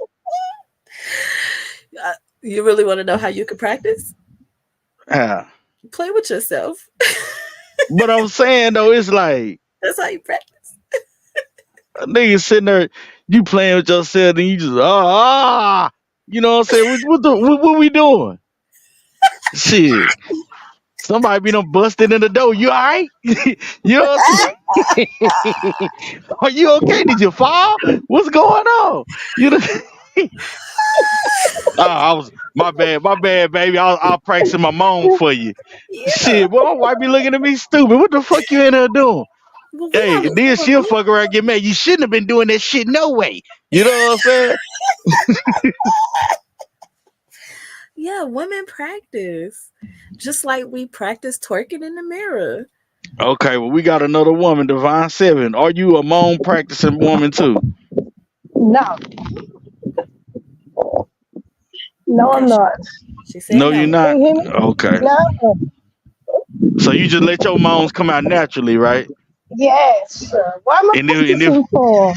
Uh, you really want to know how you can practice? Yeah. Play with yourself. But I'm saying though, it's like That's how you practice. a nigga sitting there, you playing with yourself, and you just you know what I'm saying? What we doing? Shit. Somebody be done busted in the door. You alright? You know what I'm saying? Are you okay? Did you fall? What's going on? You know I was my bad, baby. I'll practice my moan for you. Yeah. Shit, boy, why be looking at me stupid? What the fuck you in there doing? Well, we Hey, on the then same she'll group. fuck around and get mad. You shouldn't have been doing that shit no way. You know what I'm saying? Yeah, women practice. Just like we practice twerking in the mirror. Okay, well, we got another woman, Divine Seven. Are you a moan practicing woman too? No, no, Okay, I'm not. she said No, you're no. Can not. you hear me? Okay. No. So you just let your moans come out naturally, right? Yes. Why am I And if practicing for?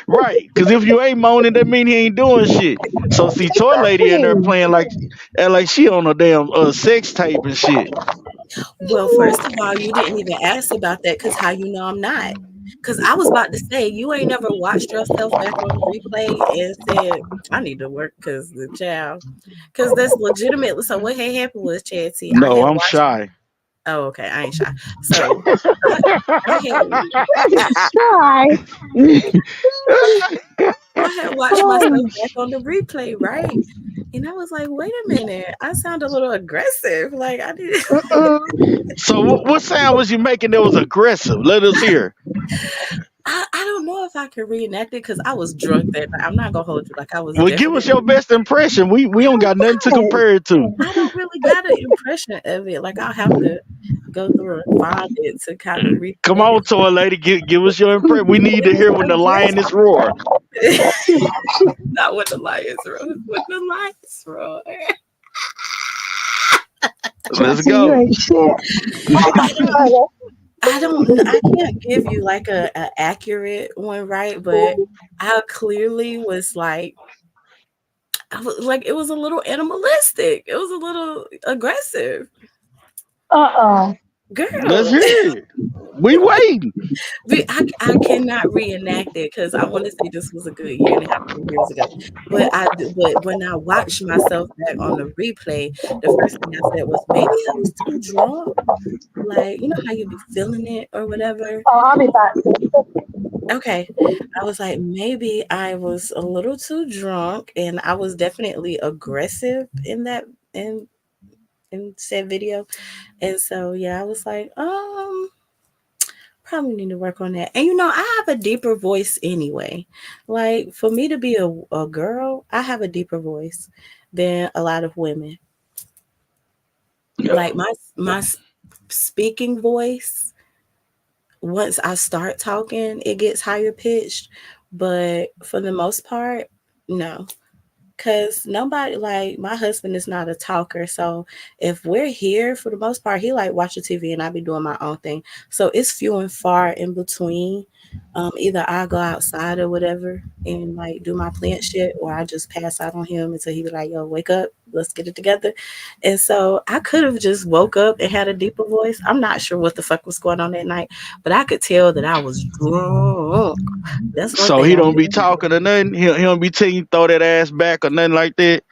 right, because if you ain't moaning, that mean he ain't doing shit. So see, toy lady in there Exactly. playing like she on a damn sex tape and shit. Well, first of all, you didn't even ask about that because how you know I'm not? Because I was about to say, you ain't never watched yourself back on the replay and said, I need to work because the child. Because that's legitimate. So what had happened was, Chancy, I No, had I'm watched. shy. Oh, okay. I ain't shy. So I, I had Try. I had watched myself Oh, back on the replay, right? And I was like, wait a minute, I sound a little aggressive. Like I did. mm-mm. So what sound was you making that was aggressive? Let us hear. I don't know if I could reenact it because I was drunk that night. I'm not gonna hold you. Like I was Well, give us your definitely. best impression. We don't got nothing to Right. compare it to. I don't really got an impression of it. Like I'll have to go through and find it to kind of Come recreate on, toy lady, give us your impression. We need it. to hear It when the lioness was roar. aggressive. Not with the lions roar. With the lions roar. Let's Chelsea, you go. ain't shit. Oh my I don't. god. I can't give you like a accurate one, right? But I clearly was like, I was like, it was a little animalistic. It was a little aggressive, Uh-uh. Let's girl. hear it. We waiting. I cannot reenact it because I want to say this was a good year and a half, 2 years ago. But when I watched myself back on the replay, the first thing I said was maybe I was too drunk. Like you know how you be feeling it or whatever. Oh, I'll be back. Okay. I was like, maybe I was a little too drunk and I was definitely aggressive in that in in said video. And so yeah, I was like, probably need to work on that. And I have a deeper voice anyway. Like for me to be a girl, I have a deeper voice than a lot of women. Yeah. Like my speaking voice, once I start talking, it gets higher pitched. But for the most part, no. Cause nobody like my husband is not a talker. So if we're here for the most part, he like watching TV and I be doing my own thing. So it's few and far in between. Either I go outside or whatever and like do my plant shit or I just pass out on him until he be like, yo, wake up, let's get it together. And so I could have just woke up and had a deeper voice. I'm not sure what the fuck was going on that night, but I could tell that I was drunk. That's one So thing he I don't be do. talking or nothing. He don't be telling you throw that ass back or nothing like that.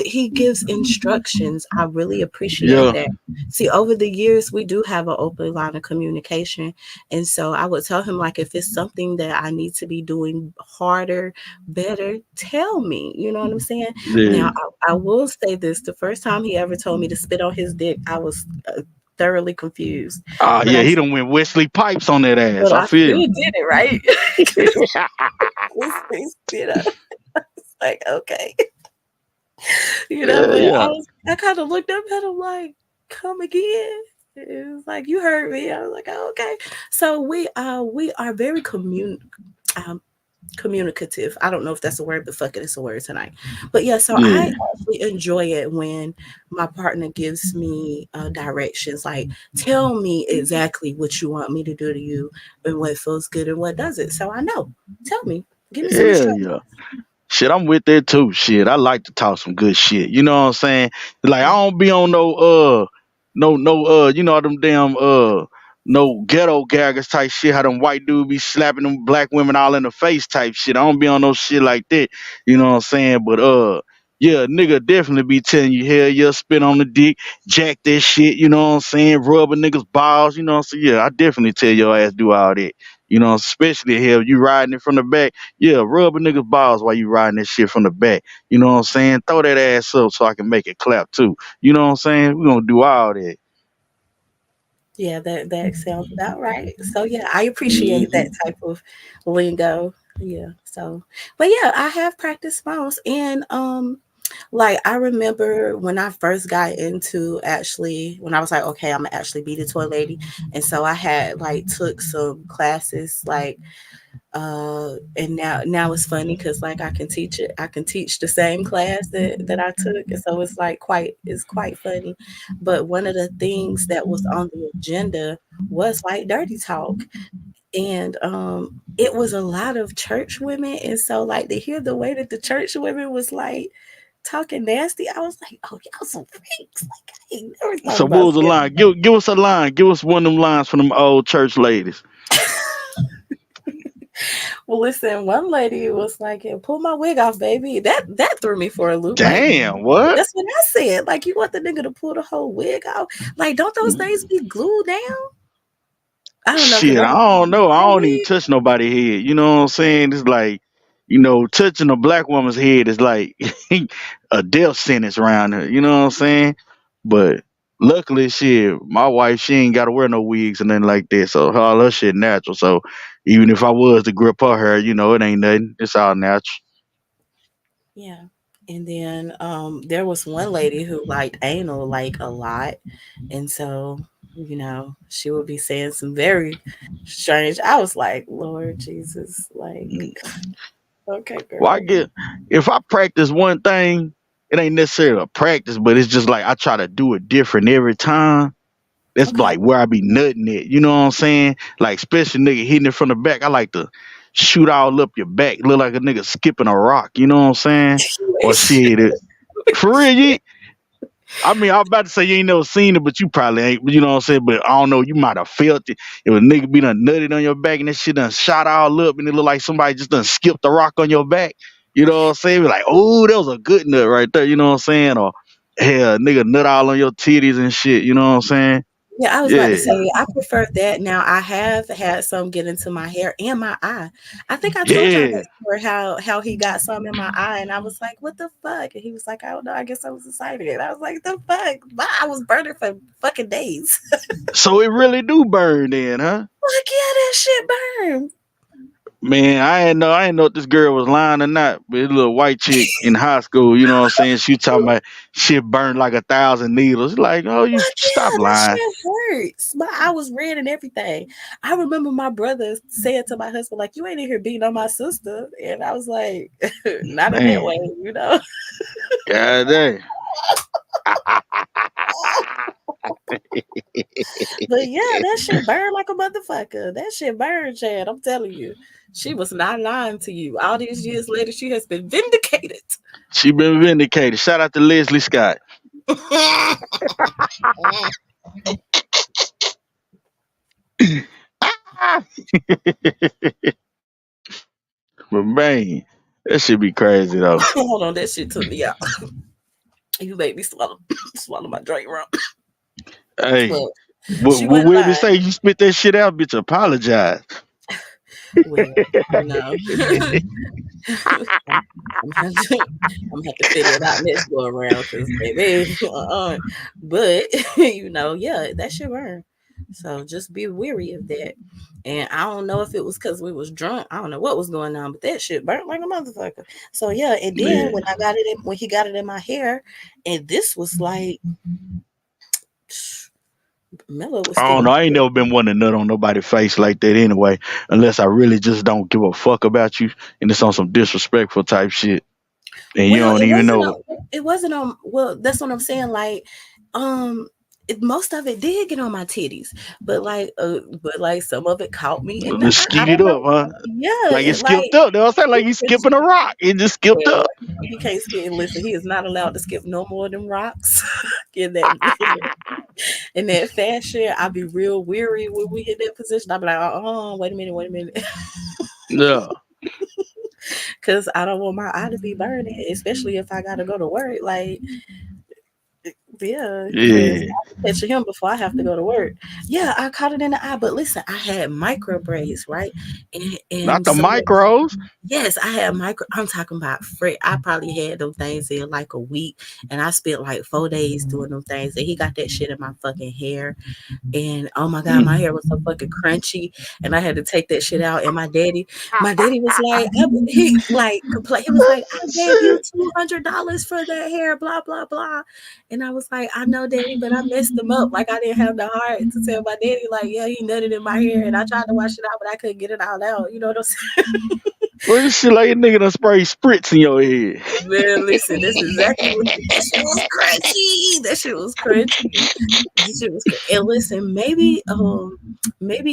He gives instructions. I really appreciate Yeah. that. See, over the years, we do have an open line of communication, and so I would tell him like if it's something that I need to be doing harder, better, tell me. You know what I'm saying? Now, Yeah. I will say this: the first time he ever told me to spit on his dick, I was thoroughly confused, Ah, but yeah. He done went Wesley Pipes on that ass. I I feel still you. did it right. You know, it's like okay. But Yeah. I kind of looked up at him like, come again. It was like you heard me. I was like, oh, okay. So we are very um, communicative. I don't know if that's a word, but fuck it, it's a word tonight. But yeah, so I Yeah. actually enjoy it when my partner gives me directions, like tell me exactly what you want me to do to you and what feels good and what doesn't. So I know. Tell me. Give me some Hell instructions. yeah. Shit, I'm with that too. Shit, I like to talk some good shit. You know what I'm saying? Like I don't be on no you know them damn no ghetto gaggers type shit. How them white dudes be slapping them black women all in the face type shit. I don't be on no shit like that. You know what I'm saying? But yeah, nigga definitely be telling you hell yeah, spit on the dick, jack that shit. You know what I'm saying? Rub a nigga's balls. You know what I'm saying? Yeah, I definitely tell your ass do all that. You know, especially hell, you riding it from the back. Yeah, rub a nigga's balls while you riding that shit from the back. You know what I'm saying? Throw that ass up so I can make it clap too. You know what I'm saying? We're gonna do all that. Yeah, that sounds about right. So yeah, I appreciate that Hmm. type of lingo. Yeah. So, but yeah, I have practiced most, and like I remember when I first got into actually when I was like, okay, I'm gonna actually be the toy lady, and so I had like took some classes like and now it's funny because like I can teach the same class that I took, and so it's quite funny. But one of the things that was on the agenda was like dirty talk, and it was a lot of church women, and so like to hear the way that the church women was like talking nasty, I was like, oh, y'all some freaks. Like I ain't never thought So what about was the saying line? Give us a line. Give us one of them lines from them old church ladies. well, listen, one lady was like, "Yeah, pull my wig off, baby." That threw me for a loop. Like, Damn, what? that's what I said. Like, you want the nigga to pull the whole wig off? Like, don't those things be glued down? I don't know, cause Shit, I don't know. I that don't even wig. touch nobody's head. You know what I'm saying? It's like, touching a black woman's head is like a death sentence around her. You know what I'm saying? But luckily, shit, my wife, she ain't got to wear no wigs or nothing like that. So all her shit natural. So even if I was to grip her hair, it ain't nothing. It's all natural. Yeah. And then there was one lady who liked anal like a lot, and so she would be saying some very strange. I was like, Lord Jesus, like, okay, Well, I girl. get if I practice one thing, it ain't necessarily a practice, but it's just like I try to do it different every time. That's Okay. like where I be nutting it. You know what I'm saying? Like especially nigga hitting it from the back. I like to shoot all up your back, look like a nigga skipping a rock. You know what I'm saying? Or shit, for real. I mean, I was about to say you ain't never seen it, but you probably ain't. You know what I'm saying? But I don't know. You might have felt it. If a nigga be done nutted on your back and that shit done shot all up, and it look like somebody just done skipped the rock on your back. You know what I'm saying? Be like, oh, that was a good nut right there. You know what I'm saying? Or hell, nigga nut all on your titties and shit. You know what I'm saying? Yeah, I was about to Yeah. say I prefer that. Now I have had some get into my hair and my eye. I think I told y'all Yeah. that story how he got some in my eye, and I was like, "What the fuck?" And he was like, "I don't know. I guess I was excited." I was like, "The fuck?" My eye was burning for fucking days. So it really do burn then, huh? Like, yeah, that shit burned. Man, I ain't know if this girl was lying or not, but this little white chick in high school, you know what I'm saying? She talking about shit burned like 1,000 needles. Like, oh, you Like, stop yeah, that lying. shit hurts. My eye was red and everything. I remember my brother saying to my husband, like, "You ain't in here beating on my sister," and I was like, "Not in that Man, way." god dang. But yeah, that shit burned like a motherfucker. That shit burned, Chad. I'm telling you. She was not lying to you. All these years later, she has been vindicated. She been vindicated. Shout out to Leslie Scott. But man, that should be crazy though. Hold on, that shit took me out. You made me swallow swallow my drink wrong. Hey, But what, she what wasn't women lying. say? You spit that shit out, bitch. Apologize. Well, I'm, I'm gonna have to I'm gonna have to figure it out next go around because baby, But yeah, that shit burn. So just be weary of that. And I don't know if it was because we was drunk. I don't know what was going on, but that shit burnt like a motherfucker. So yeah, and then Yeah. when he got it in my hair, and this was like Mello was I don't still know. I ain't never been one to nut on nobody's face like that anyway, unless I really just don't give a fuck about you and it's on some disrespectful type shit and you Well, don't even know it. it wasn't on well, that's what I'm saying, like, most of it did get on my titties, but like some of it caught me in the Just eye. I skeet it don't up, know. huh? Like it Yeah, like skipped up. They don't say like he's skipping a rock. It just skipped well, up. he can't skip. Listen, he is not allowed to skip no more than rocks. in that in that fashion, I'll be real weary when we hit that position. I'll be like, wait a minute, Yeah. because I don't want my eye to be burning, especially if I gotta go to work. Like Yeah, because Yeah. I can picture him before I have to go to work. Yeah, I caught it in the eye. But listen, I had micro braids, right? Not And the so micros. yes, I had micro. I'm talking about free. I probably had them things in like a week, and I spent like 4 days doing them things. And he got that shit in my fucking hair, and oh my god, my Mm. hair was so fucking crunchy, and I had to take that shit out. And my daddy was like, he like complain. He was like, I gave you Shit. $200 for that hair, blah blah blah. And I was like, I know, daddy, but I messed him up. Like I didn't have the heart to tell my daddy, like, yeah, he nutted in my hair, and I tried to wash it out, but I couldn't get it all out. You know what I'm saying? Well, this shit like a nigga done spray spritz in your head. Man, listen, that's exactly what that shit was crunchy. That shit was crunchy. This shit was and listen, maybe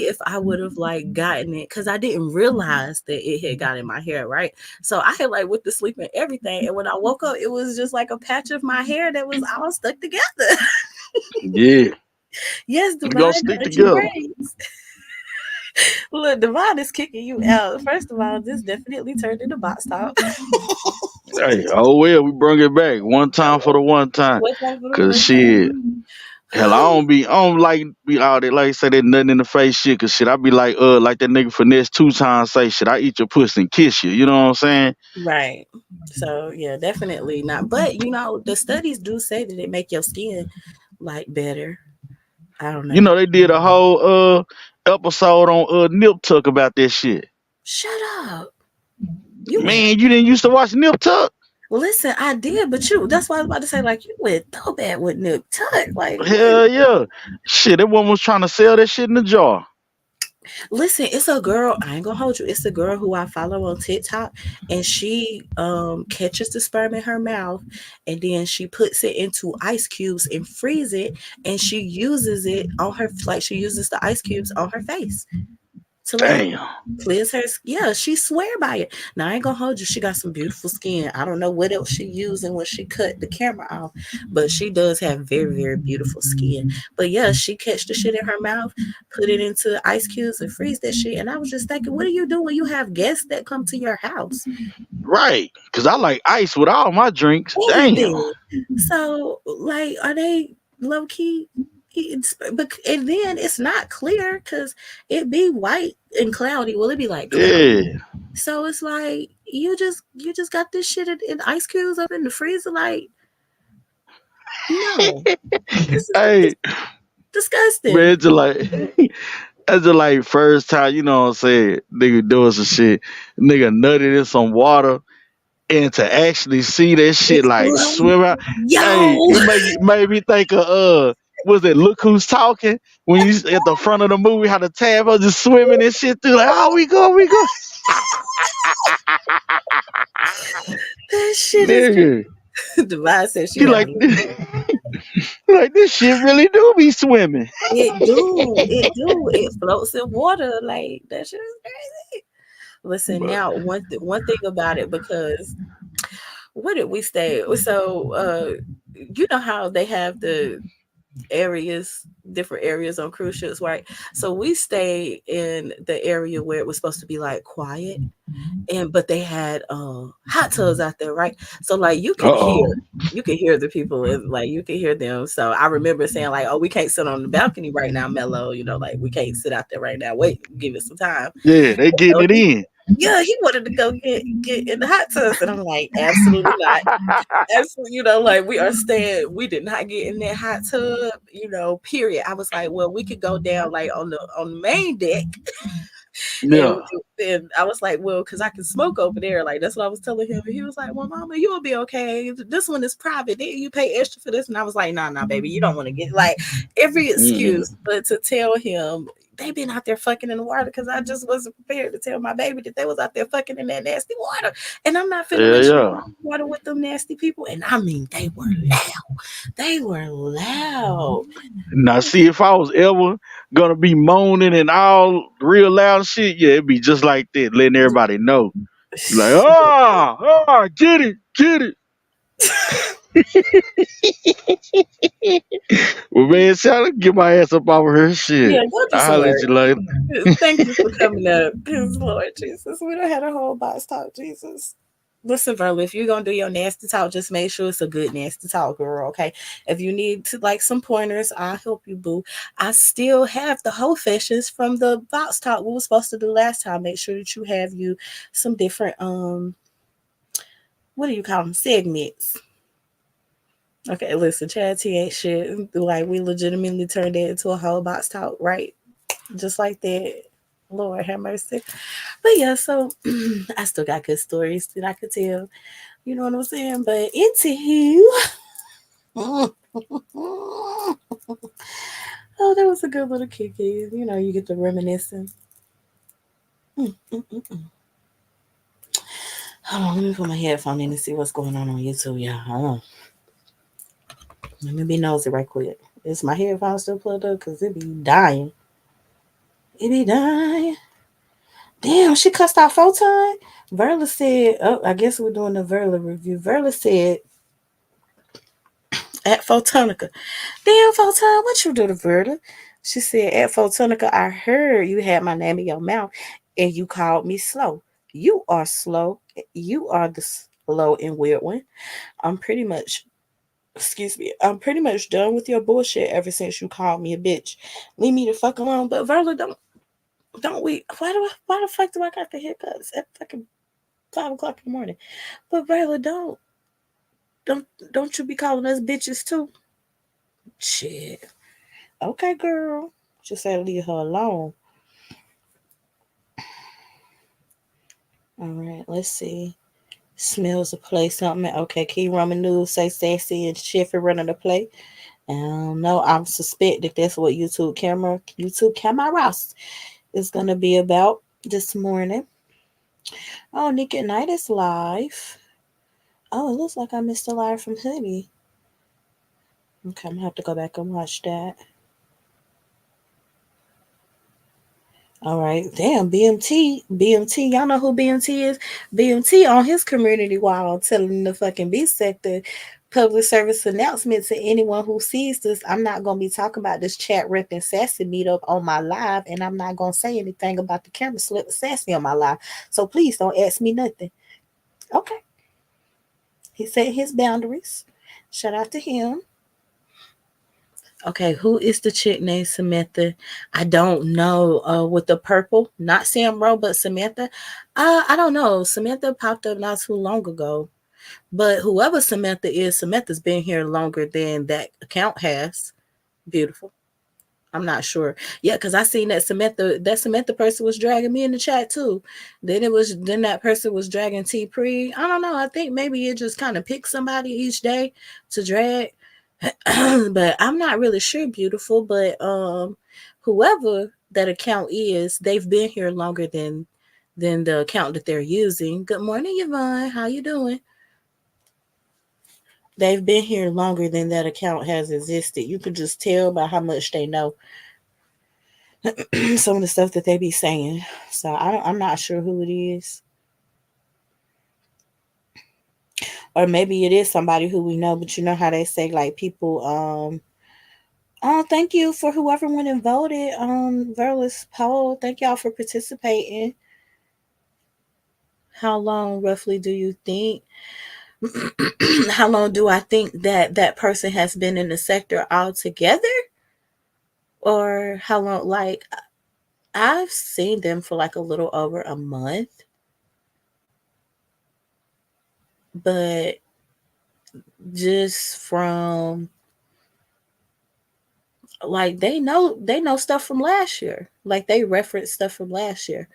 if I would have like gotten it, because I didn't realize that it had got in my hair, right? So I had like went to sleep and everything, and when I woke up, it was just like a patch of my hair that was all stuck together. Yeah. Yes, We gonna Divine, stick cut your together. braids. Look, Divine is kicking you out. First of all, this definitely turned into box talk. Hey, oh well, we bring it back one time for the one time. What's up for the Cause one time? shit, hell, I don't like be all that like say that nothing in the face shit. Cause shit, I be like that nigga finesse 2 times say shit. I eat your pussy and kiss you. You know what I'm saying? Right. So yeah, definitely not. But the studies do say that it make your skin like better. I don't You know. know they did a whole episode on Nip Tuck about that shit. Shut up. You went. Man, you didn't used to watch Nip Tuck? Listen, I did, but that's why I was about to say, like, you went throwback with Nip Tuck. Like, what? Hell yeah. Shit, that one was trying to sell that shit in the jar. Listen, it's a girl. I ain't gonna hold you. It's a girl who I follow on TikTok, and she catches the sperm in her mouth, and then she puts it into ice cubes and freeze it, and she uses it on her like she uses the ice cubes on her face to like Damn. cleanse her. Yeah, she swear by it. Now I ain't gonna hold you. She got some beautiful skin. I don't know what else she using when she cut the camera off, but she does have very very beautiful skin. But yeah, she catch the shit in her mouth, put it into ice cubes and freeze that shit. And I was just thinking, what do you do when you have guests that come to your house? Right. Cause I like ice with all my drinks. Damn. Everything. So like, are they low key? And then it's not clear because it be white and cloudy. Well, it be like cloudy. Yeah. So it's like you just got this shit in ice cubes up in the freezer. Like, no, this Hey, man, disgusting. it's just like that's just like first time, you know what I'm saying? Nigga doing some shit. Nigga nutted in some water and to actually see that shit It's like floating. swim out. Hey, Yo, it made me think of was it Look Who's Talking? When you at the front of the movie how the tab was just swimming and shit through like, oh we go. that shit is Nigga. crazy. Divine said she He have like like this shit really do be swimming. it floats in water. Like that shit is crazy. Listen, But now one thing about it, because where did we stay? So you know how they have the areas, different areas on cruise ships, right? So we stayed in the area where it was supposed to be like quiet, and but they had hot tubs out there, right? So like uh-oh. you could hear the people, and like you could hear them. So I remember saying like, oh, we can't sit on the balcony right now, Mello, like we can't sit out there right now, wait, give it some time. Yeah, they getting So it in. yeah, he wanted to go get in the hot tubs, and I'm like, absolutely not. Absolutely, like we did not get in that hot tub, period. I was like, well, we could go down like on the main deck, and Yeah. then I was like, well, because I can smoke over there. Like that's what I was telling him. And he was like, well, mama, you'll be okay. This one is private. Then you pay extra for this. And I was like, nah, baby, you don't want to get like every Mm-mm. excuse, but to tell him they been out there fucking in the water, because I just wasn't prepared to tell my baby that they was out there fucking in that nasty water. And I'm not finna Yeah, let you yeah. in the water with them nasty people. And I mean, they were loud. They were loud. Now, see, if I was ever gonna be moaning and all real loud shit, yeah, it'd be just like that, letting everybody know. Be like, get it. Well, man, shout out, get my ass up over here, Yeah, shit. go do I'll some holler at work. you later. Thank you for coming up. Because Lord Jesus, we don't had a whole box talk, Jesus. Listen, Verla, if you're gonna do your nasty talk, just make sure it's a good nasty talk, girl. Okay. If you need to like some pointers, I'll help you, boo. I still have the whole fashions from the box talk we were supposed to do last time. Make sure that you have you some different what do you call them, segments. Okay, listen, Chad T ain't shit. Like we legitimately turned that into a whole box talk, right? Just like that. Lord have mercy. But yeah, so I still got good stories that I could tell. You know what I'm saying? But anywho, oh, that was a good little kiki. You know, you get to reminiscing. Mm, mm, mm, mm. Hold on, let me put my headphone in and see what's going on YouTube, y'all. Hold on. Let me be nosy right quick. Is my headphone still plugged up? Because it be dying. It be dying. Damn, she cussed out Photon. Verla said, oh, I guess we're doing the Verla review. Verla said, at Photonica, damn, Photon, what you do to Verla? She said, at Photonica, I heard you had my name in your mouth and you called me slow. You are slow. You are the slow and weird one. I'm pretty much, excuse me, I'm pretty much done with your bullshit ever since you called me a bitch. Leave me the fuck alone. But Verla, don't we, why the fuck do I got the hiccups at fucking 5 o'clock in the morning? But Verla, don't, don't you be calling us bitches too? Shit. Okay, girl. Just had to leave her alone. All right, let's see. Smells a play something. Okay, Key Roman News say Sassy and Sheffy running the play. I don't know. I suspect that that's what YouTube camera Ross is gonna be about this morning. Oh, Nick at Night is live. Oh, it looks like I missed a live from Hoodie. Okay, I'm gonna have to go back and watch that. All right, damn BMT. Y'all know who BMT is? BMT on his community wall telling the fucking B sector public service announcement to anyone who sees this. I'm not gonna be talking about this chat rep and sassy meetup on my live, and I'm not gonna say anything about the camera slip sassy on my live. So please don't ask me nothing. Okay, he set his boundaries. Shout out to him. Okay, who is the chick named Samantha? I don't know. With the purple, not Sam Rowe, but Samantha. I don't know. Samantha popped up not too long ago. But whoever Samantha is, Samantha's been here longer than that account has. Beautiful. I'm not sure. Yeah, because I seen that Samantha person was dragging me in the chat too. Then that person was dragging T Pre. I don't know. I think maybe it just kind of picked somebody each day to drag. But I'm not really sure, beautiful. But whoever that account is, they've been here longer than the account that they're using. Good morning, Yvonne. How you doing? They've been here longer than that account has existed. You can just tell by how much they know some of the stuff that they be saying. So I'm not sure who it is, or maybe it is somebody who we know. But you know how they say like people. Oh, thank you for whoever went and voted on Verla's poll. Thank y'all for participating. How long roughly do you think? How long do I think that that person has been in the sector altogether? Or how long? Like I've seen them for like a little over a month, but just from like they know stuff from last year. Like they reference stuff from last year,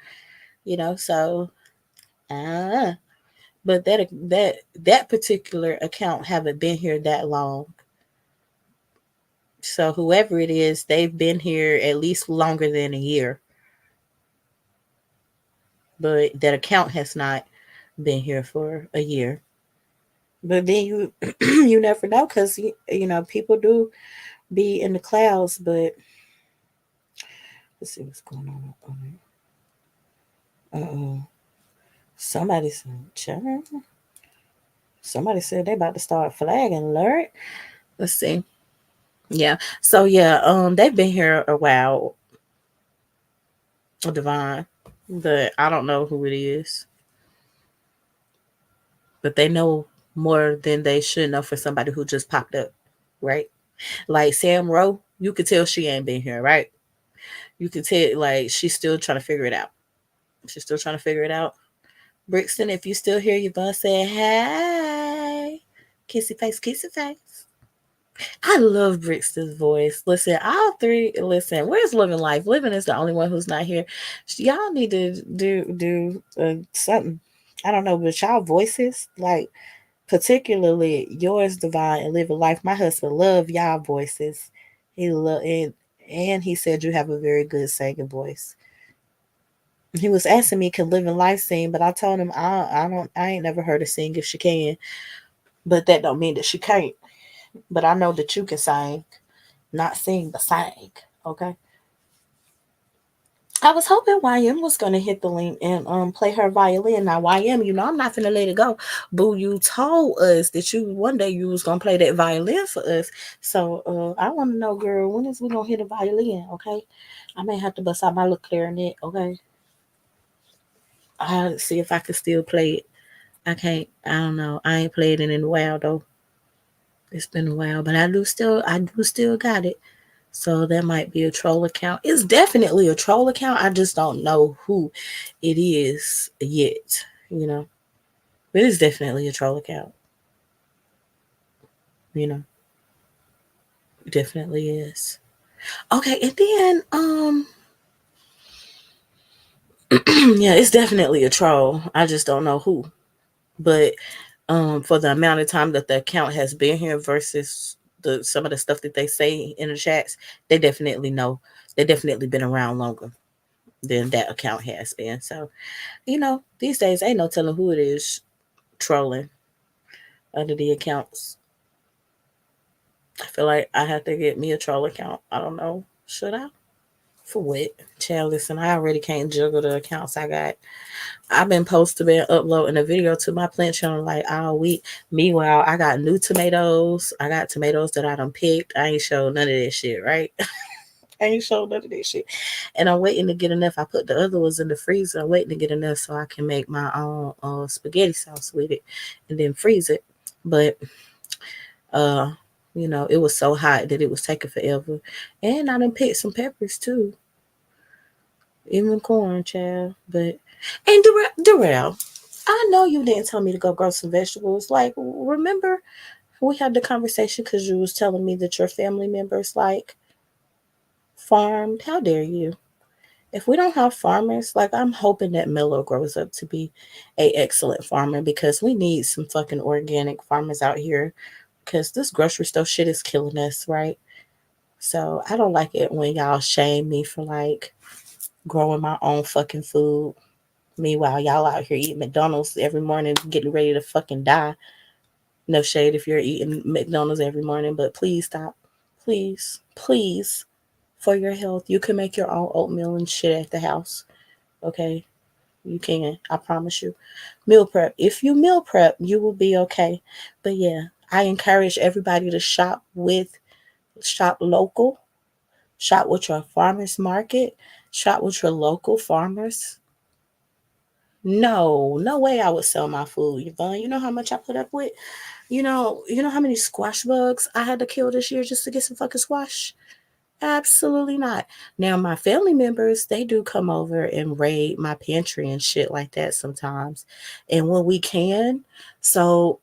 so uh but that particular account haven't been here that long. So whoever it is, they've been here at least longer than a year. But that account has not been here for a year. But then you you never know because people do be in the clouds. But let's see what's going on. Uh-oh. Somebody said, somebody said they about to start flagging alert. Let's see. Yeah. So yeah, they've been here a while, Divine, but I don't know who it is. but they know more than they should know for somebody who just popped up, right? Like Sam Rowe, you could tell she ain't been here, right? You could tell like she's still trying to figure it out. She's still trying to figure it out. Brixton, if you still here, you gonna say hey, kissy face, kissy face. I love Brixton's voice. Listen, all three. Listen, where's Living Life? Living is the only one who's not here. Y'all need to do something. I don't know, but y'all voices, like particularly yours, Divine, and Living Life. My husband love y'all voices. He love and he said you have a very good singing voice. He was asking me can Living Life sing, but I told him I ain't never heard her sing if she can. But that don't mean that she can't. But I know that you can sing. Not sing, but sing. Okay. I was hoping YM was gonna hit the link and play her violin. Now YM, you know I'm not gonna let it go. Boo, you told us that you one day you was gonna play that violin for us. So I wanna know, girl, when is we gonna hit a violin, okay? I may have to bust out my little clarinet, okay? I'll see if I can still play it. I can't, I don't know. I ain't played it in a while though. It's been a while, but I do still got it. So that might be a troll account. It's definitely a troll account. I just don't know who it is yet, you know. But it's definitely a troll account, you know. It definitely is. Okay, and then yeah, it's definitely a troll. I just don't know who. But for the amount of time that the account has been here versus the some of the stuff that they say in the chats, they definitely know. They definitely been around longer than that account has been. So, you know, these days ain't no telling who it is trolling under the accounts. I feel like I have to get me a troll account. I don't know. Should I? For what? Child, listen, I already can't juggle the accounts I got. I've been posting and uploading a video to my plant channel like all week. Meanwhile, I got new tomatoes. I got tomatoes that I done picked. I ain't showed none of that shit, right? I ain't showed none of that shit. And I'm waiting to get enough. I put the other ones in the freezer. I'm waiting to get enough so I can make my own spaghetti sauce with it and then freeze it. But uh, you know, it was so hot that it was taking forever. And I done picked some peppers too. Even corn, child. But and Darrell, I know you didn't tell me to go grow some vegetables. Like, remember we had the conversation because you was telling me that your family members like farmed. How dare you? If we don't have farmers, like I'm hoping that Milo grows up to be a excellent farmer because we need some fucking organic farmers out here because this grocery store shit is killing us, right? So I don't like it when y'all shame me for like growing my own fucking food. Meanwhile, y'all out here eating McDonald's every morning, getting ready to fucking die. No shade if you're eating McDonald's every morning, but please stop. Please, please, for your health. You can make your own oatmeal and shit at the house. Okay? You can. I promise you. Meal prep. If you meal prep, you will be okay. But yeah, I encourage everybody to shop local, shop with your farmers market, shop with your local farmers. No, no way I would sell my food, Yvonne. You know how much I put up with? You know how many squash bugs I had to kill this year just to get some fucking squash? Absolutely not. Now my family members, they do come over and raid my pantry and shit like that sometimes. And when we can, so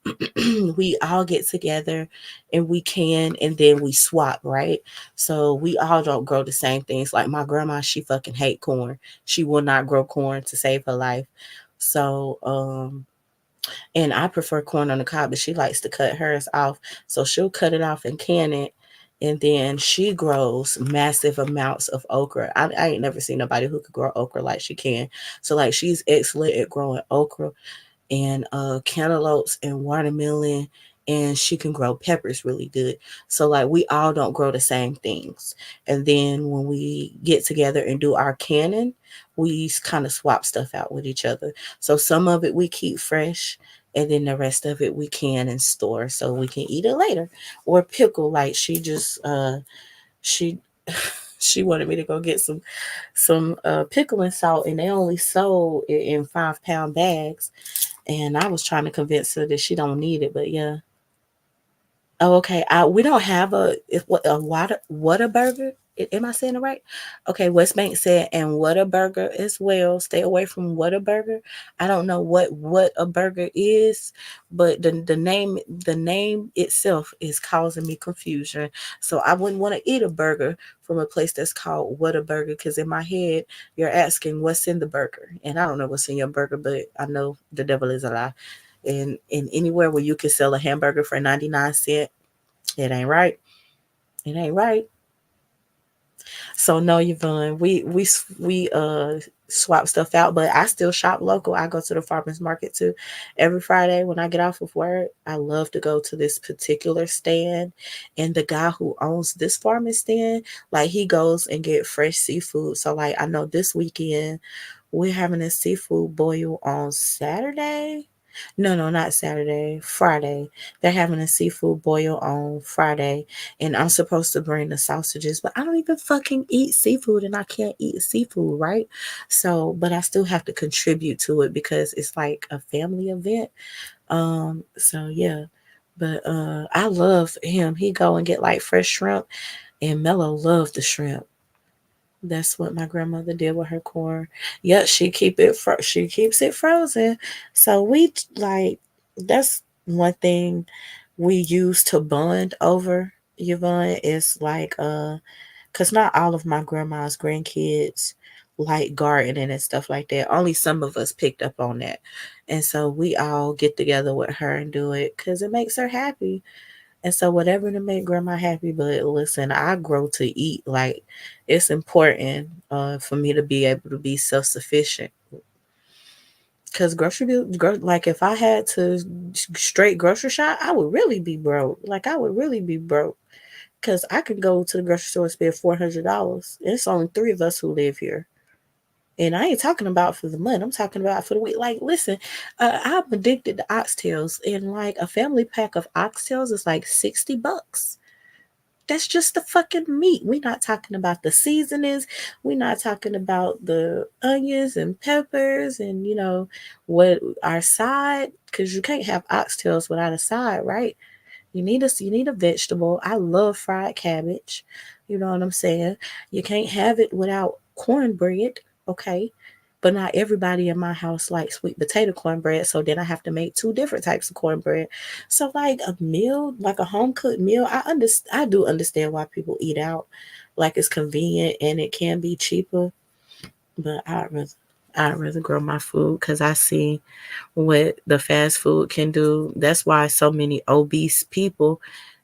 we all get together and we can and then we swap, right? So we all don't grow the same things. Like my grandma, she fucking hate corn. She will not grow corn to save her life. So and I prefer corn on the cob, but she likes to cut hers off. So she'll cut it off and can it. And then she grows massive amounts of okra. I ain't never seen nobody who could grow okra like she can. So like she's excellent at growing okra and cantaloupes and watermelon, and she can grow peppers really good. So like we all don't grow the same things. And then when we get together and do our canning, we kind of swap stuff out with each other. So some of it we keep fresh, and then the rest of it we can and store so we can eat it later or pickle. Like she she wanted me to go get some pickle and salt, and they only sold it in 5-pound bags. and I was trying to convince her that she don't need it, but yeah. Oh, okay. We don't have a Whataburger. Am I saying it right? Okay, Westbank said, and Whataburger as well. Stay away from Whataburger. I don't know what a burger is, but the name itself is causing me confusion. So I wouldn't want to eat a burger from a place that's called Whataburger, because in my head you're asking what's in the burger, and I don't know what's in your burger, but I know the devil is a lie. And anywhere where you can sell a hamburger for 99 cents, it ain't right. It ain't right. So no, Yvonne, we swap stuff out, but I still shop local. I go to the farmers market too. Every Friday when I get off of work, I love to go to this particular stand. And the guy who owns this farming stand, like he goes and get fresh seafood. So like I know this weekend we're having a seafood boil on Saturday. No, no, not Saturday. Friday. They're having a seafood boil on Friday, and I'm supposed to bring the sausages, but I don't even fucking eat seafood, and I can't eat seafood, right? So, but I still have to contribute to it because it's like a family event. So yeah. But I love him. He go and get like fresh shrimp, and Mello loved the shrimp. That's what my grandmother did with her corn. Yep, she keeps it frozen. So we like that's one thing we use to bond over, Yvonne, is like cuz not all of my grandma's grandkids like gardening and stuff like that. Only some of us picked up on that. And so we all get together with her and do it cuz it makes her happy. And so whatever to make grandma happy, but listen, I grow to eat. Like it's important for me to be able to be self sufficient. Cause like if I had to straight grocery shop, I would really be broke. Like I would really be broke. Cause I could go to the grocery store and spend $400. It's only three of us who live here. And I ain't talking about for the month. I'm talking about for the week. Like, listen, I'm addicted to oxtails, and like a family pack of oxtails is like $60. That's just the fucking meat. We're not talking about the seasonings. We're not talking about the onions and peppers and what our side, because you can't have oxtails without a side, right? You need a vegetable. I love fried cabbage. You know what I'm saying? You can't have it without cornbread, okay? But not everybody in my house likes sweet potato cornbread, so then I have to make two different types of cornbread. So like a meal, like a home cooked meal, I do understand why people eat out. Like it's convenient and it can be cheaper, but I'd rather grow my food because I see what the fast food can do. That's why so many obese people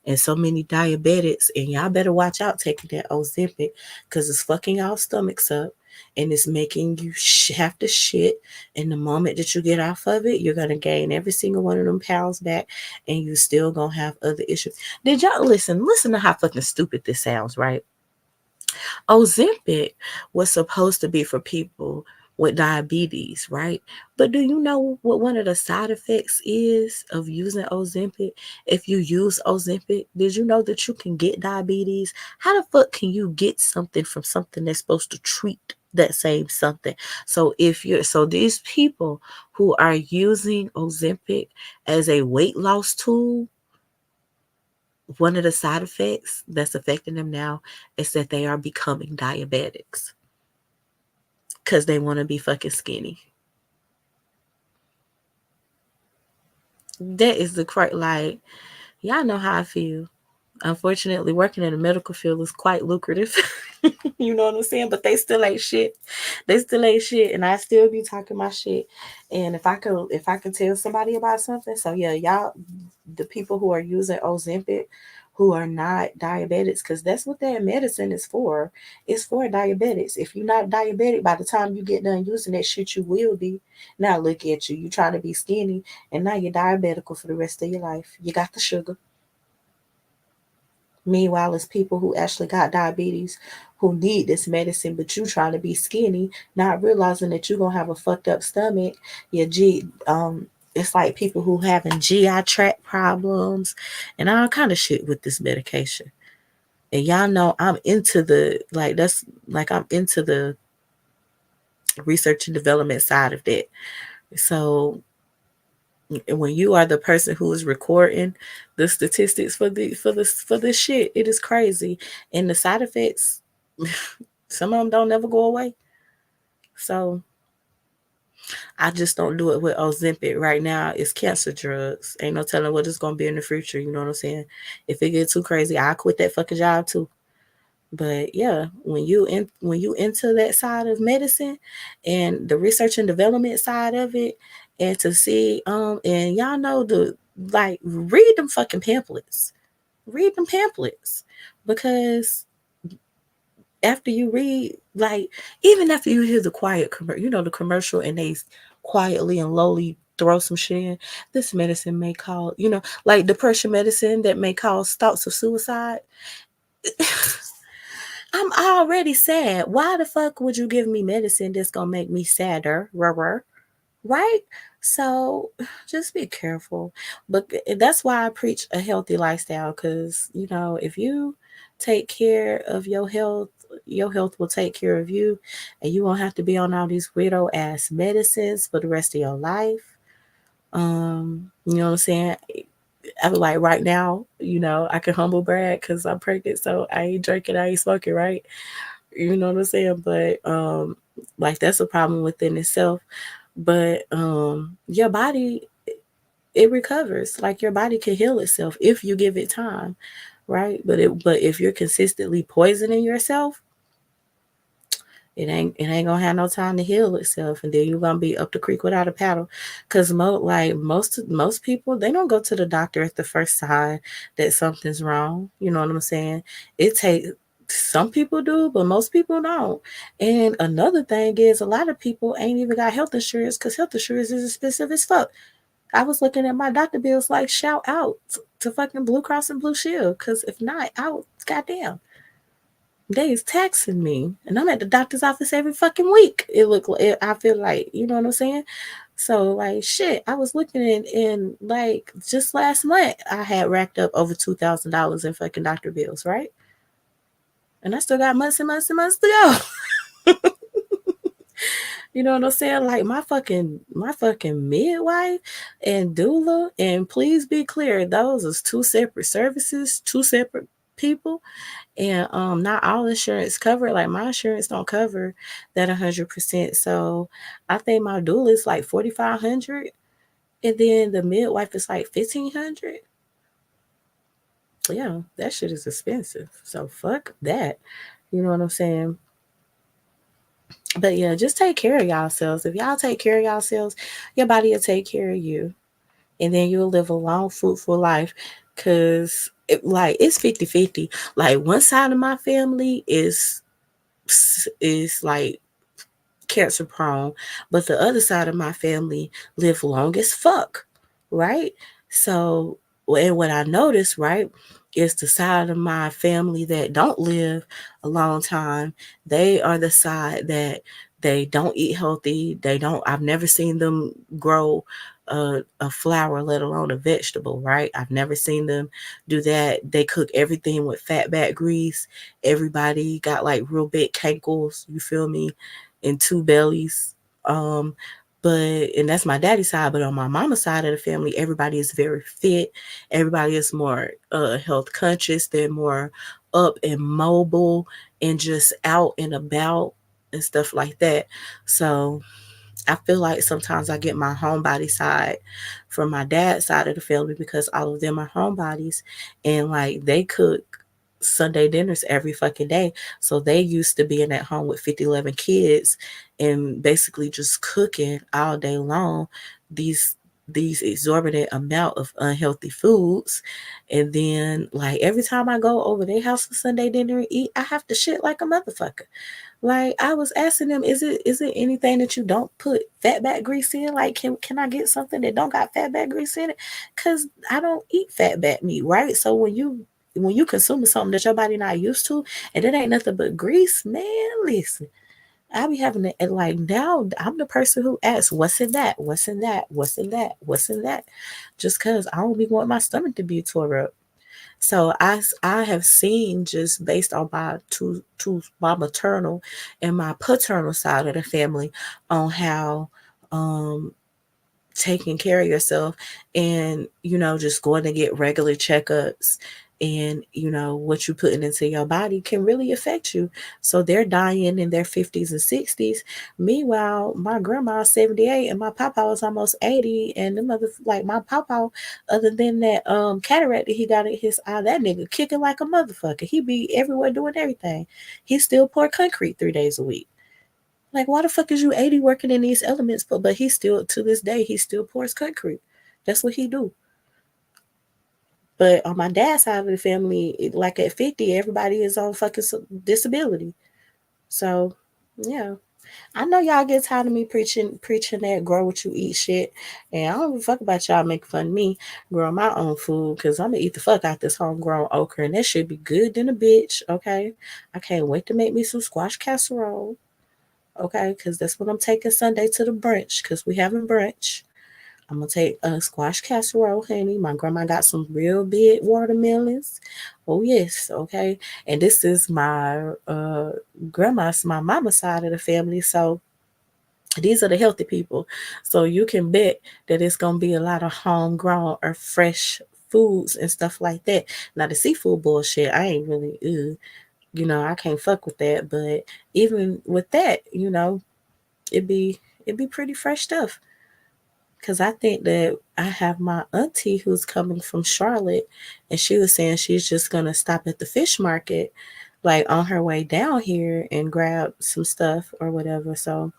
and so many diabetics, and y'all better watch out taking that Ozempic because it's fucking y'all stomachs up and it's making you have to shit. And the moment that you get off of it, you're gonna gain every single one of them pounds back, and you still gonna have other issues. Did y'all listen? Listen to how fucking stupid this sounds, right? Ozempic was supposed to be for people with diabetes, right? But do you know what one of the side effects is of using Ozempic? If you use Ozempic, did you know that you can get diabetes? How the fuck can you get something from something that's supposed to treat that same something? So these people who are using Ozempic as a weight loss tool, one of the side effects that's affecting them now is that they are becoming diabetics because they want to be fucking skinny. That is the correct, like, y'all know how I feel. Unfortunately, working in the medical field is quite lucrative. You know what I'm saying? But they still ain't shit. They still ain't shit, and I still be talking my shit. And if I could tell somebody about something, so yeah, y'all, the people who are using Ozempic, who are not diabetics, because that's what that medicine is for. It's for diabetics. If you're not diabetic, by the time you get done using that shit, you will be. Now look at you. You trying to be skinny, and now you're diabetical for the rest of your life. You got the sugar. Meanwhile, it's people who actually got diabetes who need this medicine, but you trying to be skinny, not realizing that you're gonna have a fucked up stomach. Your it's like people who having GI tract problems and all kind of shit with this medication. And y'all know I'm into the like that's like I'm into the research and development side of that. So when you are the person who is recording the statistics for this shit, it is crazy. And the side effects, some of them don't never go away. So I just don't do it with Ozempic right now. It's cancer drugs. Ain't no telling what it's gonna be in the future. You know what I'm saying? If it gets too crazy, I'll quit that fucking job too. But yeah, when you into that side of medicine and the research and development side of it, and to see and y'all know the like read them fucking pamphlets. Read them pamphlets. Because after you read, like, even after you hear the quiet the commercial, and they quietly and lowly throw some shit in, this medicine may cause, like depression medicine that may cause thoughts of suicide. I'm already sad. Why the fuck would you give me medicine that's gonna make me sadder? Right? So just be careful. But that's why I preach a healthy lifestyle, because if you take care of your health will take care of you, and you won't have to be on all these weirdo ass medicines for the rest of your life. You know what I'm saying? I am like right now, I can humble brag because I'm pregnant, so I ain't drinking, I ain't smoking, right? You know what I'm saying? But like that's a problem within itself. But your body, it recovers. Like your body can heal itself if you give it time, right? But if you're consistently poisoning yourself, it ain't gonna have no time to heal itself, and then you're gonna be up the creek without a paddle. Cause most people, they don't go to the doctor at the first sign that something's wrong. You know what I'm saying? It takes Some people do, but most people don't. And another thing is, a lot of people ain't even got health insurance because health insurance is expensive as fuck. I was looking at my doctor bills, like, shout out to fucking Blue Cross and Blue Shield, because if not, goddamn, they is taxing me, and I'm at the doctor's office every fucking week. It look like, I feel like, you know what I'm saying. So like shit, I was looking in like just last month, I had racked up over $2,000 in fucking doctor bills, right? And I still got months and months and months to go. You know what I'm saying? Like my fucking midwife and doula, and please be clear, those is two separate services, two separate people. And not all insurance cover, like my insurance don't cover that 100%. So I think my doula is like 4,500, and then the midwife is like 1,500. Yeah, that shit is expensive, so fuck that. You know what I'm saying? But yeah, just take care of yourselves. If y'all take care of yourselves, your body will take care of you, and then you'll live a long fruitful life. Because it's 50-50. Like one side of my family is like cancer prone, but the other side of my family live long as fuck, right? So, and what I noticed, right, is the side of my family that don't live a long time, they are the side that they don't eat healthy. I've never seen them grow a flower, let alone a vegetable, right? I've never seen them do that. They cook everything with fat back grease. Everybody got like real big cankles, you feel me? And two bellies. Um, and that's my daddy's side. But on my mama's side of the family, everybody is very fit. Everybody is more health conscious. They're more up and mobile and just out and about and stuff like that. So I feel like sometimes I get my homebody side from my dad's side of the family, because all of them are homebodies, and like they cook Sunday dinners every fucking day. So they used to being at home with 50, 11 kids and basically just cooking all day long these these exorbitant amount of unhealthy foods. And then like every time I go over their house for Sunday dinner and eat, I have to shit like a motherfucker. Like I was asking them, is it anything that you don't put fatback grease in? Like can I get something that don't got fatback grease in it? Cause I don't eat fatback meat, right? So when you consuming something that your body not used to, and it ain't nothing but grease, man, listen. I be having to, and like now I'm the person who asks, what's in that? What's in that? What's in that? What's in that? Just cause I don't be want my stomach to be tore up. So I have seen, just based on my maternal and my paternal side of the family, on how um taking care of yourself and, just going to get regular checkups, and, what you putting into your body can really affect you. So they're dying in their 50s and 60s. Meanwhile, my grandma's 78 and my papa was almost 80. And the mother, like my papa, other than that cataract that he got in his eye, that nigga kicking like a motherfucker. He be everywhere doing everything. He still pour concrete 3 days a week. Like, why the fuck is you 80 working in these elements? But he still, to this day, he still pours concrete. That's what he do. But on my dad's side of the family, like at 50, everybody is on fucking disability. So, yeah. I know y'all get tired of me preaching that grow what you eat shit. And I don't give a fuck about y'all making fun of me growing my own food, because I'm going to eat the fuck out this homegrown okra. And that should be good than a bitch, okay? I can't wait to make me some squash casserole. Okay, because that's what I'm taking Sunday to the brunch, because we having brunch. I'm gonna take a squash casserole, honey. My grandma got some real big watermelons. Oh yes, okay. And this is my grandma's, my mama's side of the family. So these are the healthy people. So you can bet that it's gonna be a lot of homegrown or fresh foods and stuff like that. Now the seafood bullshit, I ain't really I can't fuck with that. But even with that, it'd be it'd be pretty fresh stuff. Cause I think that I have my auntie who's coming from Charlotte, and she was saying she's just gonna stop at the fish market, like on her way down here, and grab some stuff or whatever. So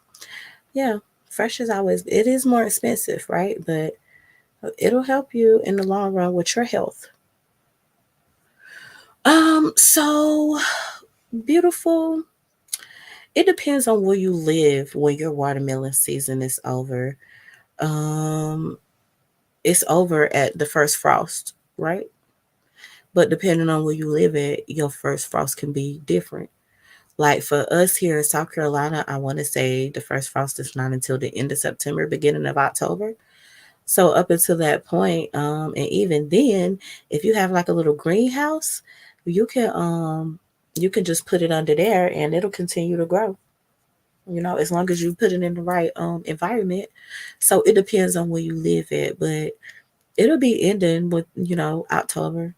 yeah, fresh is always, it is more expensive, right? But it'll help you in the long run with your health. So beautiful. It depends on where you live when your watermelon season is over. Um, it's over at the first frost, right? But depending on where you live at, your first frost can be different. Like for us here in South Carolina, I want to say the first frost is not until the end of September, beginning of October. So up until that point, and even then, if you have like a little greenhouse, you can um you can just put it under there and it'll continue to grow. As long as you put it in the right environment. So it depends on where you live at, but it'll be ending with, October.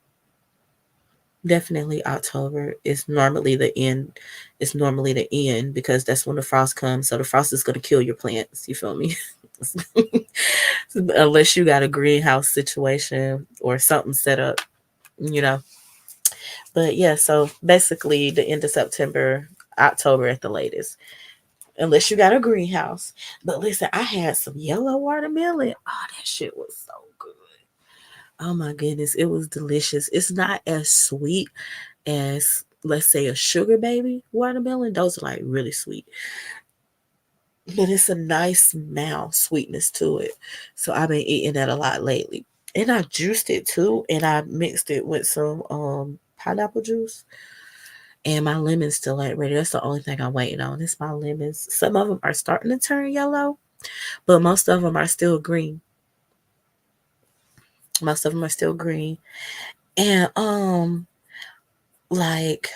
Definitely October is normally the end. It's normally the end because that's when the frost comes. So the frost is going to kill your plants. You feel me? Unless you got a greenhouse situation or something set up, you know. But yeah, so basically the end of September, October at the latest. Unless you got a greenhouse. But listen, I had some yellow watermelon. Oh, that shit was so good. Oh my goodness, it was delicious. It's not as sweet as, let's say, a sugar baby watermelon. Those are like really sweet, but it's a nice mild sweetness to it. So I've been eating that a lot lately, and I juiced it too, and I mixed it with some pineapple juice. And my lemons still ain't ready. That's the only thing I'm waiting on. It's my lemons. Some of them are starting to turn yellow, but most of them are still green. Most of them are still green. And like,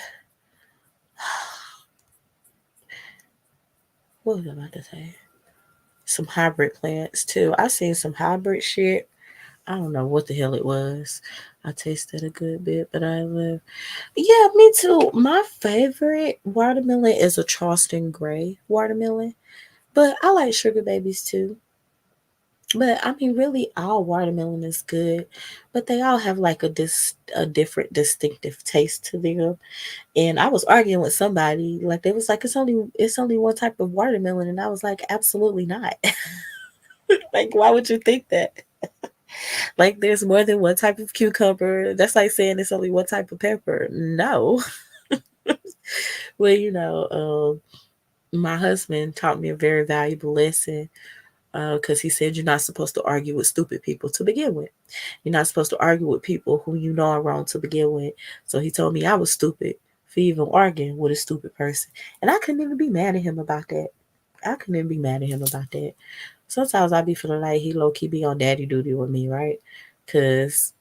what was I about to say? Some hybrid plants too. I seen some hybrid shit. I don't know what the hell it was. I tasted a good bit, but I love. Yeah, me too. My favorite watermelon is a Charleston Gray watermelon, but I like sugar babies too. But I mean, really, all watermelon is good, but they all have like a different distinctive taste to them. And I was arguing with somebody, like they was like, it's only one type of watermelon, and I was like, absolutely not. Like, why would you think that? Like, there's more than one type of cucumber. That's like saying it's only one type of pepper. No. Well, my husband taught me a very valuable lesson, because he said you're not supposed to argue with stupid people to begin with. You're not supposed to argue with people who you know are wrong to begin with. So he told me I was stupid for even arguing with a stupid person. And I couldn't even be mad at him about that. I couldn't even be mad at him about that. Sometimes I be feeling like he low key be on daddy duty with me, right? Cause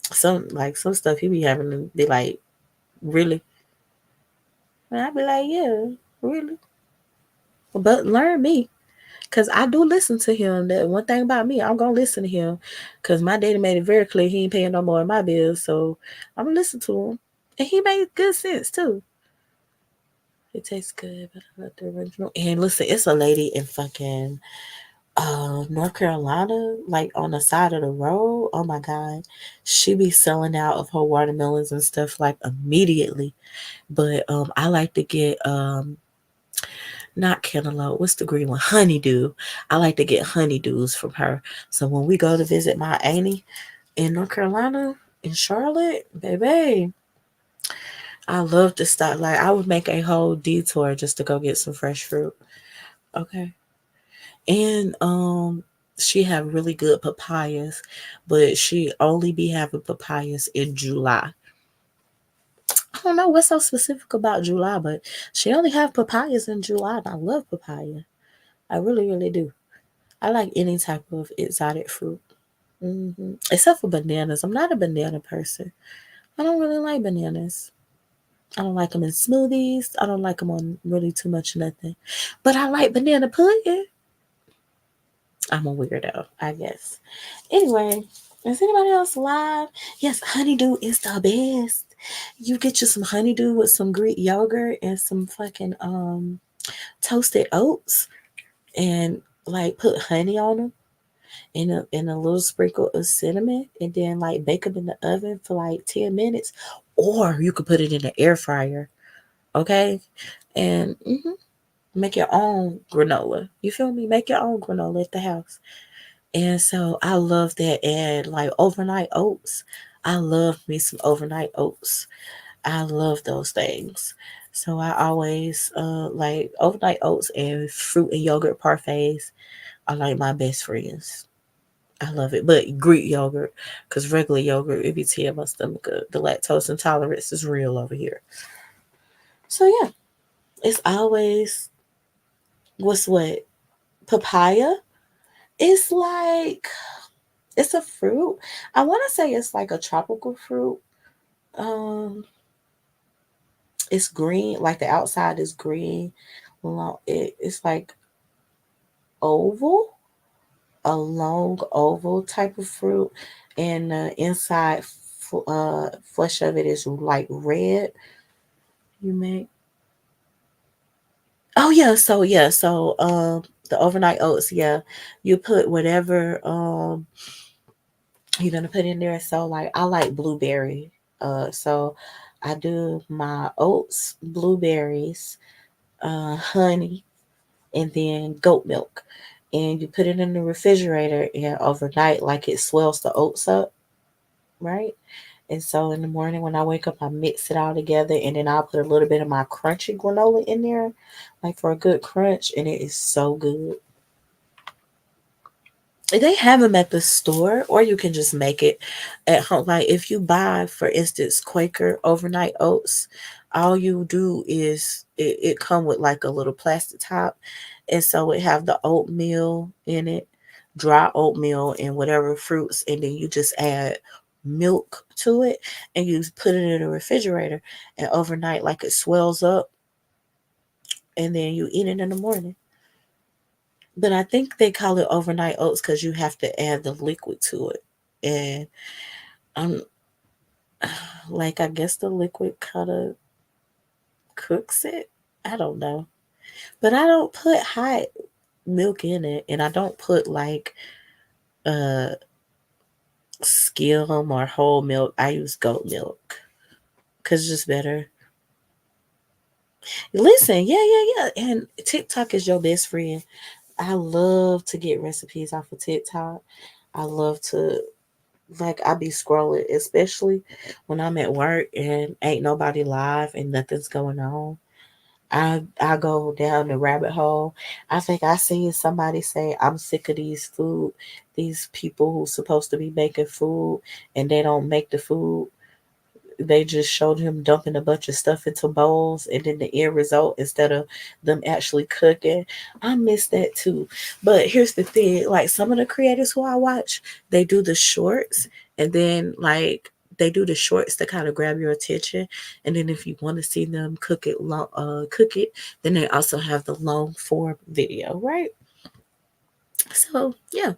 some stuff he be having to be like, really? And I be like, yeah, really. But learn me. Cause I do listen to him. That one thing about me, I'm gonna listen to him. Cause my daddy made it very clear he ain't paying no more of my bills, so I'm gonna listen to him. And he made good sense too. It tastes good, but I love the original. And listen, it's a lady in fucking North Carolina, like on the side of the road. Oh my god. She be selling out of her watermelons and stuff like immediately. But I like to get not cantaloupe. What's the green one? Honeydew. I like to get honeydews from her. So when we go to visit my auntie in North Carolina, in Charlotte, baby, I love to stop. Like I would make a whole detour just to go get some fresh fruit. Okay. And she have really good papayas, but she only be having papayas in July. I don't know what's so specific about July, but she only have papayas in July. And I love papaya. I really, really do. I like any type of exotic fruit, except for bananas. I'm not a banana person. I don't really like bananas. I don't like them in smoothies. I don't like them on really too much nothing. But I like banana pudding. I'm a weirdo, I guess. Anyway, is anybody else live? Yes, honeydew is the best. You get you some honeydew with some Greek yogurt and some fucking toasted oats and like put honey on them and a little sprinkle of cinnamon and then like bake them in the oven for like 10 minutes, or you could put it in the air fryer, okay? And make your own granola. You feel me? Make your own granola at the house. And so I love that. And like overnight oats, I love me some overnight oats. I love those things. So I always like overnight oats and fruit and yogurt parfaits are like my best friends. I love it. But Greek yogurt, because regular yogurt, it be tearing my stomach up. The lactose intolerance is real over here. So yeah, it's always what's what? Papaya? It's like it's a fruit. I want to say it's like a tropical fruit. Um, it's green, like the outside is green. It's like oval, a long oval type of fruit, and the inside flesh of it is like red. You make the overnight oats, yeah, you put whatever you're gonna put in there. So like I like blueberry. So I do my oats, blueberries, honey, and then goat milk. And you put it in the refrigerator and overnight, like it swells the oats up, right? And so in the morning when I wake up, I mix it all together and then I'll put a little bit of my crunchy granola in there, like for a good crunch, and it is so good. They have them at the store, or you can just make it at home. Like if you buy, for instance, Quaker overnight oats, all you do is it come with like a little plastic top, and so it have the oatmeal in it, dry oatmeal and whatever fruits, and then you just add milk to it, and you put it in the refrigerator, and overnight, like it swells up, and then you eat it in the morning. But I think they call it overnight oats because you have to add the liquid to it. And I'm like, I guess the liquid kind of cooks it. I don't know. But I don't put hot milk in it. And I don't put like uh skim or whole milk. I use goat milk because it's just better. Listen, yeah. And TikTok is your best friend. I love to get recipes off of TikTok. I love to like I be scrolling, especially when I'm at work and ain't nobody live and nothing's going on. I go down the rabbit hole. I think I seen somebody say I'm sick of these people who's supposed to be making food and they don't make the food. They just showed him dumping a bunch of stuff into bowls and then the end result instead of them actually cooking. I miss that too. But here's the thing, like some of the creators who I watch, they do the shorts and then like they do the shorts to kind of grab your attention, and then if you want to see them cook it then they also have the long form video, right? So yeah,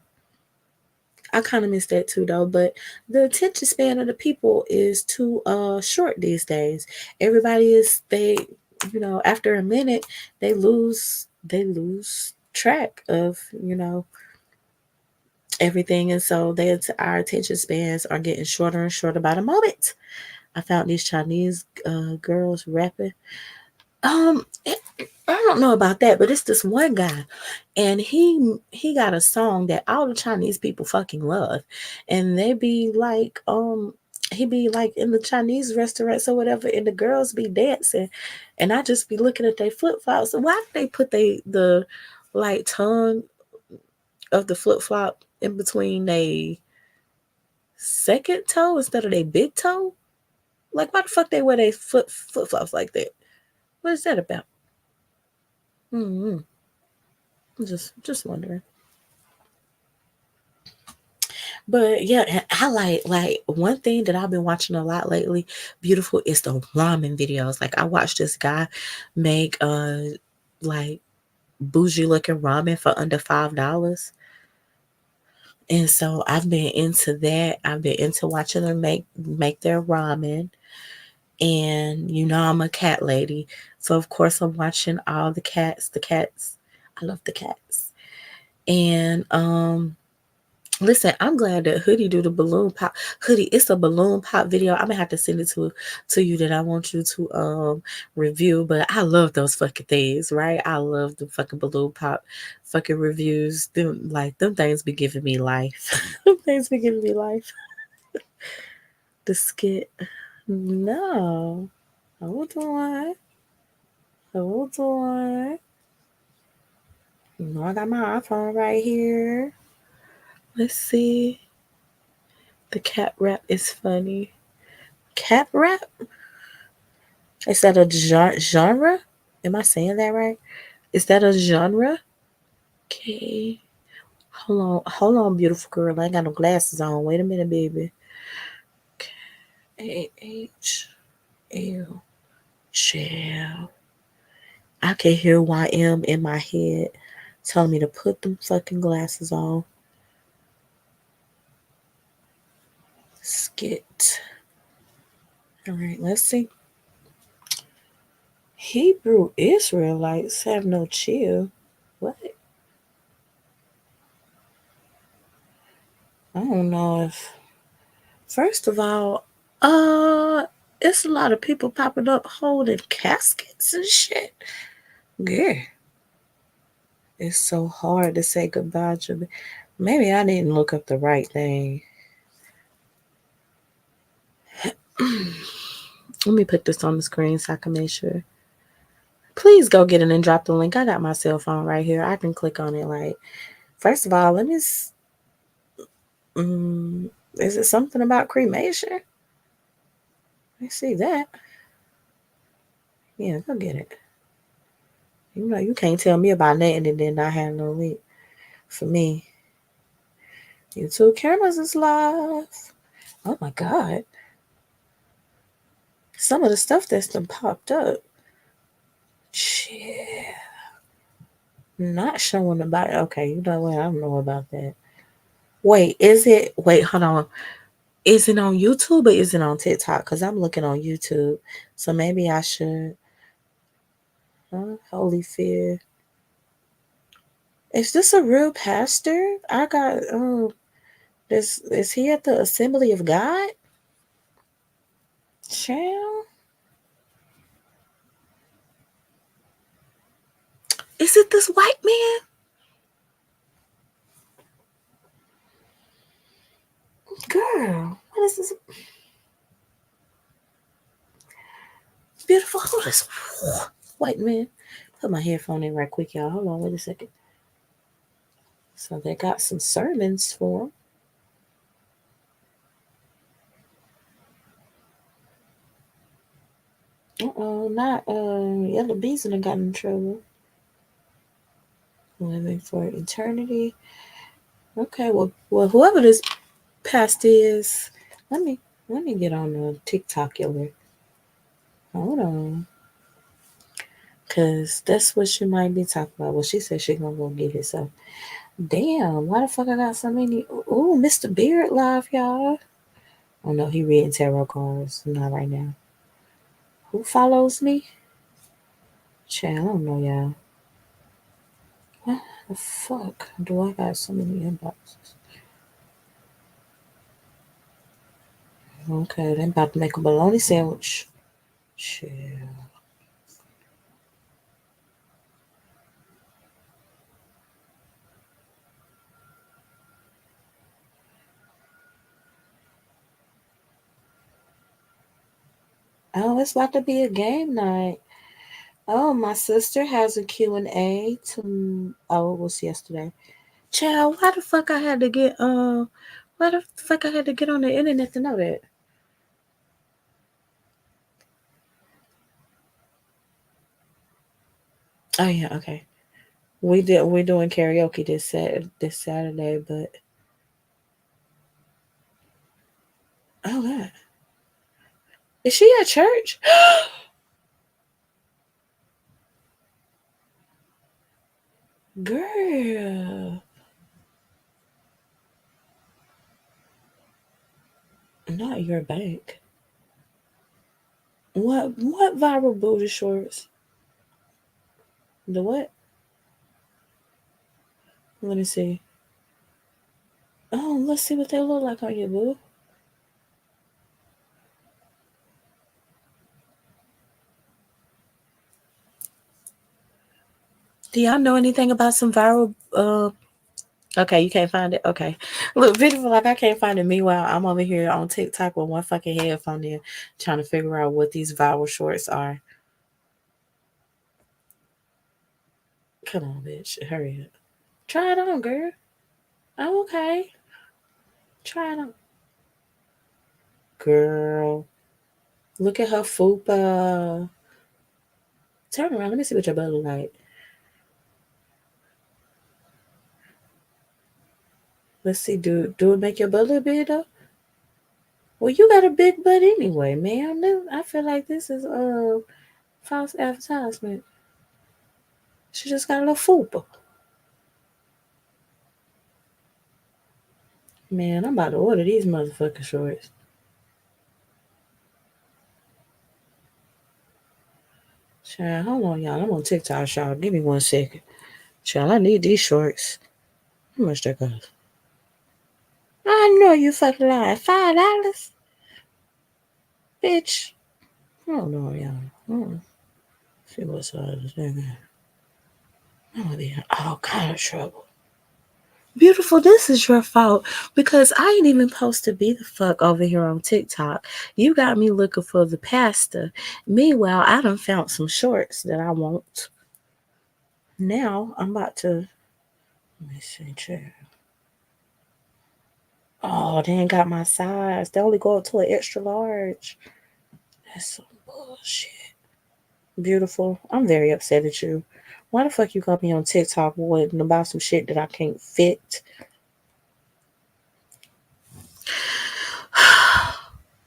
I kind of miss that too though. But the attention span of the people is too short these days. Everybody is after a minute they lose track of everything, and so our attention spans are getting shorter and shorter by the moment. I found these Chinese girls rapping. I don't know about that, but it's this one guy, and he got a song that all the Chinese people fucking love, and they be like, he be like in the Chinese restaurants or whatever, and the girls be dancing, and I just be looking at their flip flops. So why did they put the like tongue of the flip flop in between they second toe instead of their big toe? Like, why the fuck they wear their flip flops like that? What is that about? Mm-hmm. Just wondering. But yeah, and I like one thing that I've been watching a lot lately, beautiful, is the ramen videos. Like I watched this guy make like bougie looking ramen for under $5. And so I've been into that. I've been into watching them make their ramen. And I'm a cat lady. So of course I'm watching all the cats. The cats. I love the cats. And listen, I'm glad that Hoodie do the balloon pop. Hoodie, it's a balloon pop video. I'm gonna have to send it to you that I want you to review. But I love those fucking things, right? I love the fucking balloon pop fucking reviews. Them things be giving me life. Them things be giving me life. The skit. No. Hold on. Hold on. I got my iPhone right here. Let's see. The cat rap is funny. Cat rap? Is that a genre? Am I saying that right? Is that a genre? Okay. Hold on, beautiful girl. I ain't got no glasses on. Wait a minute, baby. KHL. Chill. I can hear YM in my head telling me to put them fucking glasses on. Skit. All right, let's see. Hebrew Israelites have no chill. What? I don't know if. First of all, it's a lot of people popping up holding caskets and shit. Yeah, it's so hard to say goodbye to me. Maybe I didn't look up the right thing. Let me put this on the screen so I can make sure. Please go get it and drop the link. I got my cell phone right here. I can click on it. Like, first of all, let me. Um, is it something about cremation? I see that. Yeah, go get it. You can't tell me about nothing and then not have no link for me. YouTube cameras is live. Oh my god. Some of the stuff that's been popped up. Shit. Not showing about it. Okay, you know what? I don't know about that. Wait, hold on. Is it on YouTube or is it on TikTok? Because I'm looking on YouTube. So maybe I should. Holy fear. Is this a real pastor? I got this is he at the Assembly of God? Child. Is it this white man? Girl, what is this? Beautiful. Hold this white man. Put my headphone in right quick, y'all. Hold on, wait a second. So they got some sermons for him. Not Yellow Bees and got in trouble. Living for eternity. Okay, well, whoever this pastor is, let me get on the TikTokular. Hold on. Cause that's what she might be talking about. Well, she said she gonna go get it. So Damn, why the fuck I got so many? Ooh, Mr. Beard live, y'all. Oh no, he reading tarot cards. Not right now. Who follows me? Chat, I don't know, y'all. What the fuck do I got so many inboxes? Okay, they about to make a bologna sandwich. Shit. Oh, it's about to be a game night. Oh, my sister has a Q&A to. Oh, it was yesterday. Child, why the fuck I had to get why the fuck I had to get on the internet to know that? Oh yeah, okay. We're doing karaoke this Saturday, but oh god. Is she at church? Girl. Not your bank. What viral booty shorts? The what? Let me see. Oh, let's see what they look like on you, boo. Do y'all know anything about some viral okay, you can't find it. Okay. Look, beautiful, like I can't find it. Meanwhile, I'm over here on TikTok with one fucking headphone in trying to figure out what these viral shorts are. Come on, bitch. Hurry up. Try it on, girl. Oh, okay. Try it on. Girl. Look at her fupa. Turn around. Let me see what your butt look like. Let's see. Do it make your butt look big though? Well, you got a big butt anyway, man. I feel like this is false advertisement. She just got a little fupa. Man, I'm about to order these motherfucking shorts. Child, hold on, y'all. I'm on TikTok, y'all. Give me 1 second. Child, I need these shorts. How much that cost? I know you fucking lying. $5? Bitch. Hold on, y'all. See what size this thing is. I'm gonna be in all kind of trouble. Beautiful, this is your fault because I ain't even supposed to be the fuck over here on TikTok. You got me looking for the pasta. Meanwhile, I done found some shorts that I want. Now I'm about to let me see, check. Oh, they ain't got my size. They only go up to an extra large. That's some bullshit. Beautiful. I'm very upset at you. Why the fuck you got me on TikTok with about some shit that I can't fit?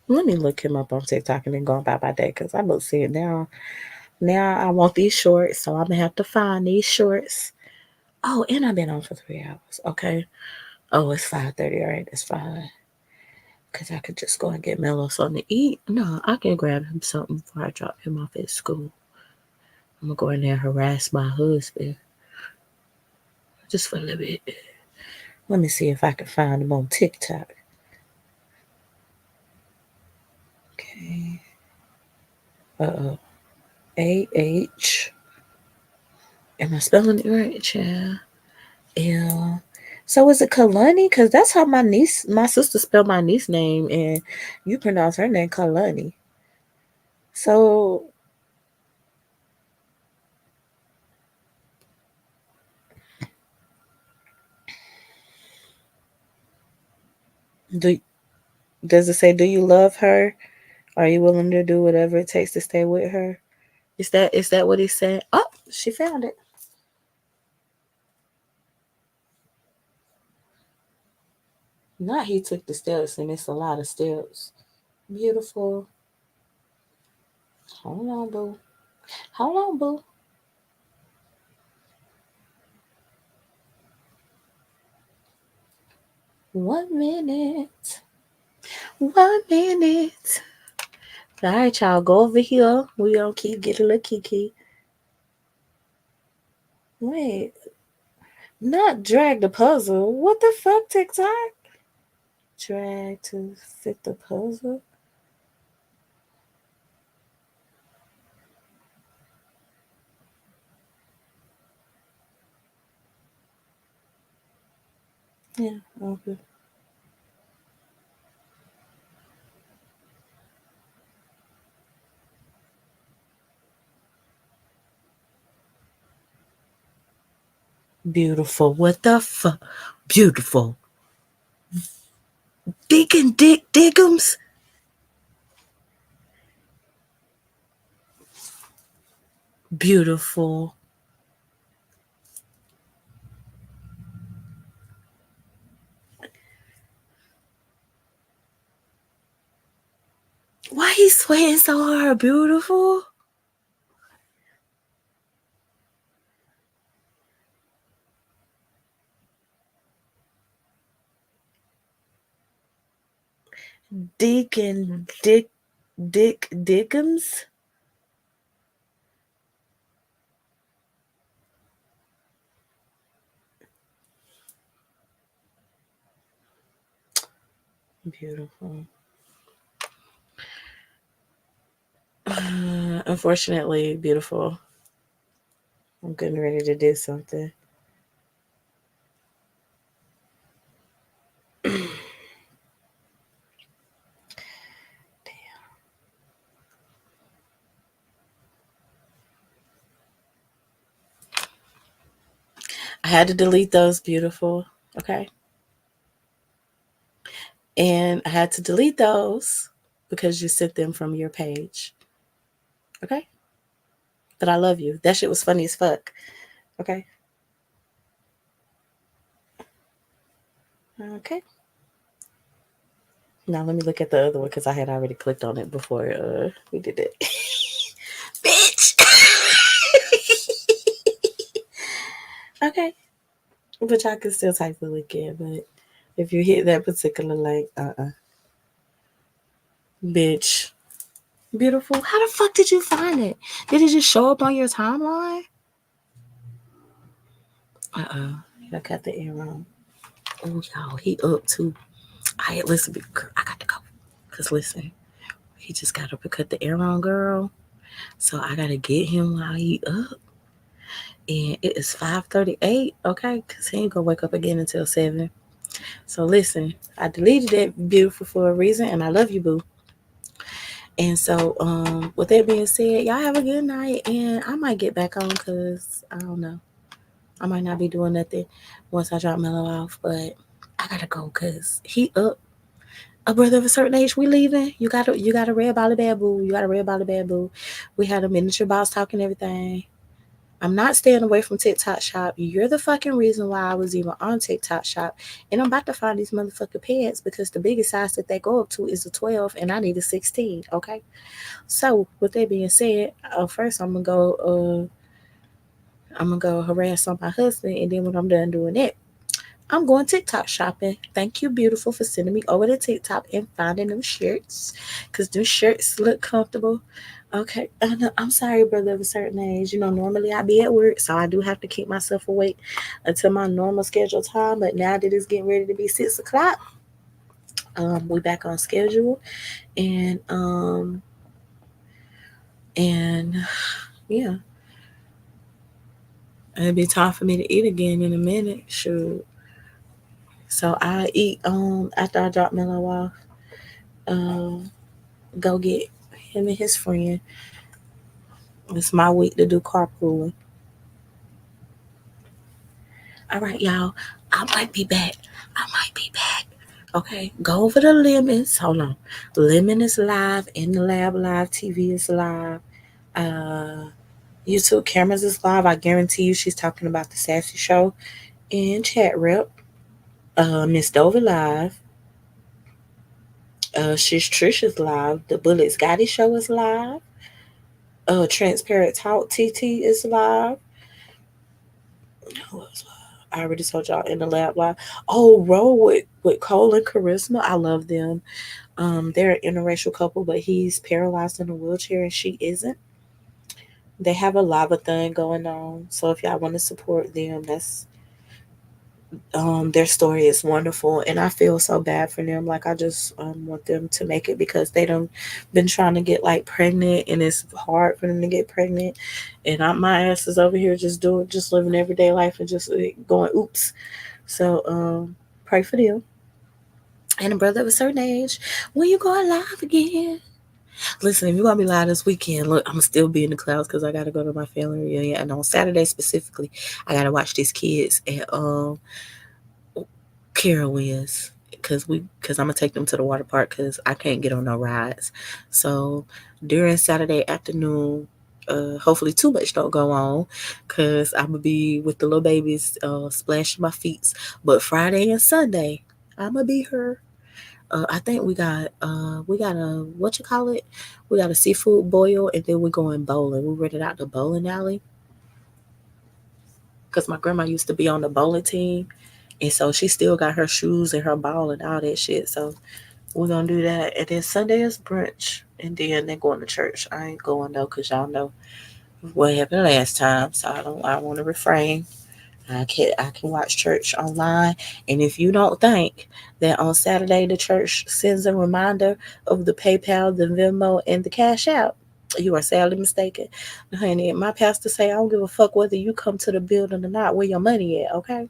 Let me look him up on TikTok and then go about my day because I look see it now. Now I want these shorts, so I'm gonna have to find these shorts. Oh, and I've been on for 3 hours. Okay. Oh, it's 5:30. All right, that's fine. Cause I could just go and get Mello something to eat. No, I can grab him something before I drop him off at school. I'm gonna go in there and harass my husband just for a little bit. Let me see if I can find him on TikTok. Okay. Uh-oh. A-H. Am I spelling it right, child? L. So is it Kalani? Cause that's how my sister spelled my niece name, and you pronounce her name Kalani. So do does it say do you love her? Are you willing to do whatever it takes to stay with her? Is that what he said? Oh, she found it. Not he took the steps, and it's a lot of steps. Beautiful. Hold on, boo. Hold on, boo. 1 minute. 1 minute. All right, y'all, go over here. We gonna keep getting a little kiki. Wait, not drag the puzzle. What the fuck, TikTok? Drag to fit the puzzle. Yeah, okay. Beautiful. What the fuck? Beautiful. Deacon Dick Dickums. Beautiful. Why he sweating so hard? Beautiful. Deacon Dick Dickums. Beautiful. Unfortunately, beautiful. I'm getting ready to do something. I had to delete those, beautiful. Okay. And I had to delete those because you sent them from your page. Okay. But I love you. That shit was funny as fuck. Okay. Okay. Now let me look at the other one because I had already clicked on it before we did it. Bitch. Okay. But y'all can still type the link in. But if you hit that particular link, bitch. Beautiful. How the fuck did you find it? Did it just show up on your timeline? Uh-oh. I got the ear wrong. Oh, y'all, he up too. All right, listen, I got to go. Because listen, he just got up and cut the air on, girl. So I got to get him while he up. And it is 5:38, okay? Because he ain't going to wake up again until 7. So listen, I deleted that beautiful for a reason, and I love you, boo. And so, with that being said, y'all have a good night, and I might get back on because I don't know. I might not be doing nothing once I drop Mellow off, but I gotta go because he up. A brother of a certain age, we leaving. You got a red ball of bamboo. You got a red ball of bamboo. We had a miniature boss talking everything. I'm not staying away from TikTok shop. You're the fucking reason why I was even on TikTok shop. And I'm about to find these motherfucking pants because the biggest size that they go up to is a 12 and I need a 16. Okay. So with that being said, first I'm gonna go harass on my husband, and then when I'm done doing that, I'm going TikTok shopping. Thank you, beautiful, for sending me over to TikTok and finding them shirts. Because them shirts look comfortable. Okay. I'm sorry, brother of a certain age. Normally I be at work, so I do have to keep myself awake until my normal scheduled time. But now that it's getting ready to be 6 o'clock, we back on schedule. And yeah, it'll be time for me to eat again in a minute. Sure. So I eat after I drop Mellow off. Um Go get him and his friend. It's my week to do carpooling. All right, y'all. I might be back. I might be back. Okay, go over to Lemons. Hold on. Lemon is live. In the Lab Live TV is live. Uh, YouTube cameras is live. I guarantee you she's talking about the Sassy Show in chat rep. Miss Dover live. She's Trish is live. The Bullet Scotty Show is live. Transparent Talk TT is live. Who else? I already told y'all in the lab live. Oh, roll with Cole and Charisma. I love them. They're an interracial couple, but he's paralyzed in a wheelchair and she isn't. They have a lava thing going on. So if y'all want to support them, that's their story is wonderful, and I feel so bad for them. Like I just want them to make it because they don't been trying to get like pregnant, and it's hard for them to get pregnant. And my ass is over here just living everyday life and just going oops. So pray for them. And a brother of a certain age, when you going live again? Listen, if you're gonna be live this weekend, look, I'm gonna still be in the clouds because I gotta go to my family reunion, and on Saturday specifically, I gotta watch these kids at Carowinds because I'm gonna take them to the water park because I can't get on no rides. So during Saturday afternoon, hopefully too much don't go on because I'm gonna be with the little babies, splashing my feet. But Friday and Sunday, I'm gonna be here. I think we got a what you call it? We got a seafood boil, and then we're going bowling. We rented out the bowling alley because my grandma used to be on the bowling team, and so she still got her shoes and her ball and all that shit. So we're gonna do that, and then Sunday is brunch, and then they're going to church. I ain't going though, cause y'all know what happened last time, so I don't. I want to refrain. I can watch church online, and if you don't think that on Saturday the church sends a reminder of the PayPal, the Venmo, and the Cash App, you are sadly mistaken, honey. My pastor say I don't give a fuck whether you come to the building or not. Where your money at? Okay,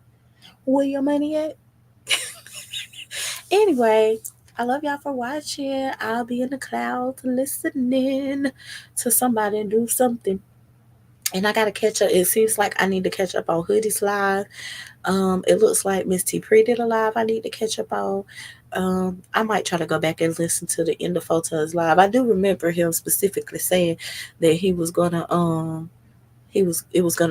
where your money at? Anyway, I love y'all for watching. I'll be in the clouds listening to somebody do something. And I gotta catch up. It seems like I need to catch up on Hoodie's live. It looks like Miss T Pre did a live I need to catch up on. I might try to go back and listen to the end of Photos live. I do remember him specifically saying that it was gonna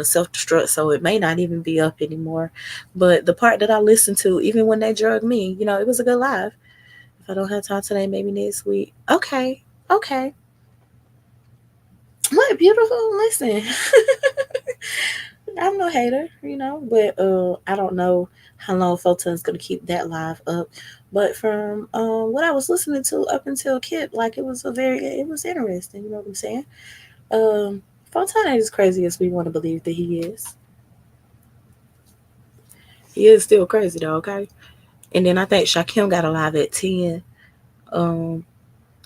self destruct, so it may not even be up anymore. But the part that I listened to, even when they drugged me, it was a good live. If I don't have time today, maybe next week. Okay. Okay. What beautiful. Listen. I'm no hater, but I don't know how long Photon's gonna keep that live up. But from what I was listening to up until Kip, like it was interesting, you know what I'm saying? Um Photon ain't as crazy as we want to believe that he is. He is still crazy though, okay? And then I think Shakim got a live at 10. Um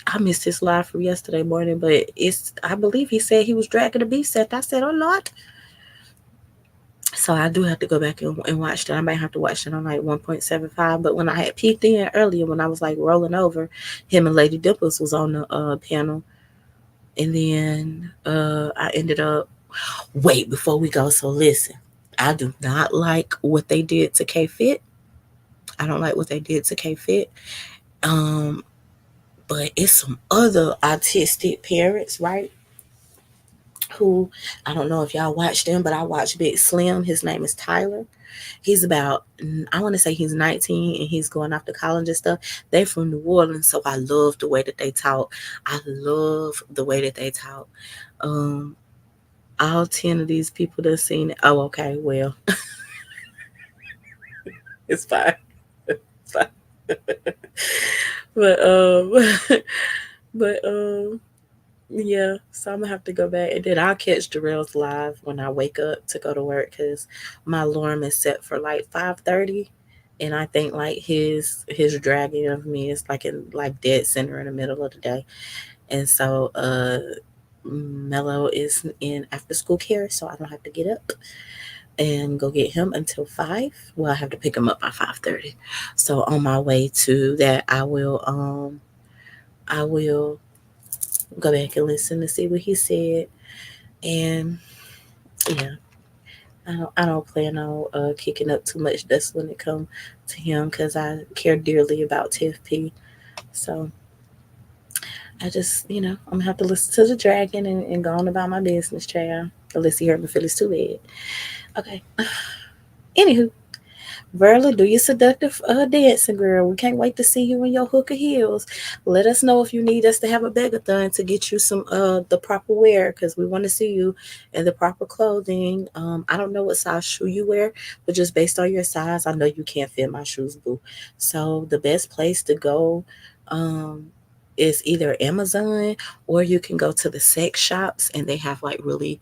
I missed his live from yesterday morning, but I believe he said he was dragging the beat set. I said, oh Lord. So I do have to go back and watch that. I might have to watch it on like 1.75. But when I had peeked in earlier, when I was like rolling over, him and Lady Dimples was on the panel. And then I ended up, wait, before we go. So listen, I do not like what they did to K Fit. I don't like what they did to K Fit. Um, but it's some other autistic parents, right? Who I don't know if y'all watch them, but I watch Big Slim. His name is Tyler. He's about, I want to say he's 19 and he's going off to college and stuff. They're from New Orleans, so I love the way that they talk. I love the way that they talk. Um, all 10 of these people that seen it. Oh, okay, well, it's fine. It's fine. But but yeah, so I'm gonna have to go back and then I'll catch Darrell's live when I wake up to go to work because my alarm is set for like 5:30, and I think like his dragging of me is like in like dead center in the middle of the day, and so Mello is in after school care, so I don't have to get up and go get him until 5. Well, I have to pick him up by 5:30. So on my way to that, I will go back and listen to see what he said. And yeah, I don't plan on kicking up too much dust when it comes to him because I care dearly about Tiff P. So I just, I'm gonna have to listen to the dragon and go on about my business, child. Unless he hurt my feelings too bad. Okay. Anywho, Verla, do your seductive dancing, girl. We can't wait to see you in your hooker heels. Let us know if you need us to have a begathon to get you some the proper wear, because we want to see you in the proper clothing. I don't know what size shoe you wear, but just based on your size, I know you can't fit my shoes, boo. So the best place to go um is either Amazon, or you can go to the sex shops, and they have like really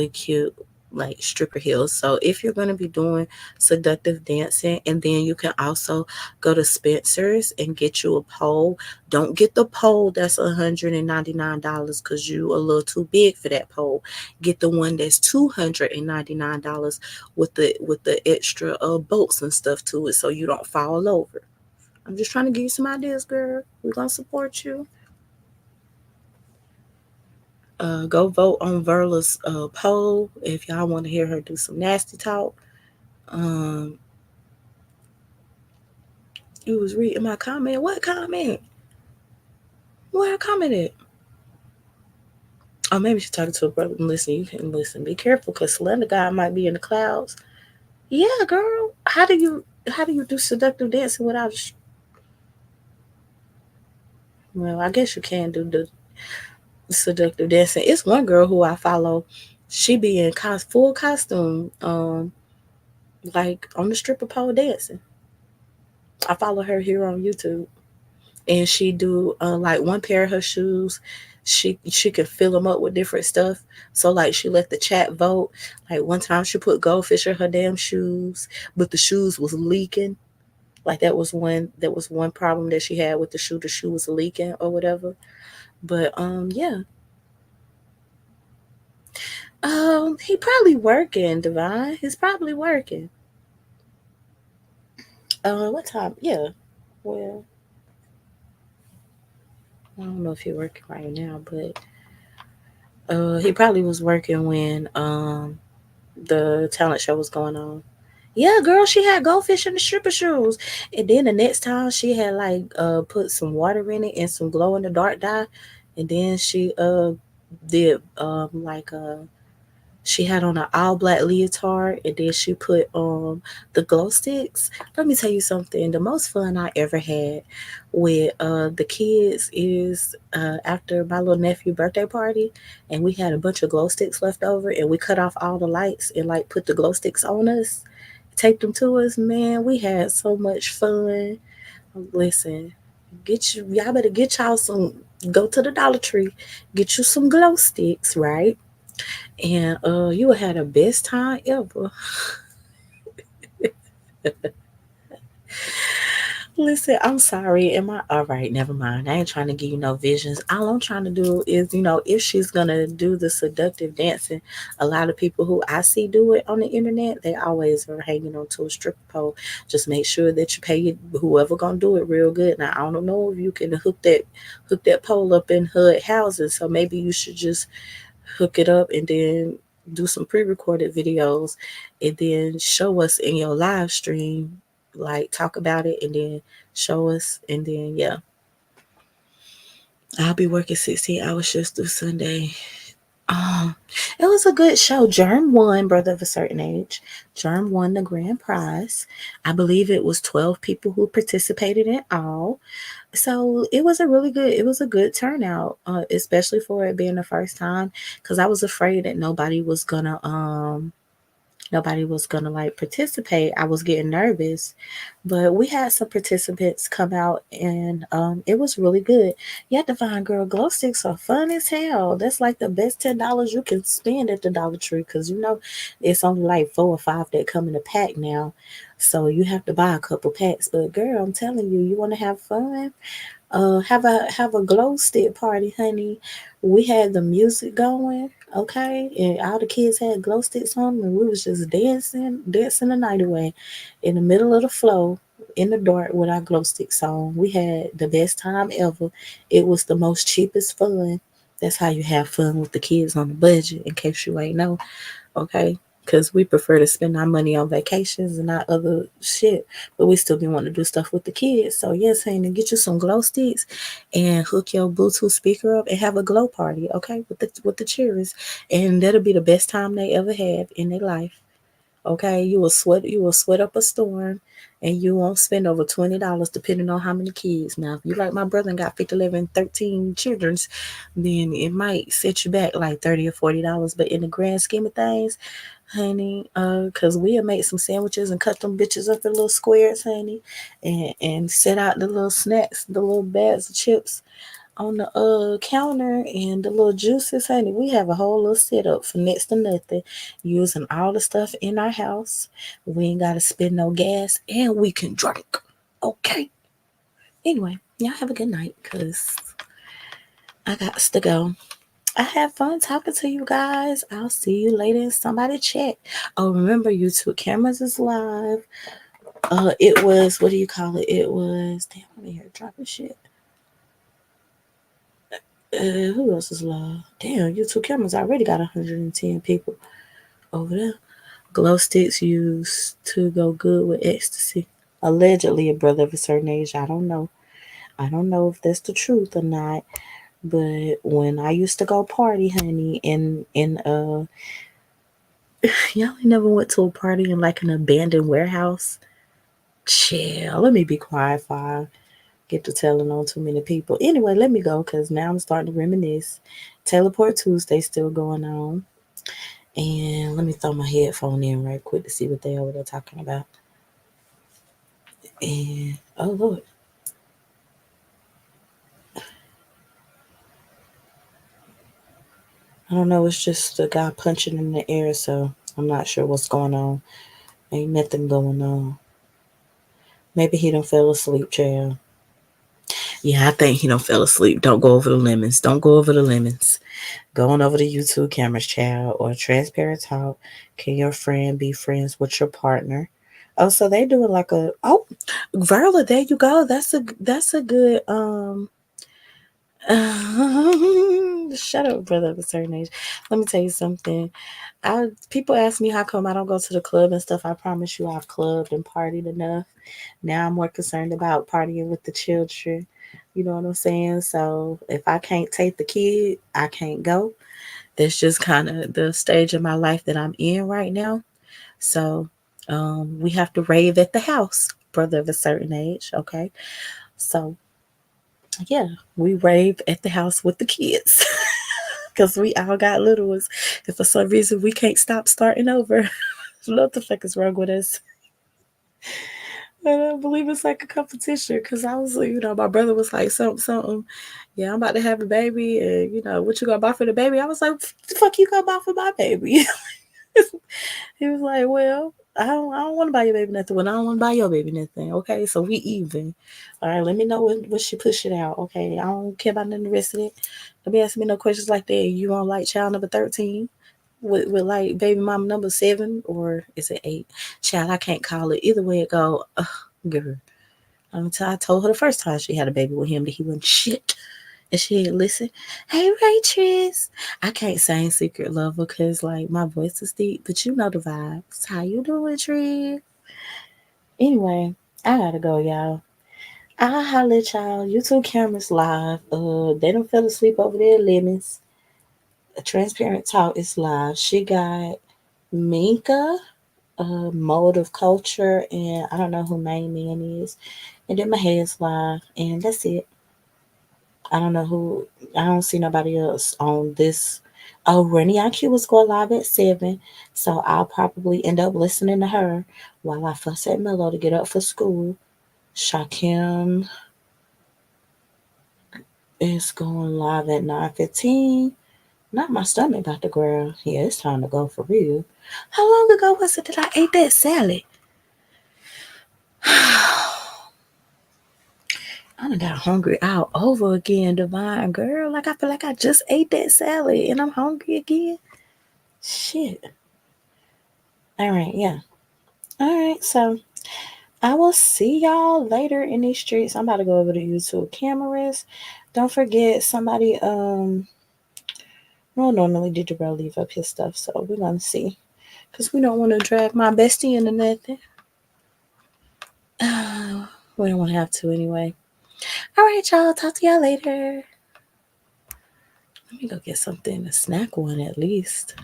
cute like stripper heels. So if you're going to be doing seductive dancing, and then you can also go to Spencer's and get you a pole. Don't get the pole that's $199 because you a little too big for that pole. Get the one that's $299 with the extra bolts and stuff to it, so you don't fall over. I'm just trying to give you some ideas, girl. We're gonna support you. Go vote on Verla's poll if y'all want to hear her do some nasty talk. Um, you was reading my comment. What comment? Where I commented? Oh, maybe she's talking to a brother. Listen, you can listen. Be careful, because Slender God might be in the clouds. Yeah, girl. How do you do seductive dancing without? Well, I guess you can do the seductive dancing. It's one girl who I follow. She be in full costume, like on the stripper pole dancing. I follow her here on YouTube, and she do like one pair of her shoes. She could fill them up with different stuff. So like she let the chat vote. Like one time she put goldfish in her damn shoes, but the shoes was leaking. Like that was one problem that she had with the shoe. The shoe was leaking or whatever. But yeah. He probably working, Divine. He's probably working. What time? Yeah. Well, I don't know if he's working right now, but he probably was working when the talent show was going on. Yeah, girl, she had goldfish in the stripper shoes. And then the next time she had like put some water in it and some glow in the dark dye. And then she did like she had on an all black leotard, and then she put the glow sticks. Let me tell you something. The most fun I ever had with the kids is after my little nephew birthday party, and we had a bunch of glow sticks left over, and we cut off all the lights and like put the glow sticks on us, taped them to us. Man, we had so much fun. Listen, y'all better get y'all some. Go to the Dollar Tree, get you some glow sticks, right? And you would have the best time ever. Listen, I'm sorry. Am I all right? Never mind. I ain't trying to give you no visions. All I'm trying to do is, if she's gonna do the seductive dancing, a lot of people who I see do it on the internet, they always are hanging on to a stripper pole. Just make sure that you pay whoever gonna do it real good. Now I don't know if you can hook that pole up in HUD houses, so maybe you should just hook it up and then do some pre-recorded videos and then show us in your live stream, like talk about it and then show us, and then yeah. I'll be working 16 hour shifts through Sunday. um it was a good show. Germ won, brother of a certain age. Germ won the grand prize. I believe it was 12 people who participated in all. So it was a good turnout, especially for it being the first time, because I was afraid that nobody was gonna like participate. I was getting nervous, but we had some participants come out, and it was really good. Yeah, Divine Girl, glow sticks are fun as hell. That's like the best $10 you can spend at the Dollar Tree, because it's only like 4 or 5 that come in a pack now, so you have to buy a couple packs. But girl, I'm telling you, you want to have fun, have a glow stick party, honey. We had the music going, okay, and all the kids had glow sticks on, and we was just dancing the night away in the middle of the floor in the dark with our glow sticks on. We had the best time ever. It was the most cheapest fun. That's how you have fun with the kids on the budget, in case you ain't know. Okay, because we prefer to spend our money on vacations and not other shit, but we still be wanting to do stuff with the kids. So yes, honey, get you some glow sticks and hook your Bluetooth speaker up and have a glow party, okay, with the cheers, and that'll be the best time they ever had in their life. Okay, you will sweat up a storm, and you won't spend over $20 depending on how many kids. Now, if you like my brother and got 50, 11, 13 childrens, then it might set you back like $30 or $40. But in the grand scheme of things, honey, cause we'll make some sandwiches and cut them bitches up in little squares, honey, and set out the little snacks, the little bags of chips on the counter and the little juices, honey. We have a whole little setup for next to nothing, using all the stuff in our house. We ain't gotta spend no gas, and we can drink. Okay. Anyway, y'all have a good night, cause I got to go. I had fun talking to you guys. I'll see you later in somebody chat. Oh, remember, YouTube cameras is live. It was, what do you call it? It was, damn, I'm in here dropping shit. Who else is live? Damn, YouTube cameras already got 110 people over there. Glow sticks used to go good with ecstasy. Allegedly, a brother of a certain age. I don't know. I don't know if that's the truth or not. But when I used to go party, honey, in y'all ain't never went to a party in like an abandoned warehouse. Chill. Let me be quiet if I get to telling on too many people. Anyway, let me go because now I'm starting to reminisce. Teleport Tuesday still going on. And let me throw my headphone in right quick to see what they over there talking about. And oh Lord. I don't know, it's just a guy punching in the air, so I'm not sure what's going on. Ain't nothing going on. Maybe he done fell asleep, child. Yeah, I think he done fell asleep. Don't go over the lemons. Don't go over the lemons. Going over the YouTube cameras, child, or transparent talk. Can your friend be friends with your partner? Oh, so they doing like a Verla, there you go. That's a good shut up, brother of a certain age. Let me tell you something. I People ask me how come I don't go to the club and stuff. I promise you I've clubbed and partied enough. Now I'm more concerned about partying with the children. You know what I'm saying? So if I can't take the kid, I can't go. That's just kind of the stage of my life that I'm in right now. So we have to rave at the house, brother of a certain age. Okay. So yeah, we rave at the house with the kids because we all got little ones. And for some reason, we can't stop starting over. What the fuck is wrong with us? I don't believe it's like a competition because I was, my brother was like, something, something. Yeah, I'm about to have a baby. And, what you gonna buy for the baby? I was like, the fuck you gonna buy for my baby? He was like, well, I don't want to buy your baby nothing. Well, I don't want to buy your baby nothing. Okay, so we even. All right, let me know when she push it out. Okay, I don't care about none of the rest of it. Don't be asking me no questions like that. You want like child number 13 with like baby mama number 7, or is it 8? Child, I can't call it. Either way it go, girl. Until I told her the first time she had a baby with him that he wasn't shit. And she didn't listen. Hey, Rachis. I can't sing Secret Lover because, like, my voice is deep, but you know the vibes. How you doing, Tree? Anyway, I gotta go, y'all. I'll holler at y'all. YouTube cameras live. They don't fell asleep over there, lemons. A transparent talk is live. She got Minka, Mode of Culture, and I don't know who Main Man is. And then my head's live, and that's it. I don't know who. I don't see nobody else on this. Oh, Rennie IQ was going live at 7, so I'll probably end up listening to her while I fuss at Mello to get up for school. Shakim is going live at 9:15. Not my stomach about to growl. Yeah, it's time to go for real. How long ago was it that I ate that salad? I done got hungry all over again, Divine girl. Like I feel like I just ate that salad and I'm hungry again. Shit. All right, yeah. All right, so I will see y'all later in these streets. I'm about to go over to YouTube cameras. Don't forget somebody well normally did bro leave up his stuff, so we're gonna see. Cause we don't want to drag my bestie into nothing. We don't want to have to anyway. All right, y'all. Talk to y'all later. Let me go get something to snack on at least.